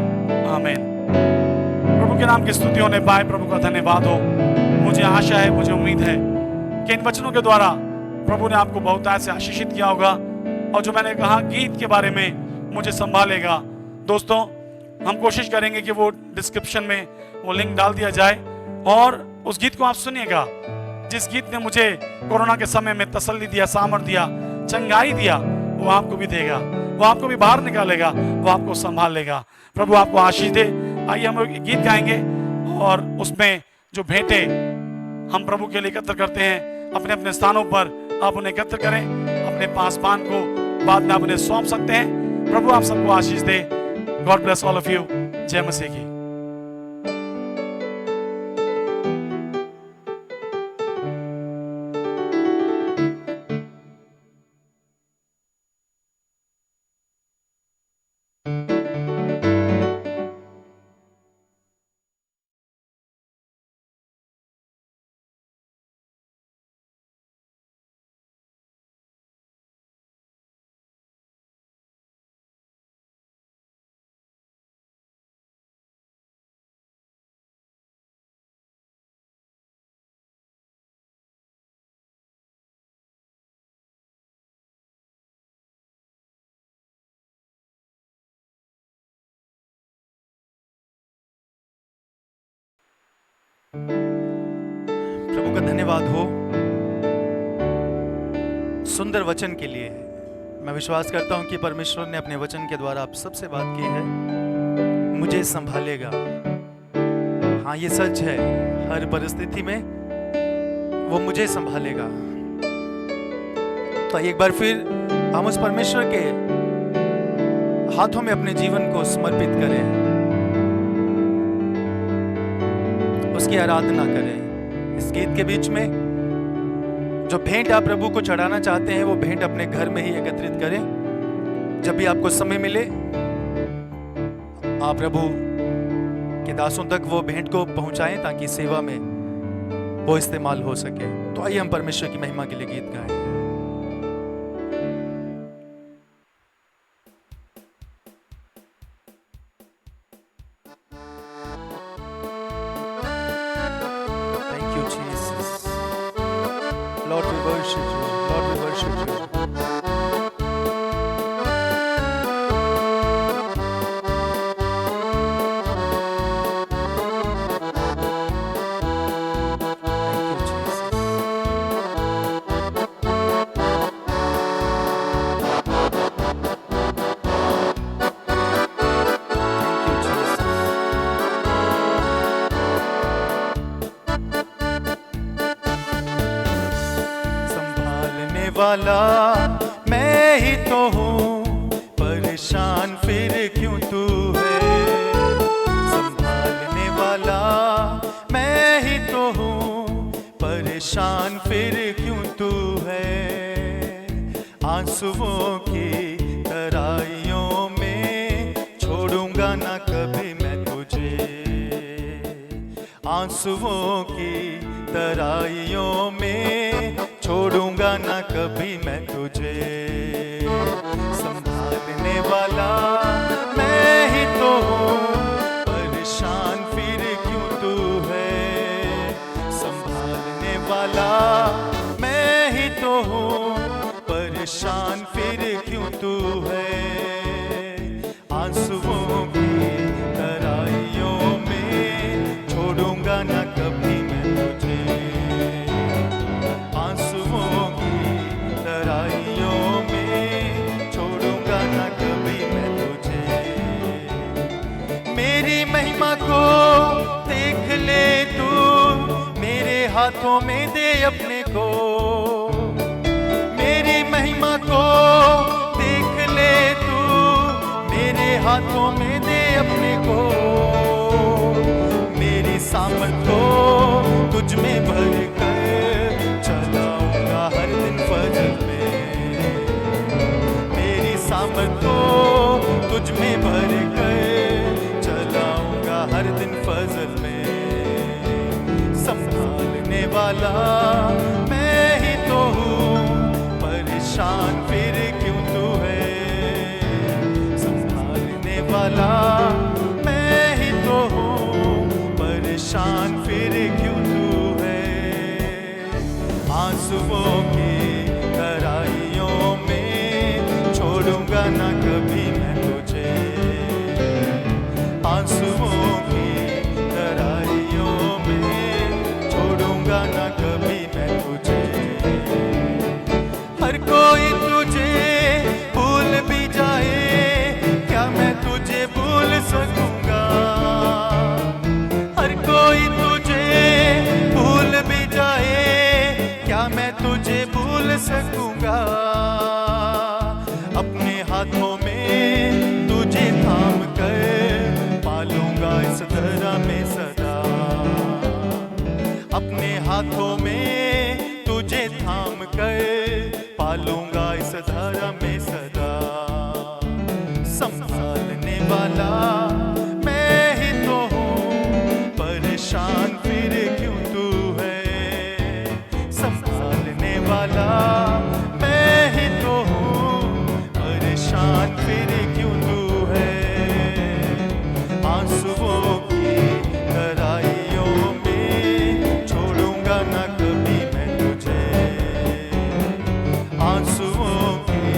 आमीन। प्रभु के नाम की स्तुति होने पाए, प्रभु का धन्यवाद हो। मुझे आशा है, मुझे उम्मीद है कि इन वचनों के द्वारा प्रभु ने आपको बहुत ऐसे आशीषित किया होगा। और जो मैंने कहा गीत के बारे में, मुझे संभालेगा, दोस्तों हम कोशिश करेंगे कि वो डिस्क्रिप्शन में वो लिंक डाल दिया जाए और उस गीत को आप सुनिएगा। जिस गीत ने मुझे कोरोना के समय में तसल्ली दिया, सामर्थ दिया, चंगाई दिया, वो आपको भी देगा, वो आपको भी बाहर निकालेगा, वो आपको संभाल लेगा। प्रभु आपको आशीष दे। आइए हम लोग गीत गाएंगे और उसमें जो भेंटे हम प्रभु के लिए एकत्र करते हैं, अपने अपने स्थानों पर आप उन्हें एकत्र करें, अपने पासवान को बाद में आप उन्हें सौंप सकते हैं। प्रभु आप सबको आशीष दे। God bless all of you. जय मसीह की। का धन्यवाद हो सुंदर वचन के लिए। मैं विश्वास करता हूं कि परमेश्वर ने अपने वचन के द्वारा आप सबसे बात की है, मुझे संभालेगा। हाँ, ये सच है, हर परिस्थिति में वो मुझे संभालेगा। तो एक बार फिर हम उस परमेश्वर के हाथों में अपने जीवन को समर्पित करें, उसकी आराधना करें। इस गीत के बीच में जो भेंट आप प्रभु को चढ़ाना चाहते हैं, वो भेंट अपने घर में ही एकत्रित करें। जब भी आपको समय मिले, आप प्रभु के दासों तक वो भेंट को पहुंचाएं ताकि सेवा में वो इस्तेमाल हो सके। तो आइए हम परमेश्वर की महिमा के लिए गीत गाएं। Thank you, Jesus. Lord, we worship you. Lord, we worship you. वाला मैं ही तो हूँ, परेशान फिर क्यों तू है। संभालने वाला मैं ही तो हूँ, परेशान फिर क्यों तू है। आंसुओं की तराइयों में छोड़ूंगा ना कभी मैं तुझे। आंसुओं की तराइयों में छोड़ूंगा ना कभी मैं तुझे। संभालने वाला मैं ही तो हूँ, परेशान फिर क्यों तू है। संभालने वाला मैं ही तो हूँ, परेशान फिर क्यों तू है। आंसुओं की तराइयों में छोड़ूंगा ना कभी मैं तुझे। आंसुओं की तराइयों में छोड़ूंगा ना कभी मैं तुझे। मेरी महिमा को देख ले तू, मेरे हाथों में दे अपने को। मेरी महिमा को देख ले तू, मेरे हाथों में दे अपने को। मेरी सामर्थ को तुझ में भर कर चलाऊंगा हर दिन फजल में। मेरी सामर्थ को तुझ में भर कर चलाऊंगा हर दिन फजल में। संभालने वाला मैं ही तो हूँ, परेशान फिर क्यों तू है। संभालने वाला मैं ही तो हूँ, परेशान फिर क्यों तू है। आंसुओं की तराइयों में छोड़ूंगा ना कभी मैं तुझे। आंसुओं की तराइयों में छोड़ूंगा ना कभी मैं तुझे। हर कोई तुझे भूल भी जाए, क्या मैं तुझे भूल सकूंगा। हर कोई तुझे भूल भी जाए, क्या मैं तुझे भूल सकूंगा। अपने हाथों में तुझे थाम कर पालूंगा इस धरा में सदा। अपने हाथों में तुझे थाम कर पालूंगा इस धरा में सदा। संभालने वाला मैं ही तो हूँ, परेशान फिर क्यों तू है। संभालने वाला मैं ही तो हूँ, परेशान फिर क्यों तू है। आंसुओं की तराइयों में छोड़ूंगा ना कभी मैं तुझे। आंसुओं की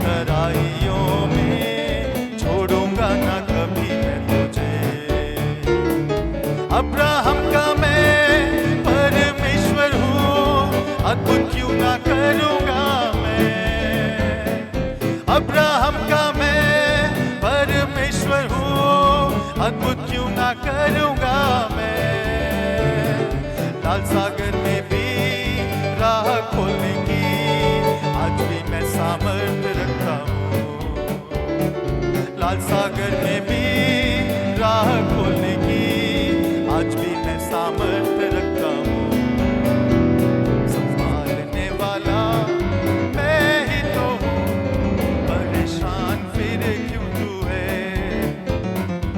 तराइयों में छोड़ूंगा ना कभी मैं तुझे। अब्राहम का मैं परमेश्वर हूँ, अब्राहम का मैं परमेश्वर हूँ, अद्भुत क्यों ना करूँगा मैं। लाल सागर में भी राह खोलने की आज भी मैं सामर्थ्य रखता हूँ। लाल सागर में भी राह खोलने की आज भी मैं सामर्थ्य रखता हूँ। संभालने वाला मैं ही तो हूँ, परेशान फिर क्यों तू है।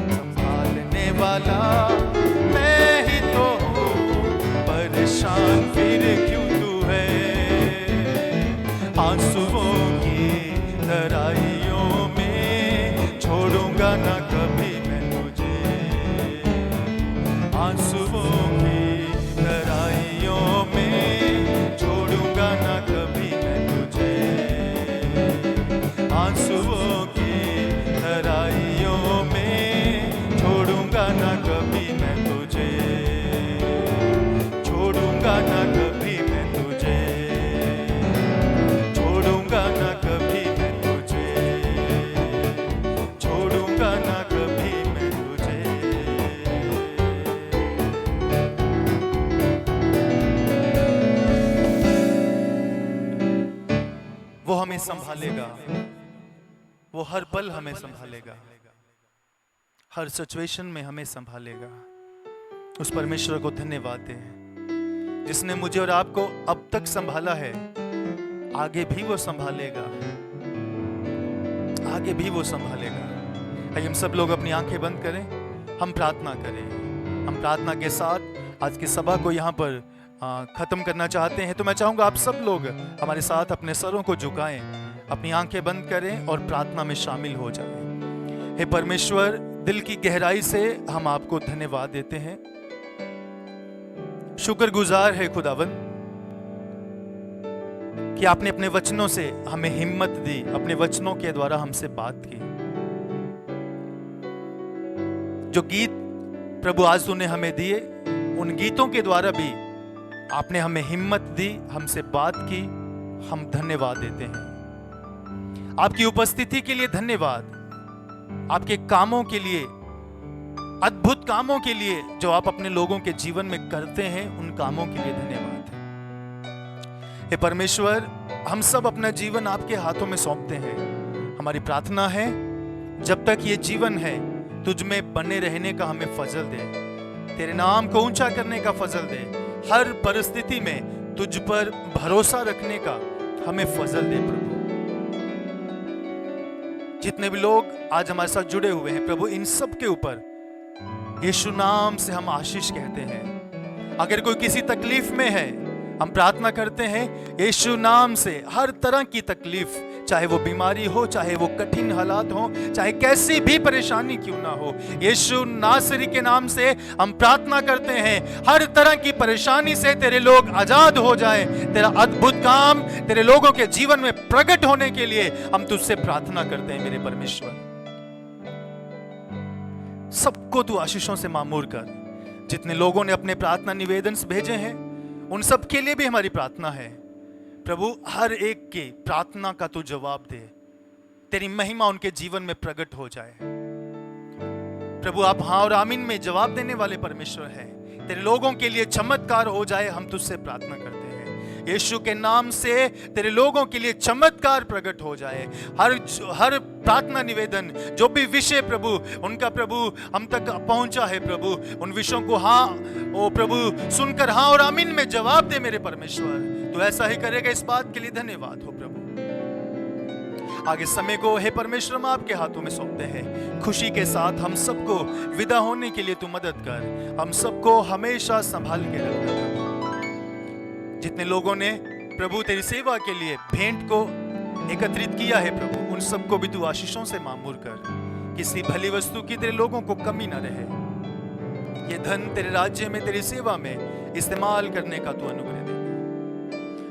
संभालने वाला मैं ही तो हूँ, परेशान फिर क्यों तू है। आंसुओं की तराइयों में छोड़ूंगा ना कभी मैं तुझे। आंसुओं की तराइयों में छोड़ूंगा ना कभी मैं तुझे। आंसुओं की तराइयों में छोड़ूंगा ना कभी मैं तुझे। छोड़ूंगा ना कभी मैं तुझे। छोड़ूंगा ना कभी मैं तुझे। छोड़ूंगा ना कभी मैं तुझे। वो हमें संभालेगा, वो हर पल हमें संभालेगा, हर सिचुएशन में हमें संभालेगा। उस परमेश्वर को धन्यवाद दें जिसने मुझे और आपको अब तक संभाला है, आगे भी वो संभालेगा, आगे भी वो संभालेगा। आइए हम सब लोग अपनी आंखें बंद करें, हम प्रार्थना करें। हम प्रार्थना के साथ आज की सभा को यहाँ पर खत्म करना चाहते हैं। तो मैं चाहूंगा आप सब लोग हमारे साथ अपने सरों को झुकाएं, अपनी आंखें बंद करें और प्रार्थना में शामिल हो जाएं। हे परमेश्वर, दिल की गहराई से हम आपको धन्यवाद देते हैं। शुक्रगुजार है खुदावन कि आपने अपने वचनों से हमें हिम्मत दी, अपने वचनों के द्वारा हमसे बात की। जो गीत प्रभु आज तूने हमें दिए, उन गीतों के द्वारा भी आपने हमें हिम्मत दी, हमसे बात की। हम धन्यवाद देते हैं। आपकी उपस्थिति के लिए धन्यवाद, आपके कामों के लिए, अद्भुत कामों के लिए जो आप अपने लोगों के जीवन में करते हैं, उन कामों के लिए धन्यवाद। हे परमेश्वर, हम सब अपना जीवन आपके हाथों में सौंपते हैं। हमारी प्रार्थना है जब तक ये जीवन है, तुझ में बने रहने का हमें फजल दे, तेरे नाम को ऊंचा करने का फजल दे, हर परिस्थिति में तुझ पर भरोसा रखने का हमें फजल दे प्रभु। जितने भी लोग आज हमारे साथ जुड़े हुए हैं प्रभु, इन सब के ऊपर यीशु नाम से हम आशीष कहते हैं। अगर कोई किसी तकलीफ में है, हम प्रार्थना करते हैं यीशु नाम से हर तरह की तकलीफ, चाहे वो बीमारी हो, चाहे वो कठिन हालात हो, चाहे कैसी भी परेशानी क्यों ना हो, यीशु नासरी के नाम से हम प्रार्थना करते हैं हर तरह की परेशानी से तेरे लोग आजाद हो जाए। तेरा अद्भुत काम तेरे लोगों के जीवन में प्रकट होने के लिए हम तुझसे प्रार्थना करते हैं। मेरे परमेश्वर, सबको तू आशीषों से मामूर कर। जितने लोगों ने अपने प्रार्थना निवेदन भेजे हैं, उन सब के लिए भी हमारी प्रार्थना है प्रभु, हर एक की प्रार्थना का तू जवाब दे, तेरी महिमा उनके जीवन में प्रकट हो जाए। प्रभु, आप हाँ और आमीन में जवाब देने वाले परमेश्वर हैं। तेरे लोगों के लिए चमत्कार हो जाए, हम तुझसे प्रार्थना करते हैं। यीशु के नाम से तेरे लोगों के लिए चमत्कार प्रकट हो जाए। हर प्रार्थना निवेदन, जो भी विषय प्रभु उनका प्रभु हम तक पहुंचा है प्रभु, उन विषयों को हाँ ओ प्रभु सुनकर हाँ और आमीन में जवाब दे। मेरे परमेश्वर, तू ऐसा ही करेगा, इस बात के लिए धन्यवाद हो प्रभु। आगे समय को हे परमेश्वर हम आपके हाथों में सौंपते हैं। खुशी के साथ हम सबको विदा होने के लिए तू मदद कर, हम सबको हमेशा संभाल के रखना प्रभु। जितने लोगों ने प्रभु तेरी सेवा के लिए भेंट को एकत्रित किया है प्रभु, उन सबको भी तू आशीषों से मामूर कर। किसी भली वस्तु की तेरे लोगों को कमी ना रहे। ये धन तेरे राज्य में, तेरी सेवा में इस्तेमाल करने का तू अनुग्रह दे।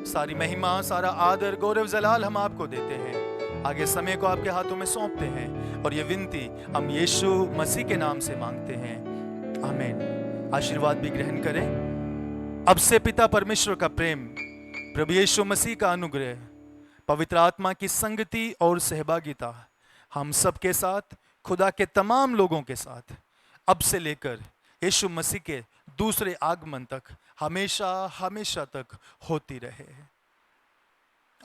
सारी महिमा, सारा आदर, गौरव, जलाल हम आपको देते हैं। आगे समय को आपके हाथों में सौंपते हैं और ये विनती हम यीशु मसीह के नाम से मांगते हैं, आमीन। आशीर्वाद भी ग्रहण करें। अब से पिता परमेश्वर का प्रेम, प्रभु यीशु मसीह का अनुग्रह, पवित्र आत्मा की संगति और सहभागिता हम सबके साथ, खुदा के तमाम लोगों के साथ अब से लेकर यीशु मसीह के दूसरे आगमन तक हमेशा हमेशा तक होती रहे।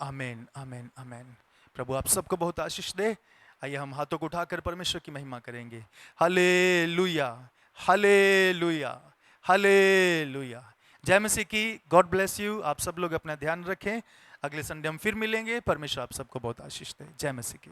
आमीन, आमीन, आमीन। प्रभु आप सबको बहुत आशीष दे। आइए हम हाथों को उठाकर परमेश्वर की महिमा करेंगे। Hallelujah, hallelujah, hallelujah. जय मसीह की। God bless you. आप सब लोग अपना ध्यान रखें। अगले संडे हम फिर मिलेंगे। परमेश्वर आप सबको बहुत आशीष दे। जय मसीह की।